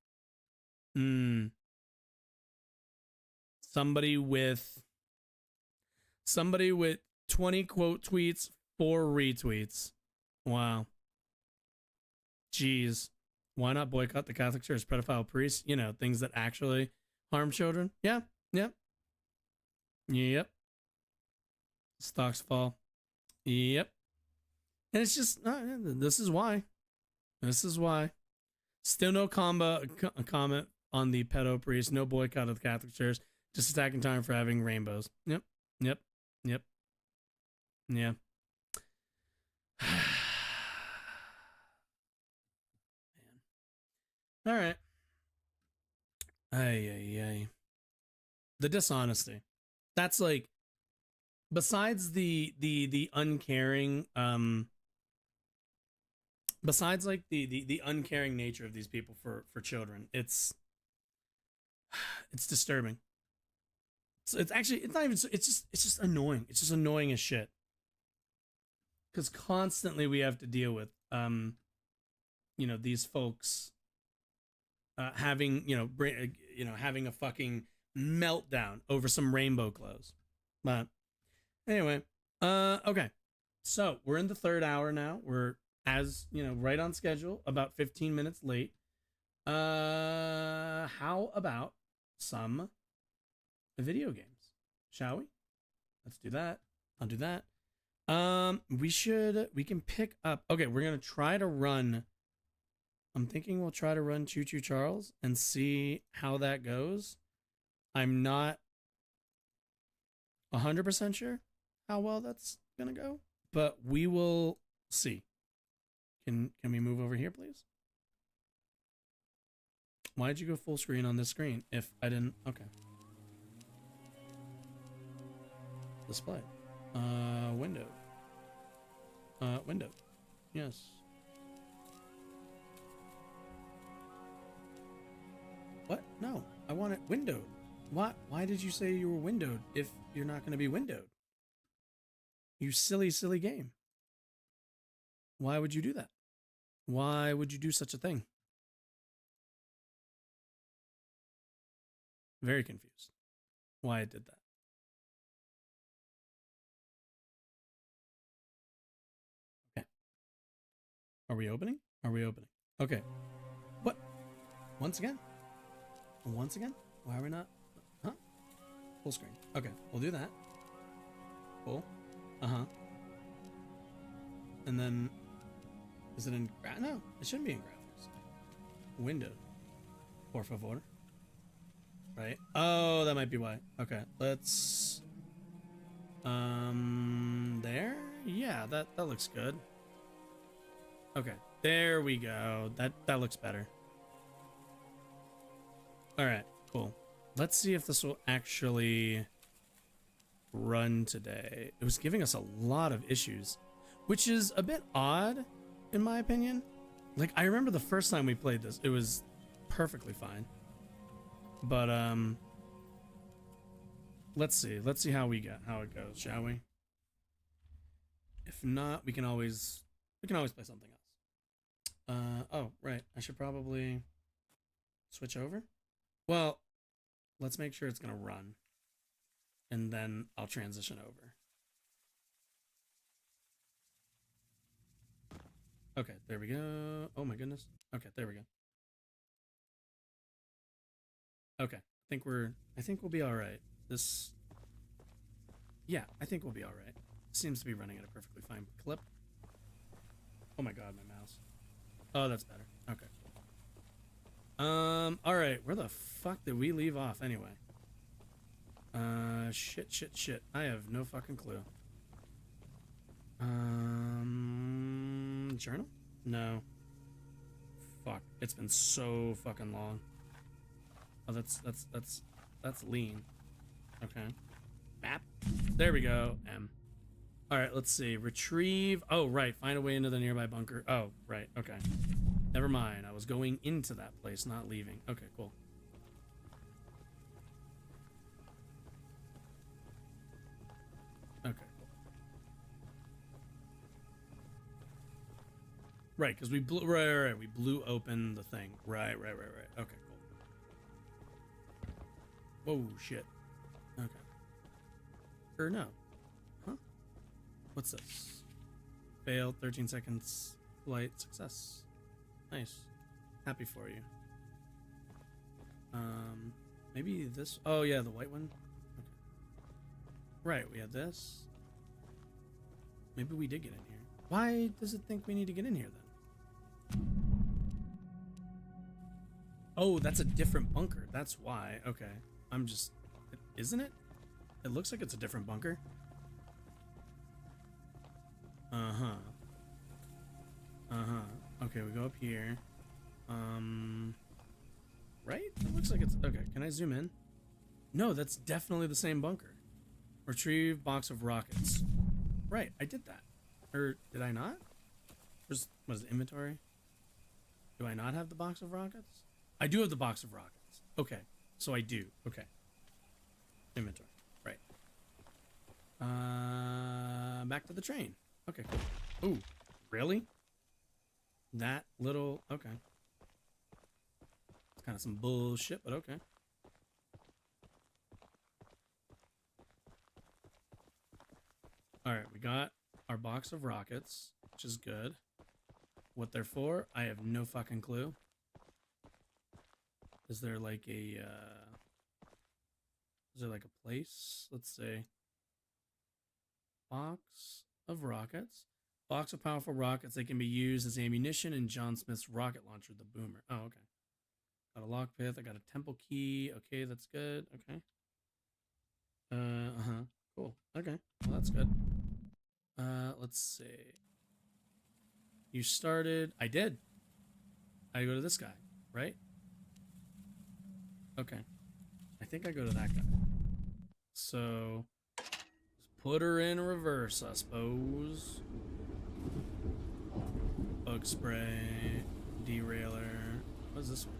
Somebody with 20 quote tweets, 4 retweets. Wow. Jeez. Why not boycott the Catholic Church? Pedophile priests, things that actually harm children. Yeah. Yep. Yep. Stocks fall. Yep. And it's just, this is why. This is why. Still no comment on the pedo priest. No boycott of the Catholic Church. Just attacking time for having rainbows. Yep. Yep. Yep. Yeah. Man. All right. Ay. The dishonesty. That's like, besides the uncaring, besides like the uncaring nature of these people for children, it's disturbing. So it's not even, it's just annoying. It's just annoying as shit. Because constantly we have to deal with, these folks having, having a fucking meltdown over some rainbow clothes. But anyway, okay. So we're in the 3rd hour now. We're, as right on schedule, about 15 minutes late. How about some video games? Shall we? Let's do that. I'll do that. We can pick up. Okay, we're going to try to run. I'm thinking we'll try to run Choo Choo Charles and see how that goes. I'm not 100% sure how well that's going to go, but we will see. Can we move over here, please? Why did you go full screen on this screen if I didn't? Okay. Display. Window. Window. Yes. What? No, I want it windowed. What? Why did you say you were windowed if you're not going to be windowed? You silly, silly game. Why would you do that? Why would you do such a thing? Very confused why I did that. Okay. Are we opening? Are we opening? Okay. What? Once again? Once again? Why are we not? Huh? Full screen. Okay, we'll do that. Cool. And then, is it in, no, it shouldn't be in graphics. Window. Por favor. Right? Oh, that might be why. Okay, let's, there? Yeah, that looks good. Okay, there we go. That looks better. All right, cool. Let's see if this will actually run today. It was giving us a lot of issues, which is a bit odd, in my opinion. Like, I remember the first time we played this, it was perfectly fine. But, let's see how it goes, shall we? If not, we can always play something else. Oh, right. I should probably switch over. Well, let's make sure it's going to run, and then I'll transition over. Okay, there we go. Oh my goodness. Okay, there we go. Okay, I think we'll be all right. Yeah, I think we'll be all right. Seems to be running at a perfectly fine clip. Oh my god, my mouse. Oh, that's better. Okay, cool. All right. Where the fuck did we leave off anyway? Shit. I have no fucking clue. Journal? No. Fuck. It's been so fucking long. Oh, that's lean. Okay. Map. There we go. M. All right, let's see. Retrieve. Oh, right. Find a way into the nearby bunker. Oh, right. Okay. Never mind. I was going into that place, not leaving. Okay, cool. Okay, cool. Right, because we blew. Right. We blew open the thing. Right. Okay, cool. Whoa, shit. Okay. Or no. Huh? What's this? Failed. 13 seconds. Flight success. Nice. Happy for you. Maybe this. Oh yeah, the white one. Okay. Right, we had this. Maybe we did get in here. Why does it think we need to get in here then? Oh, that's a different bunker. That's why. Okay. I'm just. Isn't it? It looks like it's a different bunker. Okay, we go up here. Right? It looks like it's... Okay, can I zoom in? No, that's definitely the same bunker. Retrieve box of rockets. Right, I did that. Or did I not? Was it inventory? Do I not have the box of rockets? I do have the box of rockets. Okay, so I do. Okay. Inventory. Right. Back to the train. Okay, cool. Ooh, really? That little... Okay. It's kind of some bullshit, but okay. Alright, we got our box of rockets, which is good. What they're for, I have no fucking clue. Is there like a... Is there like a place? Let's see. Box of rockets. Box of powerful rockets. They can be used as ammunition in John Smith's rocket launcher, the Boomer. Oh, okay. Got a lockpick. I got a temple key. Okay, that's good. Okay. Cool. Okay. Well, that's good. Let's see. You started. I did. I go to this guy, right? Okay. I think I go to that guy. So, just put her in reverse, I suppose. Bug spray, derailleur. What's this one?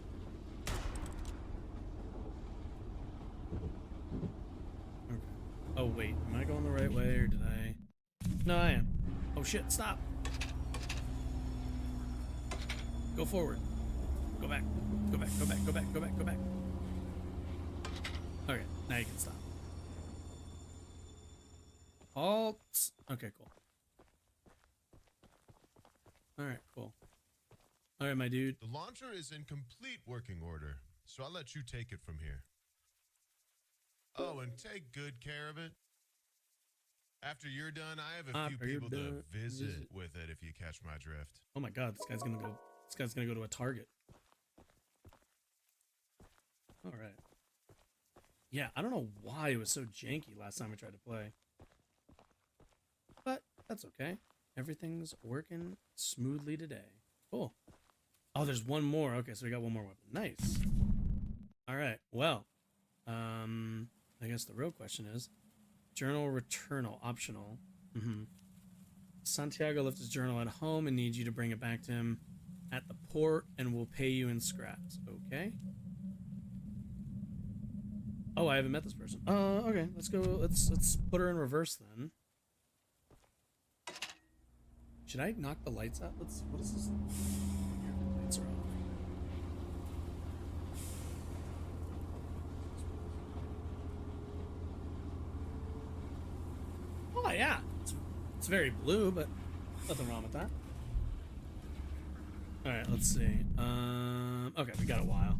Okay. Oh wait, am I going the right way or did I? No, I am. Oh shit! Stop. Go forward. Go back. Go back. Go back. Go back. Go back. Go back. Okay, now you can stop. Halt. Okay, cool. Alright, cool. Alright, my dude. The launcher is in complete working order, so I'll let you take it from here. Oh, and take good care of it. After you're done, I have a few people to visit with it if you catch my drift. Oh my god, this guy's gonna go to a Target. Alright. Yeah, I don't know why it was so janky last time I tried to play. But that's okay. Everything's working smoothly today. Cool. Oh, there's one more. Okay, so we got one more weapon. Nice. Alright, well. I guess the real question is, journal returnal, optional. Santiago left his journal at home and needs you to bring it back to him at the port and we'll pay you in scraps. Okay. Oh, I haven't met this person. Okay, let's go. Let's put her in reverse then. Should I knock the lights out? What is this? Here, the lights are off. Oh yeah, it's very blue, but nothing wrong with that. All right, let's see. Okay, we got a while.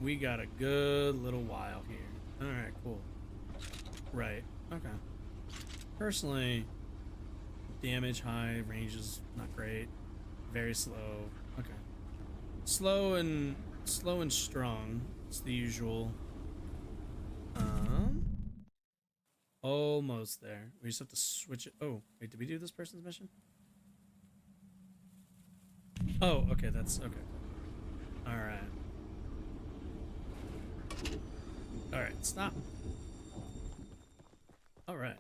We got a good little while here. All right, cool. Right. Okay. Personally, damage high, range is not great. Very slow. Okay. Slow and slow and strong. It's the usual. Almost there. We just have to switch it. Oh, wait, did we do this person's mission? Oh, okay, that's okay. Alright. Alright, stop. Alright.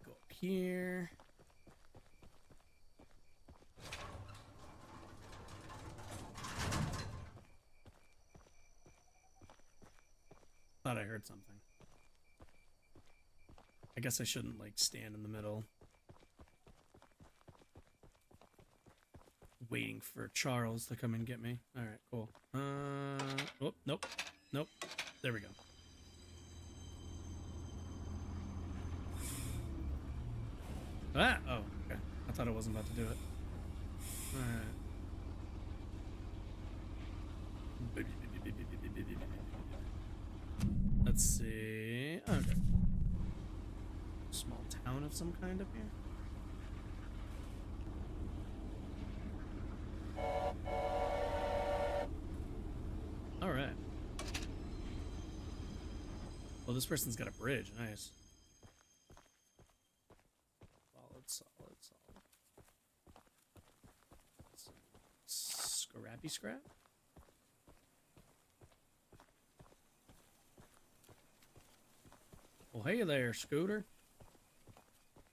Go up here. Thought I heard something. I guess I shouldn't, like, stand in the middle. Waiting for Charles to come and get me. Alright, cool. Oh, nope. Nope. There we go. Ah! Oh, okay. I thought I wasn't about to do it. Alright. Let's see. Okay. Small town of some kind up here. All right. Well, this person's got a bridge. Nice. Solid. Scrappy scrap? Well, hey there, Scooter.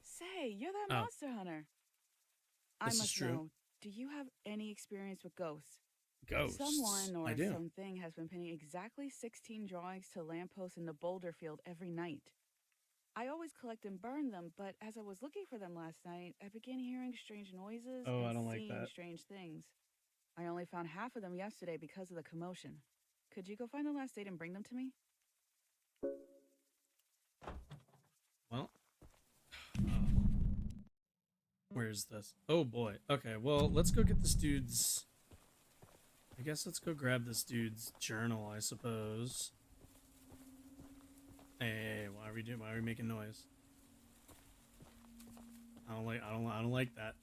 Say, you're that monster hunter. I must know, do you have any experience with ghosts? Ghosts? Someone or I do. something has been pinning exactly 16 drawings to lampposts in the boulder field every night. I always collect and burn them, but as I was looking for them last night, I began hearing strange noises Oh, I and don't like seeing that. strange things. I only found half of them yesterday because of the commotion. Could you go find the last date and bring them to me? Well, where's this? Oh boy. Okay, well, let's go get this dude's. I guess let's go grab this dude's journal, I suppose. Hey, why are we making noise? I don't like that.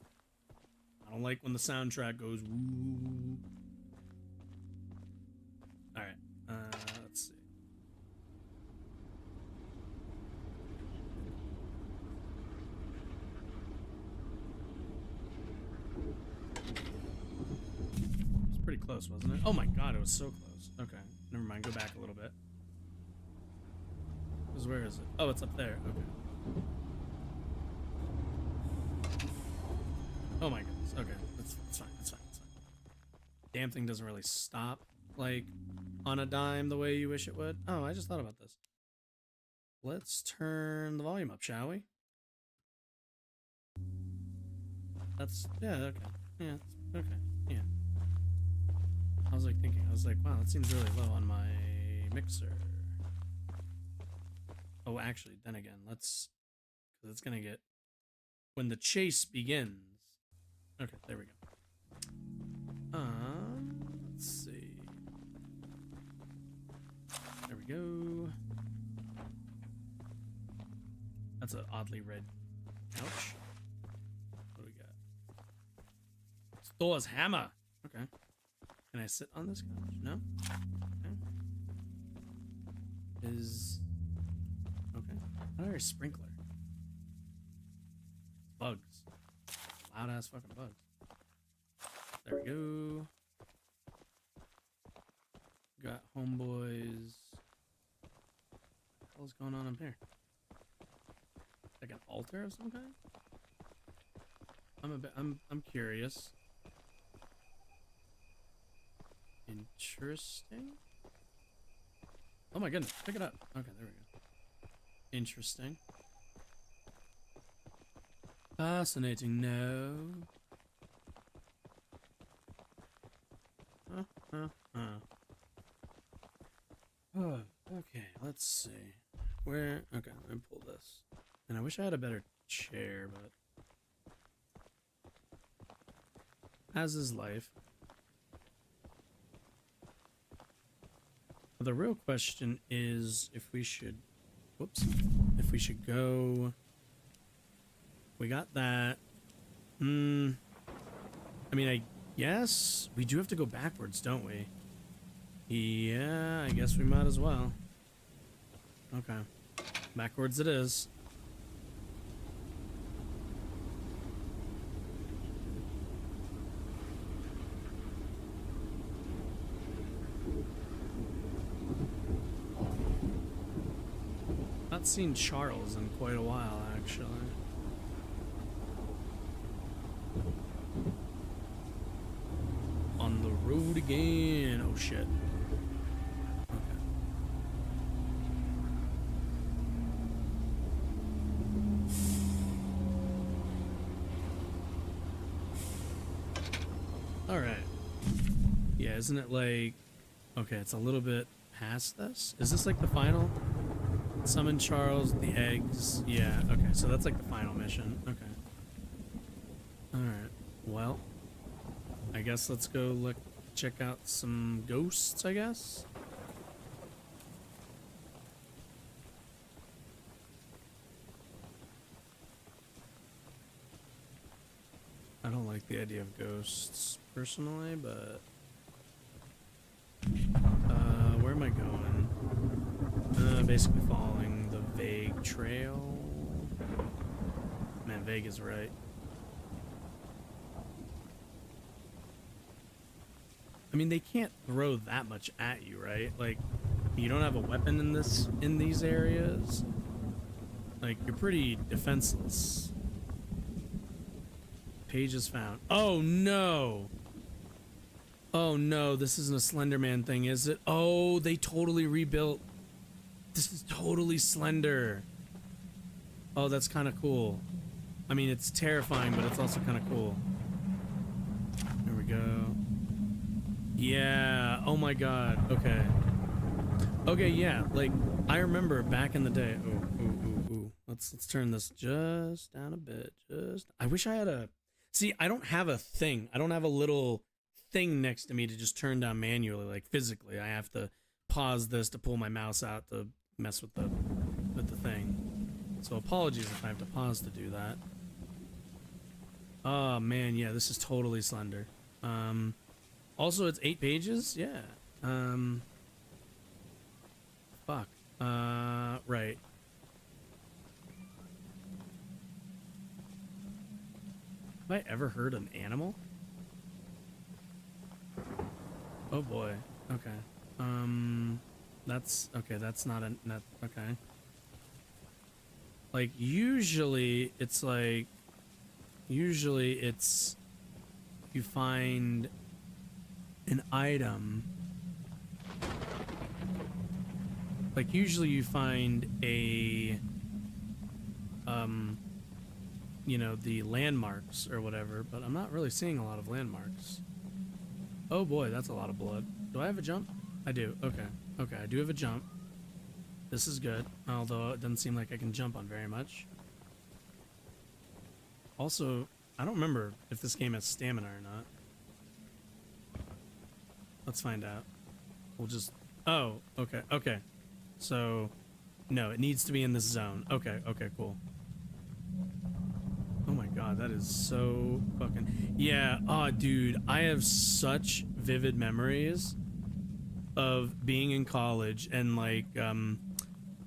I don't like when the soundtrack goes woo. All right. Let's see. Pretty close, wasn't it? Oh my god, it was so close. Okay, never mind. Go back a little bit. Because where is it? Oh, it's up there. Okay. Oh my goodness. Okay, that's fine. That's fine. That's fine. Damn thing doesn't really stop, like, on a dime the way you wish it would. Oh, I just thought about this. Let's turn the volume up, shall we? That's, yeah, okay. Yeah, okay. Yeah. I was like thinking, wow, that seems really low on my mixer. Oh, actually, then again, because it's gonna get, when the chase begins. Okay, there we go. Let's see. There we go. That's an oddly red couch. What do we got? It's Thor's hammer. Okay. Can I sit on this couch? No? Okay. Okay. Another sprinkler. Bugs. Loud ass fucking bugs. There we go. Got homeboys. What the hell's going on up here? Like an altar of some kind? I'm curious. Interesting. Oh my goodness, pick it up. Okay, there we go. Interesting. Fascinating, no. Oh, okay, let's see. Where? Okay, let me pull this. And I wish I had a better chair, but as is life. The real question is if we should, if we should go. We got that. I mean, I guess we do have to go backwards, don't we? Yeah, I guess we might as well. Okay. Backwards it is. Not seen Charles in quite a while, actually. On the road again. Oh shit. All right. Yeah, isn't it like... Okay, it's a little bit past this. Is this like the final? Summon Charles, the eggs. Yeah, okay, so that's like the final mission. Okay. Alright, well, I guess let's go look, check out some ghosts, I guess? I don't like the idea of ghosts, personally, but... where am I going? Basically following the vague trail. Man, vague is right. I mean, they can't throw that much at you, right? Like, you don't have a weapon in these areas. Like, you're pretty defenseless. Pages found. Oh no! Oh no, this isn't a Slender Man thing, is it? Oh, they totally rebuilt. This is totally Slender. Oh, that's kind of cool. I mean, it's terrifying, but it's also kind of cool. There we go. Yeah. Oh my god. Okay. Okay, yeah. Like, I remember back in the day. Ooh. Let's turn this just down a bit. I wish I had a... See, I don't have a thing. I don't have a little thing next to me to just turn down manually, like physically. I have to pause this to pull my mouse out to mess with the thing. So apologies if I have to pause to do that. Oh man, yeah, this is totally Slender. Also it's 8 pages, yeah. Fuck. Right. Have I ever heard an animal? Oh boy. Okay. That's okay. That's not okay. Like usually it's you find an item. Like usually you find a you know, the landmarks or whatever, but I'm not really seeing a lot of landmarks. Oh boy, that's a lot of blood. Do I have a jump? I do. Okay. Okay, I do have a jump. This is good, although it doesn't seem like I can jump on very much. Also, I don't remember if this game has stamina or not. Let's find out. We'll just... Oh, okay, okay. So, no, it needs to be in this zone. Okay, okay, cool. Oh my god, that is so fucking... Yeah, oh dude, I have such vivid memories of being in college and like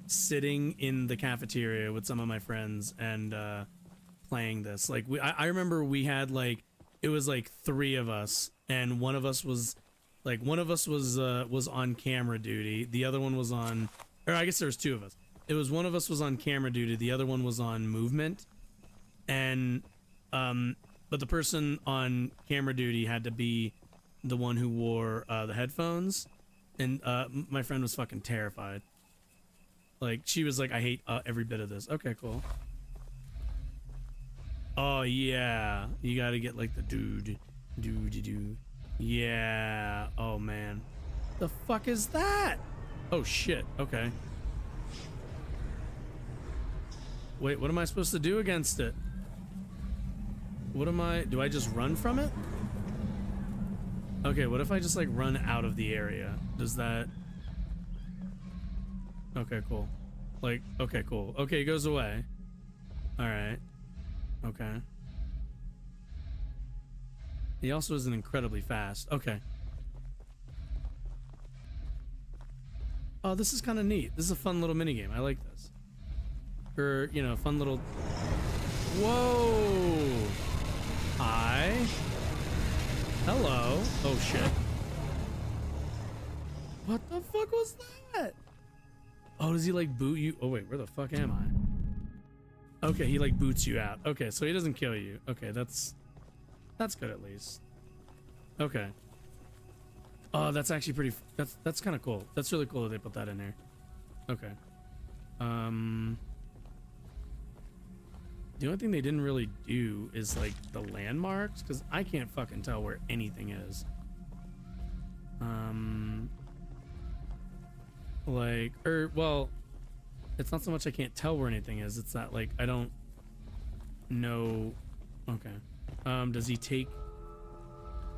sitting in the cafeteria with some of my friends and playing this. Like I remember we had like, it was like 3 of us and one of us was on camera duty. The other one was on, or I guess there was 2 of us. It was one of us was on camera duty. The other one was on movement. And, but the person on camera duty had to be the one who wore the headphones. And my friend was fucking terrified. Like, she was like, I hate every bit of this. Okay, cool. Oh, yeah. You gotta get like the dude. Yeah. Oh, man. The fuck is that? Oh, shit. Okay. Wait, what am I supposed to do against it? What am I... Do I just run from it? Okay, what if I just, like, run out of the area? Does that... Okay, cool. Like, okay, cool. Okay, it goes away. Alright. Okay. He also isn't incredibly fast. Okay. Oh, this is kind of neat. This is a fun little mini game. I like this. Or, you know, fun little... Whoa! Hi. Hello. Oh, shit. What the fuck was that? Oh, does he, like, boot you? Oh, wait, where the fuck am I? Okay, he, like, boots you out. Okay, so he doesn't kill you. Okay, that's good at least. Okay. Oh, that's actually pretty... That's kind of cool. That's really cool that they put that in there. Okay. The only thing they didn't really do is, like, the landmarks, because I can't fucking tell where anything is. Like, well, it's not so much I can't tell where anything is, it's that, like, I don't know... Okay. Does he take...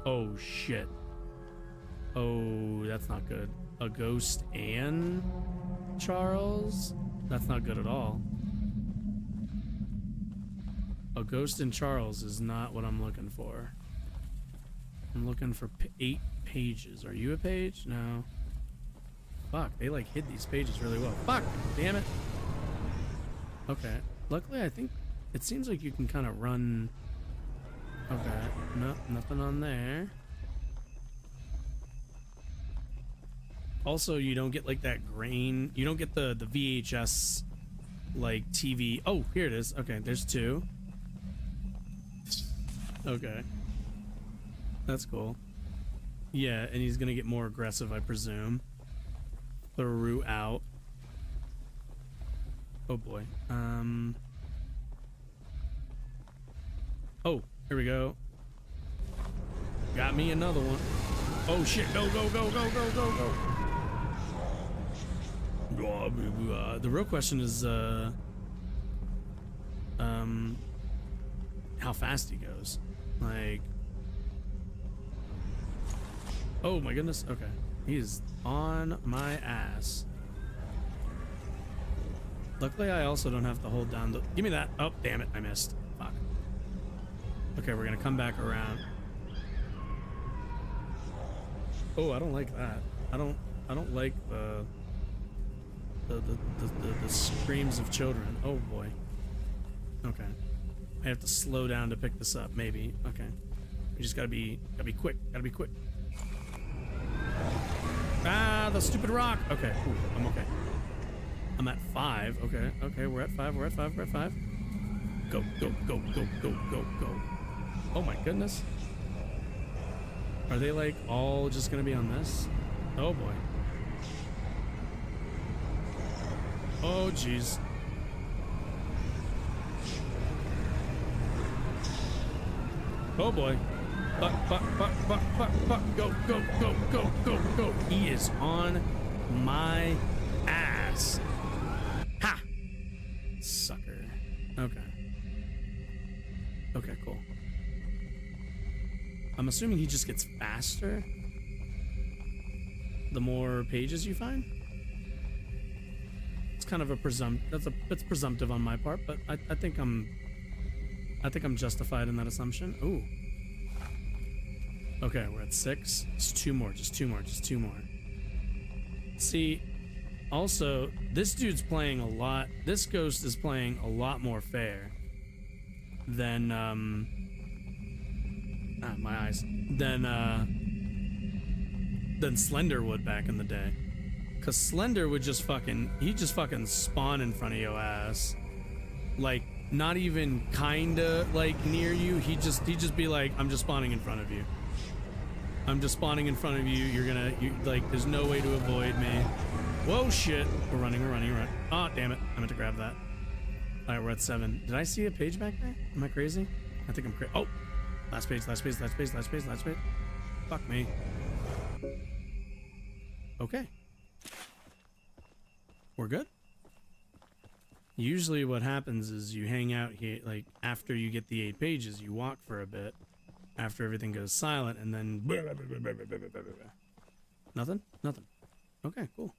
Oh, shit. Oh, that's not good. A ghost and Charles? That's not good at all. A ghost and Charles is not what I'm looking for. I'm looking for 8 pages. Are you a page? No. Fuck, they like hid these pages really well. Fuck, damn it. Okay. Luckily, I think it seems like you can kind of run... Okay, no, nothing on there. Also, you don't get like that grain. You don't get the VHS like TV. Oh, here it is. Okay, there's 2. Okay. That's cool. Yeah, and he's gonna get more aggressive, I presume. Throughout. Oh boy. Oh, here we go. Got me another one. Oh shit, go, go, go, go, go, go, go. The real question is, how fast he goes. Like, oh my goodness. Okay, he is on my ass. Luckily, I also don't have to hold down the... Give me that. Oh, damn it, I missed. Fuck. Okay, we're gonna come back around. Oh, I don't like that. I don't like the screams of children. Oh boy. Okay. I have to slow down to pick this up, maybe. Okay. We just gotta be quick. Gotta be quick. Ah, the stupid rock. Okay. Ooh, I'm okay. I'm at 5. Okay. Okay, we're at 5. We're at 5. We're at 5. Go, go, go, go, go, go, go. Oh my goodness. Are they like all just gonna be on this? Oh boy. Oh jeez. Oh boy. Fuck, go, go, go, go, go, go. He is on my ass. Ha! Sucker. Okay. Okay, cool. I'm assuming he just gets faster the more pages you find. It's kind of a it's presumptive on my part, but I think I'm justified in that assumption. Ooh. Okay, we're at 6. Just 2 more, just 2 more, just 2 more. See, also, this dude's playing a lot. This ghost is playing a lot more fair than my eyes. Than Slender would back in the day. Cause Slender would just fucking spawn in front of your ass. Like, not even kinda like near you. He'd just be like, I'm just spawning in front of you. I'm just spawning in front of you. You like, there's no way to avoid me. Whoa, shit. We're running. Oh, damn it. I meant to grab that. All right, we're at 7. Did I see a page back there? Am I crazy? I think I'm crazy. Oh, last page. Fuck me. Okay. We're good. Usually what happens is you hang out here, like, after you get the 8 pages, you walk for a bit, after everything goes silent, and then... Nothing? Nothing. Okay, cool.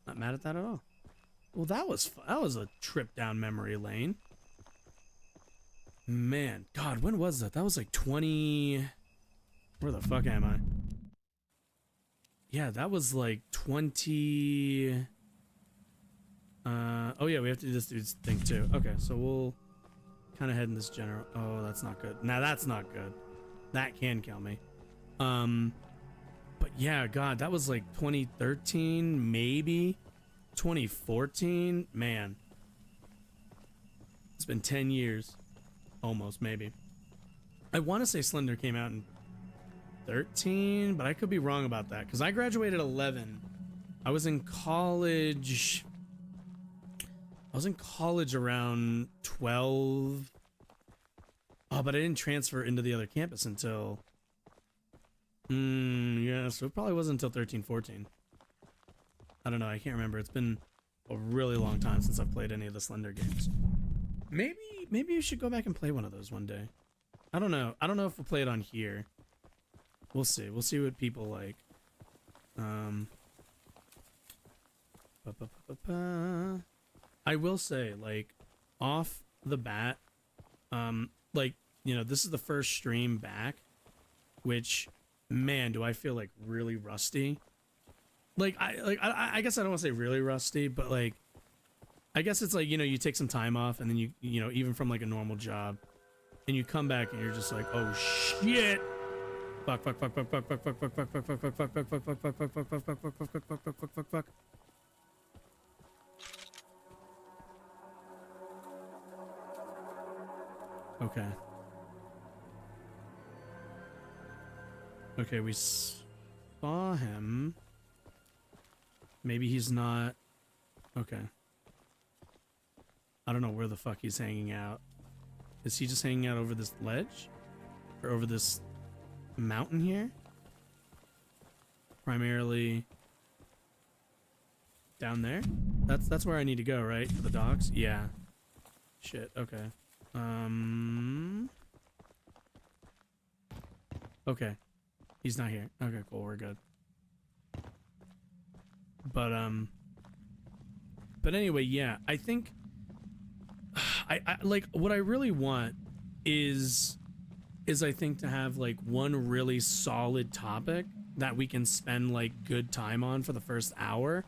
Not mad at that at all. Well, that was a trip down memory lane. Man, God, when was that? That was like 20... Where the fuck am I? Yeah, that was like 20. Oh yeah, we have to do this dude's thing too. Okay, so we'll kind of head in this general. Oh, that's not good. Now that's not good. That can kill me. But yeah, God, that was like 2013, maybe 2014. Man, it's been 10 years, almost, maybe. I want to say Slender came out in 13, but I could be wrong about that because I graduated 11. I was in college. Around 12. Oh, but I didn't transfer into the other campus until. Yeah, so it probably wasn't until 13, 14. I don't know. I can't remember. It's been a really long time since I've played any of the Slender games. Maybe you should go back and play one of those one day. I don't know. I don't know if we'll play it on here. We'll see. We'll see what people like. I will say, like, off the bat, like, you know, this is the first stream back, which, man, do I feel like really rusty. Like, I guess I don't want to say really rusty, but like, I guess it's like, you know, you take some time off and then you know, even from like a normal job, and you come back and you're just like, oh shit. Fuck. Okay. Okay, we saw him. Maybe he's not. Okay. I don't know where the fuck he's hanging out. Is he just hanging out over this ledge? Or over this mountain here? Primarily down there? That's where I need to go, right? For the docks? Yeah. Shit, okay. Okay. He's not here. Okay, cool, we're good. But anyway, yeah, I think I like what I really want is I think to have like one really solid topic that we can spend like good time on for the first hour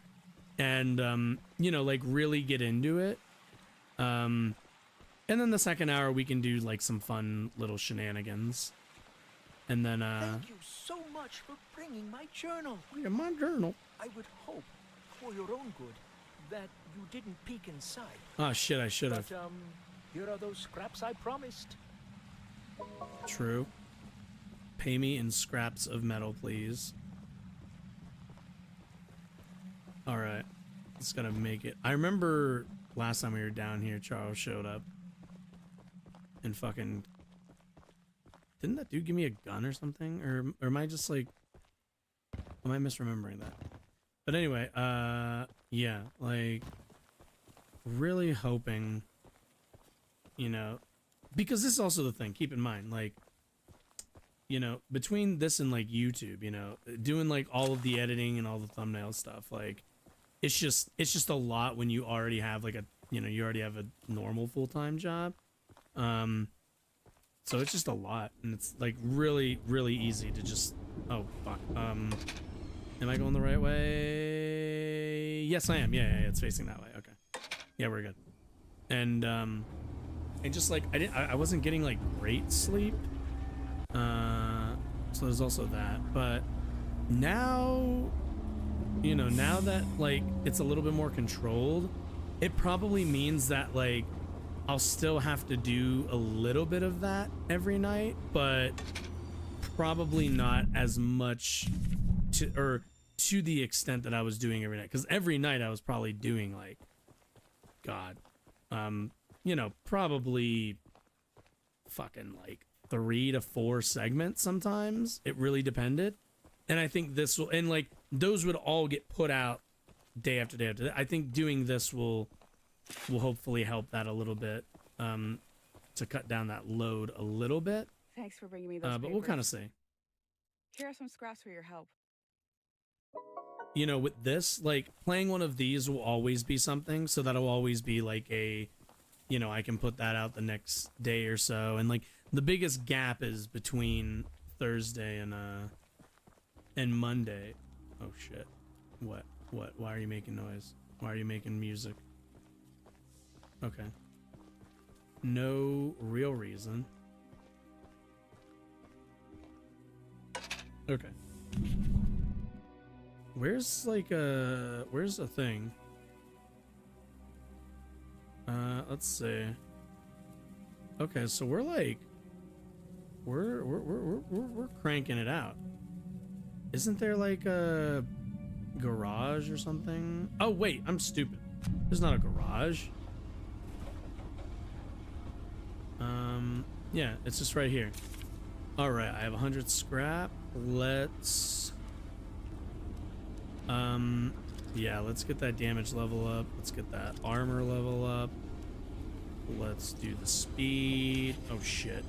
and you know, like really get into it. And then the second hour we can do like some fun little shenanigans. And then Thank you so much for bringing my journal. Yeah, my journal. I would hope, for your own good, that you didn't peek inside. Oh shit, I should have. But here are those scraps I promised. True. Pay me in scraps of metal, please. Alright. Just gotta make it. I remember last time we were down here, Charles showed up. And fucking... Didn't that dude give me a gun or something? Or am I just like... Am I misremembering that? But anyway, yeah, like... Really hoping... You know... Because this is also the thing, keep in mind, like... You know, between this and like YouTube, you know, doing like all of the editing and all the thumbnail stuff, like... It's just a lot when you already have like a... You know, you already have a normal full-time job. So it's just a lot, and it's like really, really easy to just, oh fuck. Am I going the right way? Yes, I am. Yeah, it's facing that way. Okay. Yeah, we're good. And just like I wasn't getting like great sleep. So there's also that. But now, you know, now that like it's a little bit more controlled, it probably means that like I'll still have to do a little bit of that every night, but probably not as much to the extent that I was doing every night. Because every night I was probably doing like, God, you know, probably fucking like 3 to 4 segments sometimes. It really depended. And I think this will, and like those would all get put out day after day after day. I think doing this will hopefully help that a little bit, to cut down that load a little bit. Thanks for bringing me those but we'll kind of see. Here are some scraps for your help. You know, with this, like, playing one of these will always be something, so that'll always be like a, you know, I can put that out the next day or so, and like, the biggest gap is between Thursday and Monday. Oh shit. What? Why are you making noise? Why are you making music? Okay. No real reason. Okay. Where's like where's the thing? Let's see. Okay, so we're like we're cranking it out. Isn't there like a garage or something? Oh wait, I'm stupid. There's not a garage. Yeah, it's just right here. All right, I have 100 scrap. Let's yeah, let's get that damage level up. Let's get that armor level up. Let's do the speed. Oh shit.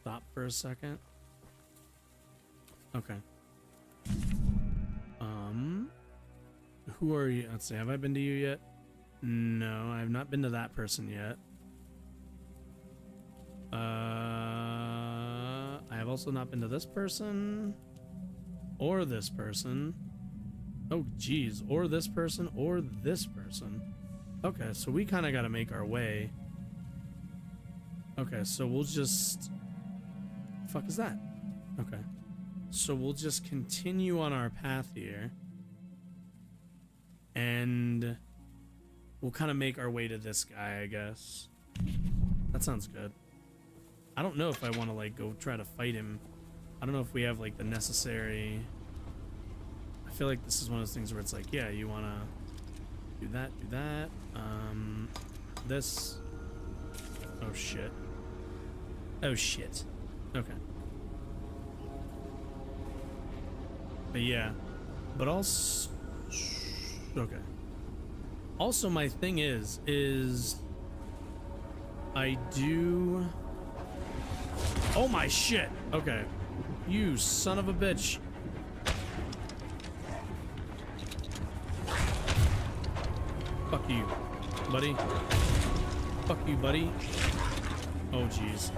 Stop for a second. Okay. Who are you? Let's see. Have I been to you yet? No, I have not been to that person yet. I have also not been to this person or this person. Oh, geez. Or this person or this person. Okay, so we kind of got to make our way. Okay, so we'll just... The fuck is that? Okay. So we'll just continue on our path here. And we'll kind of make our way to this guy, I guess. That sounds good. I don't know if I want to, like, go try to fight him. I don't know if we have, like, the necessary... I feel like this is one of those things where it's like, yeah, you want to do that, do that. This... Oh, shit. Oh, shit. Okay. But, yeah. But also... Okay. Also, my thing is I do... Oh my shit! Okay. You son of a bitch. Fuck you, buddy. Fuck you, buddy. Oh, jeez.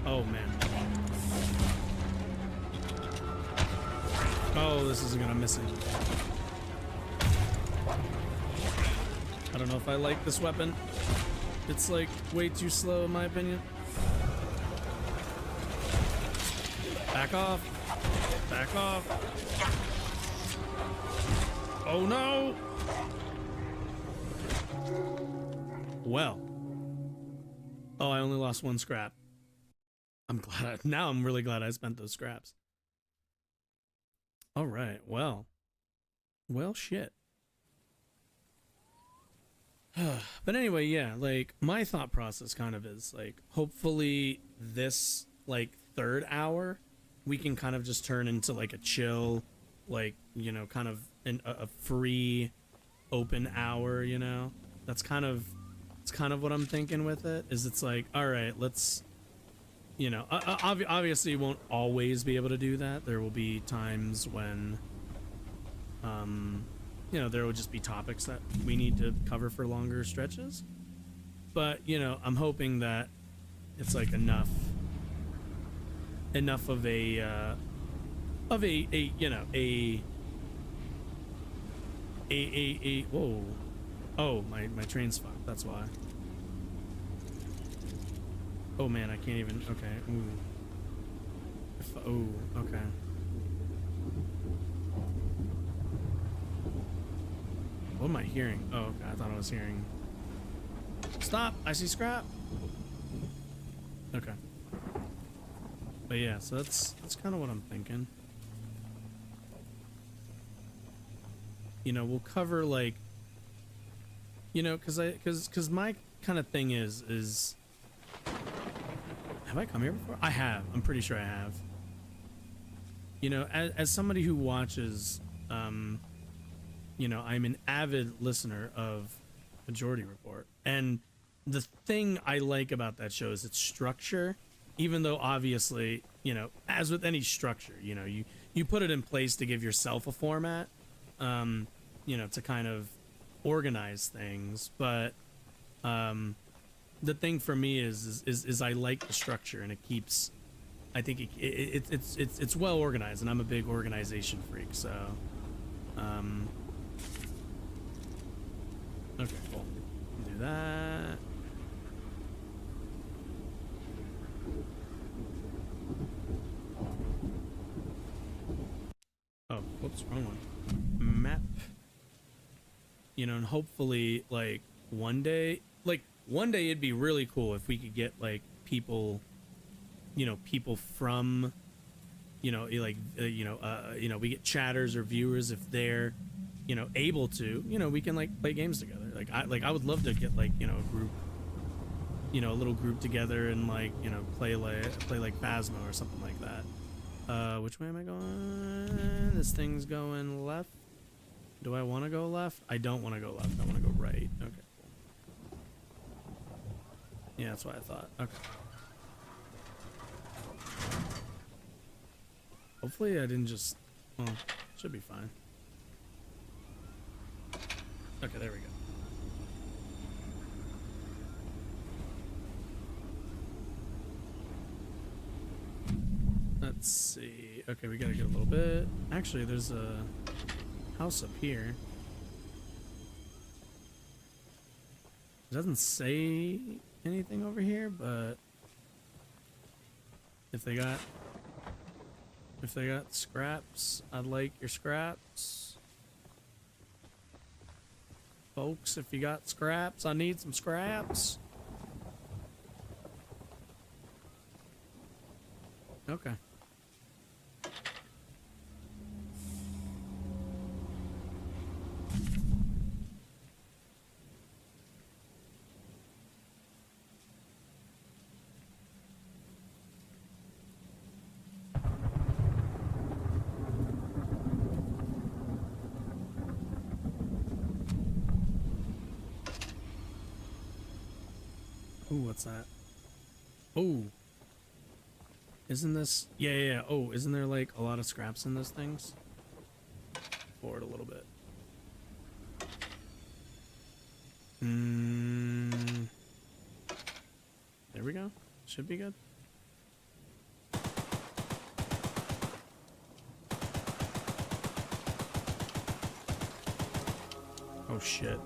Oh, man. Oh, this isn't gonna miss it. I don't know if I like this weapon. It's like way too slow in my opinion. Back off. Back off. Oh no. Well. Oh, I only lost 1 scrap. I'm glad. Now I'm really glad I spent those scraps. All right. Well, shit. But anyway, yeah, like my thought process kind of is like, hopefully this like 3rd hour, we can kind of just turn into like a chill, like, you know, kind of a free open hour, you know, it's kind of what I'm thinking with it is it's like, all right, let's, you know, obviously you won't always be able to do that. There will be times when, you know, there will just be topics that we need to cover for longer stretches. But, you know, I'm hoping that it's like enough of a, you know, whoa. Oh, my train's fucked. That's why. Oh man, I can't even, okay. Ooh. Ooh, okay. What am I hearing? Oh, okay, I thought I was hearing. Stop! I see scrap! Okay. But yeah, so that's kind of what I'm thinking. You know, we'll cover like, you know, cause my kind of thing is have I come here before? I have. I'm pretty sure I have. You know, as somebody who watches, you know, I'm an avid listener of Majority Report, and the thing I like about that show is its structure. Even though obviously, you know, as with any structure, you know, you put it in place to give yourself a format, you know, to kind of organize things, but the thing for me is I like the structure, and it keeps. I think it's well organized, and I'm a big organization freak. So, okay, cool. Do that. Oh, whoops, wrong one. Map. You know, and hopefully, like, one day it'd be really cool if we could get, like, people, you know, people from, you know, like, we get chatters or viewers if they're, you know, able to, you know, we can, like, play games together. I would love to get, like, you know, a group, you know, a little group together and, like, you know, play like Phasma or something like that. Which way am I going? This thing's going left. Do I want to go left? I don't want to go left. I want to go right. Okay, cool. Yeah, that's what I thought. Okay. Hopefully I didn't just... Well, should be fine. Okay, there we go. Let's see. Okay, we gotta get a little bit. Actually, there's a house up here. It doesn't say anything over here, but if they got scraps, I'd like your scraps. Folks, if you got scraps, I need some scraps. Okay. Ooh, what's that? Oh. Isn't this... Yeah. Oh, isn't there, like, a lot of scraps in those things? Forward a little bit. There we go. Should be good. Oh, shit.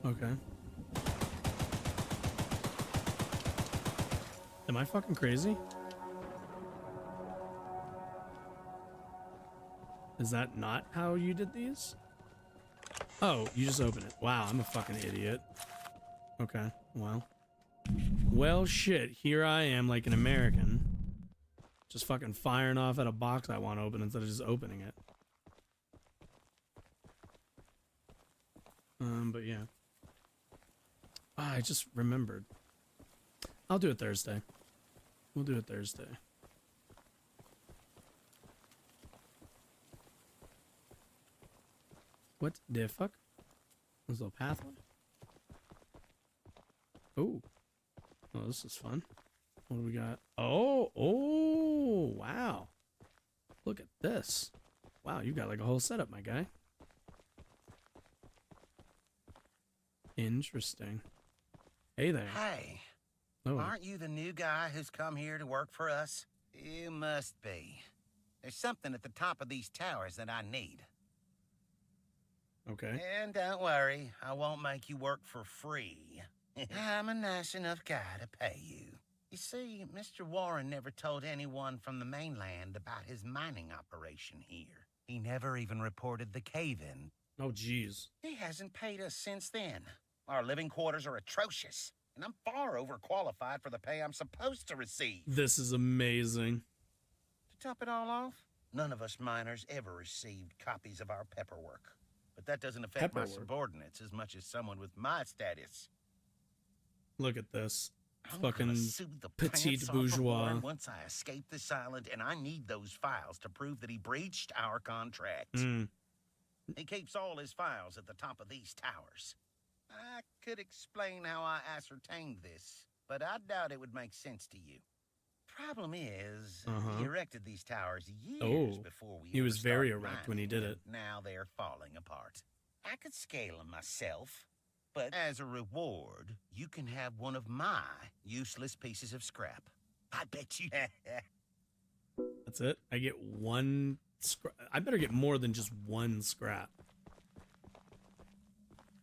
Okay. Am I fucking crazy? Is that not how you did these? Oh, you just open it. Wow, I'm a fucking idiot. Okay, well, shit. Here I am, like an American, just fucking firing off at a box I want to open instead of just opening it. But yeah. I just remembered. I'll do it Thursday. We'll do it Thursday. What the fuck? There's a little pathway. Oh, this is fun. What do we got? Oh, wow. Look at this. Wow, you got like a whole setup, my guy. Interesting. Hey there. Hey. Oh. Aren't you the new guy who's come here to work for us? You must be. There's something at the top of these towers that I need. Okay. And don't worry, I won't make you work for free. I'm a nice enough guy to pay you. You see, Mr. Warren never told anyone from the mainland about his mining operation here. He never even reported the cave-in. Oh, jeez. He hasn't paid us since then. Our living quarters are atrocious, and I'm far overqualified for the pay I'm supposed to receive. This is amazing. To top it all off, none of us miners ever received copies of our paperwork. But that doesn't affect my subordinates as much as someone with my status. Look at this. I'm fucking petite bourgeois. Once I escape this island, and I need those files to prove that he breached our contract. He keeps all his files at the top of these towers. I could explain how I ascertained this, but I doubt it would make sense to you. problem is, he erected these towers years before we he was very erect when he did it. Now they're falling apart. I could scale them myself, but as a reward, you can have one of my useless pieces of scrap. I bet you. That's it? I get one scrap. I better get more than just one scrap.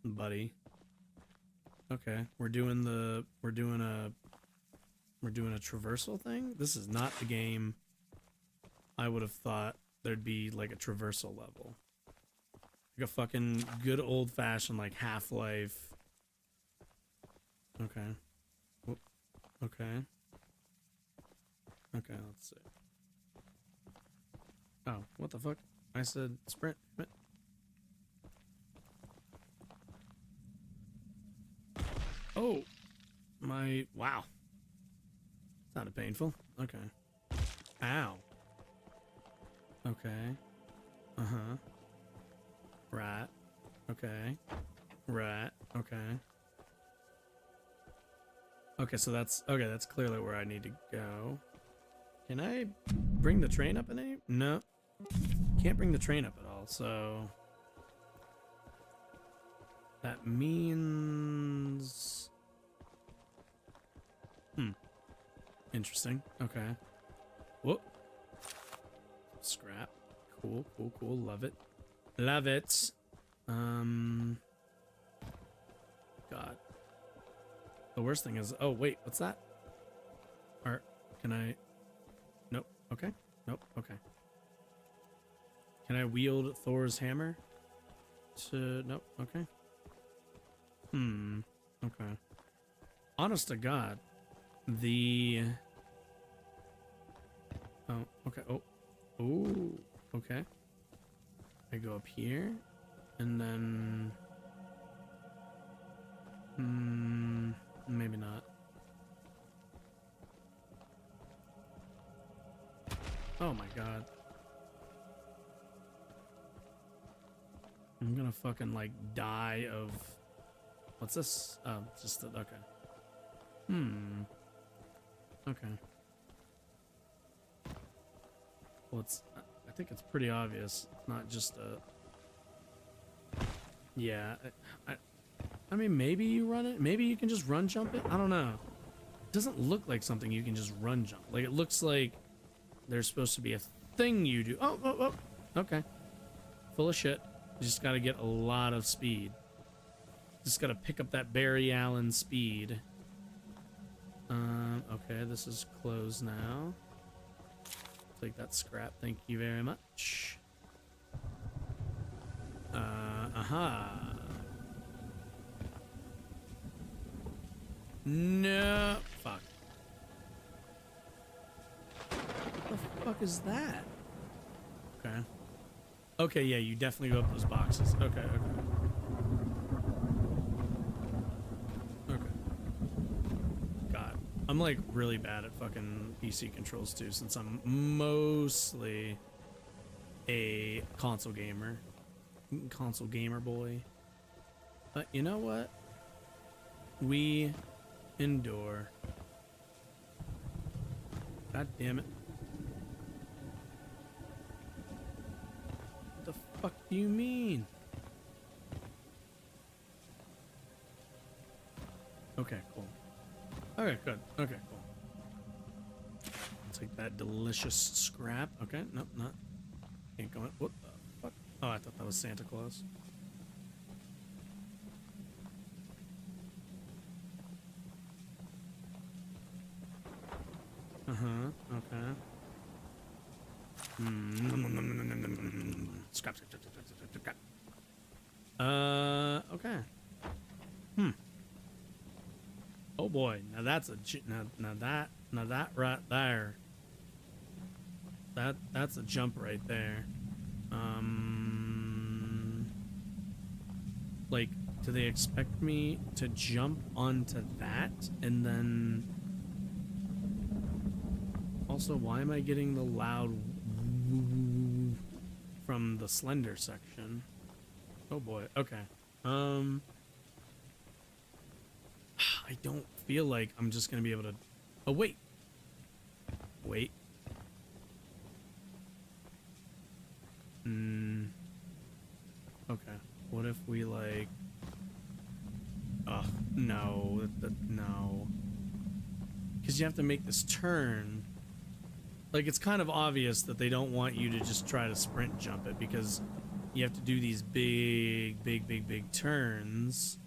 Buddy. Okay, we're doing a traversal thing? This is not the game I would have thought there'd be like a traversal level. Like a fucking good old-fashioned like Half-Life. Okay. Whoop. Okay. Okay, let's see. Oh, what the fuck? I said sprint. Oh, wow. Sounded painful. Okay. Ow. Okay. Uh-huh. Right. Okay. Right. Okay. Okay, so that's clearly where I need to go. Can I bring the train up in any? No. Can't bring the train up at all, so that means interesting. Okay. Whoop. Scrap. Cool. Love it. God. The worst thing is, oh wait, what's that? Or can I? Nope. Okay. Nope. Okay. Can I wield Thor's hammer? Nope. Okay. Okay. Honest to God, oh, okay. Oh, okay. I go up here, and then maybe not. Oh my God. I'm gonna fucking like die of what's this? Oh, just the, okay. Okay. Well, I think it's pretty obvious. It's not just a. Yeah, I mean, maybe you run it. Maybe you can just run jump it. I don't know. It doesn't look like something you can just run jump. Like, it looks like there's supposed to be a thing you do. Oh. Okay. Full of shit. You just gotta get a lot of speed. Just gotta pick up that Barry Allen speed. Okay, this is closed now. Take that scrap. Thank you very much. No. Fuck. What the fuck is that? Okay. Okay, yeah, you definitely go up those boxes. Okay. God. I'm like really bad at fucking PC controls too, since I'm mostly a console gamer boy. But you know what? We endure. God damn it. What the fuck do you mean? Okay, cool. Okay, good. Okay, cool. I'll take that delicious scrap. Okay, nope, not. Can't go in. What the fuck? Oh, I thought that was Santa Claus. Okay. Scrap. Okay. Oh boy, now that's a now that right there. That's a jump right there. Like, do they expect me to jump onto that and then? Also, why am I getting the loud woo from the Slender section? Oh boy. Okay. I don't feel like I'm just gonna be able to. Oh wait. No. No. Because you have to make this turn. Like, it's kind of obvious that they don't want you to just try to sprint jump it, because you have to do these big turns.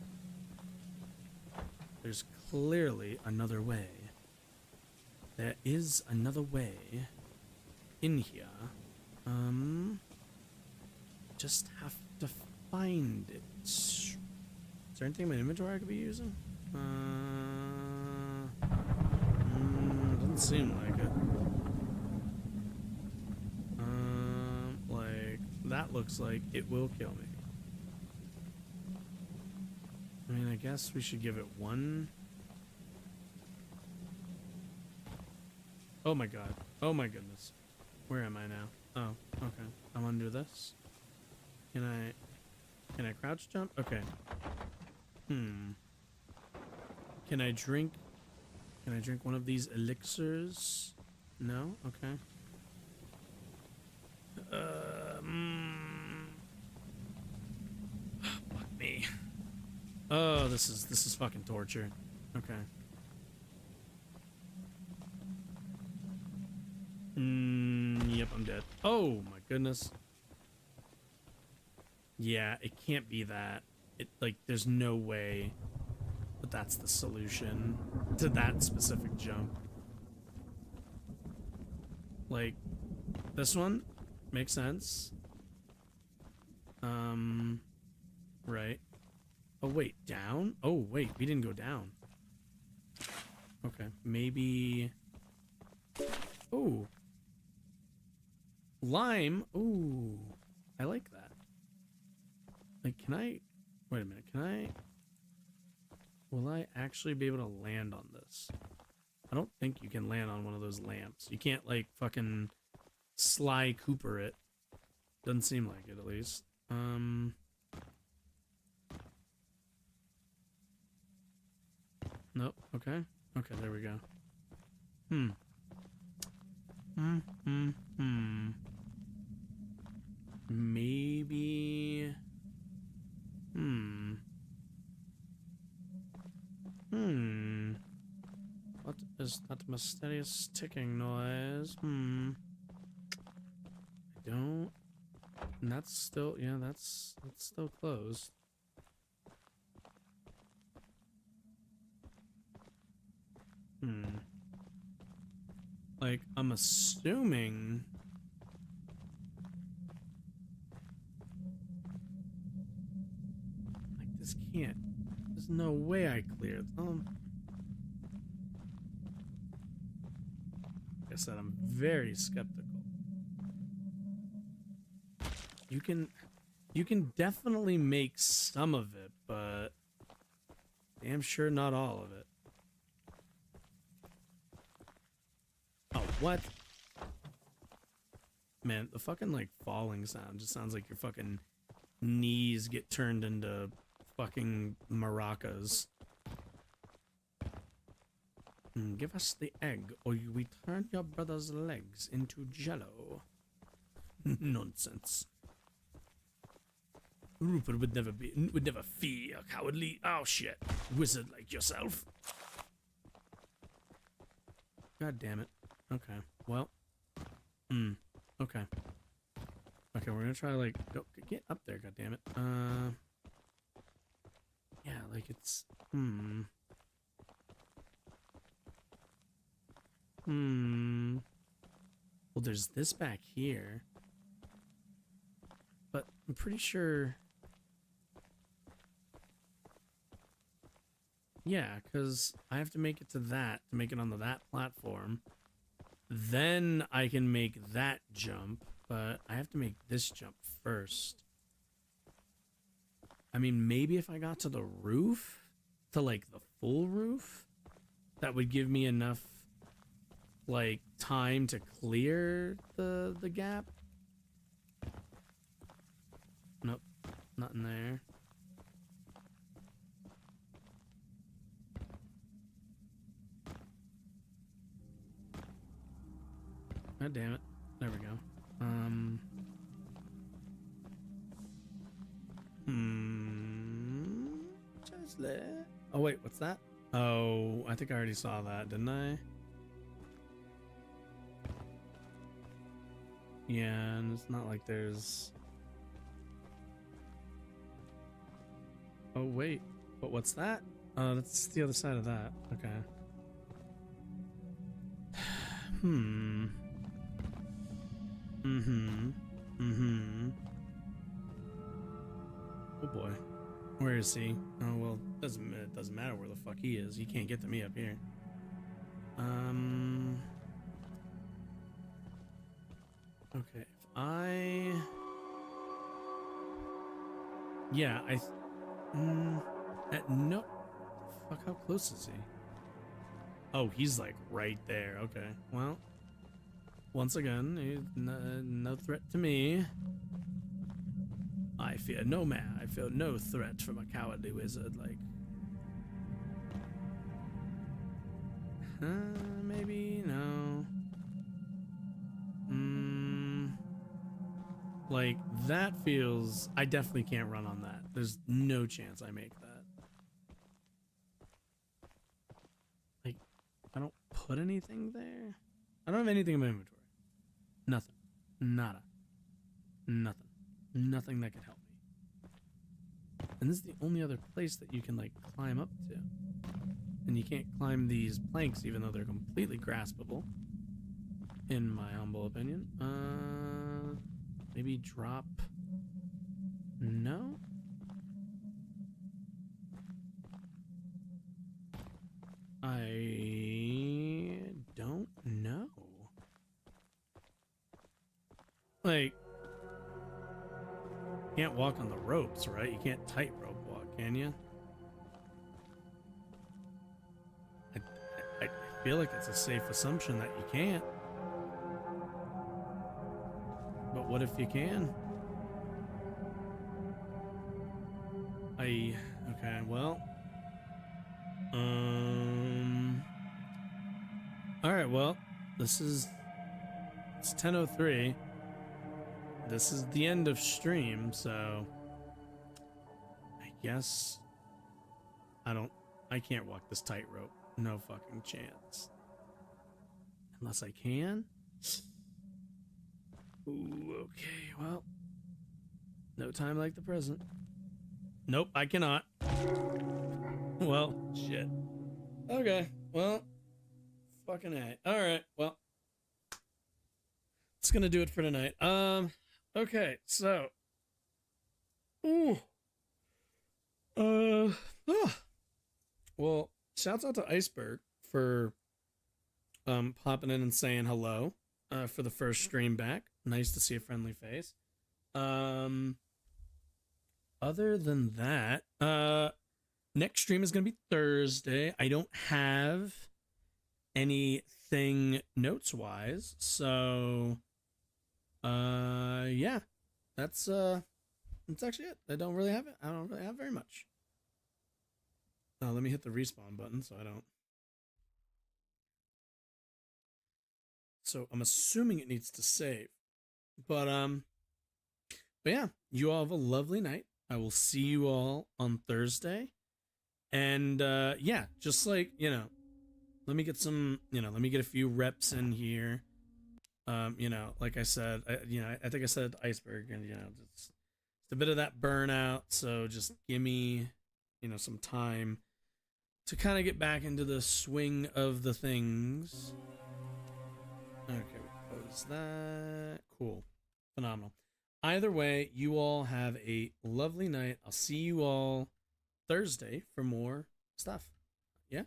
There's clearly another way. There is another way in here. Just have to find it. Is there anything in my inventory I could be using? Doesn't seem like it. Like, that looks like it will kill me. I mean, I guess we should give it one. Oh my god. Oh my goodness. Where am I now? Oh, okay. I'm under this. Can I crouch jump? Okay. Can I drink one of these elixirs? No? Okay. Fuck me. Oh, this is fucking torture. Okay. Yep, I'm dead. Oh my goodness. Yeah, it can't be that. It, like, there's no way that that's the solution to that specific jump. Like, this one makes sense. Right. Oh, wait, down? Oh, wait, we didn't go down. Okay, maybe... Ooh. Lime? Ooh. I like that. Like, can I... Wait a minute, can I... Will I actually be able to land on this? I don't think you can land on one of those lamps. You can't, like, fucking Sly Cooper it. Doesn't seem like it, at least. Nope. Okay. Okay, there we go. Maybe... What is that mysterious ticking noise? I don't... And that's still... Yeah, that's still closed. Like, I'm assuming... Like, this can't... There's no way I cleared them. Like I said, I'm very skeptical. You can definitely make some of it, but damn sure not all of it. Oh, what? Man, the fucking, like, falling sound just sounds like your fucking knees get turned into fucking maracas. Give us the egg, or we turn your brother's legs into jello. Nonsense. Rupert would never fear a cowardly, oh shit, wizard like yourself. God damn it. Okay, well. Okay. Okay, we're gonna try, like, go, get up there, god damn it. Yeah, like, it's, Well, there's this back here. But I'm pretty sure... Yeah, because I have to make it to that, to make it onto that platform. Then I can make that jump, but I have to make this jump first. I mean, maybe if I got to the roof, to, like, the full roof, that would give me enough, like, time to clear the gap. Nope, nothing there. God damn it. There we go. Just let... Oh wait, what's that? Oh, I think I already saw that, didn't I? Yeah, and it's not like there's... Oh wait, but what's that? Oh, that's the other side of that. Okay. Oh boy. Where is he? Oh well, it doesn't matter where the fuck he is. He can't get to me up here. Okay, yeah, no, fuck, how close is he? Oh, he's like right there. Okay, well, once again, he's no threat to me. I fear no man. I feel no threat from a cowardly wizard like... maybe? No. Like, that feels... I definitely can't run on that. There's no chance I make that. Like, I don't put anything there? I don't have anything in my inventory. Nothing. Nada. Nothing. Nothing that could help me. And this is the only other place that you can, like, climb up to. And you can't climb these planks even though they're completely graspable. In my humble opinion. Maybe drop... No? I don't know. Like... Can't walk on the ropes, right? You can't tightrope walk, can you? I feel like it's a safe assumption that you can't. But what if you can? Okay, well. Alright, well, it's 10:03. This is the end of stream, so I guess I can't walk this tightrope. No fucking chance. Unless I can? Ooh, okay, well. No time like the present. Nope, I cannot. Well, shit. Okay, well. Fucking A. Alright, well. It's gonna do it for tonight. Okay, so. Ooh. Well, shouts out to Iceberg for popping in and saying hello for the first stream back. Nice to see a friendly face. Other than that, next stream is going to be Thursday. I don't have anything notes-wise, so yeah, that's actually it. I don't really have very much. Let me hit the respawn button so I don't. So I'm assuming it needs to save. But yeah, you all have a lovely night. I will see you all on Thursday. And yeah, just like, let me get a few reps in here. Like I said, I think I said Iceberg, and it's a bit of that burnout, so just give me, some time to kind of get back into the swing of the things. Okay, we'll close that. Cool. Phenomenal. Either way, you all have a lovely night. I'll see you all Thursday for more stuff. Yeah?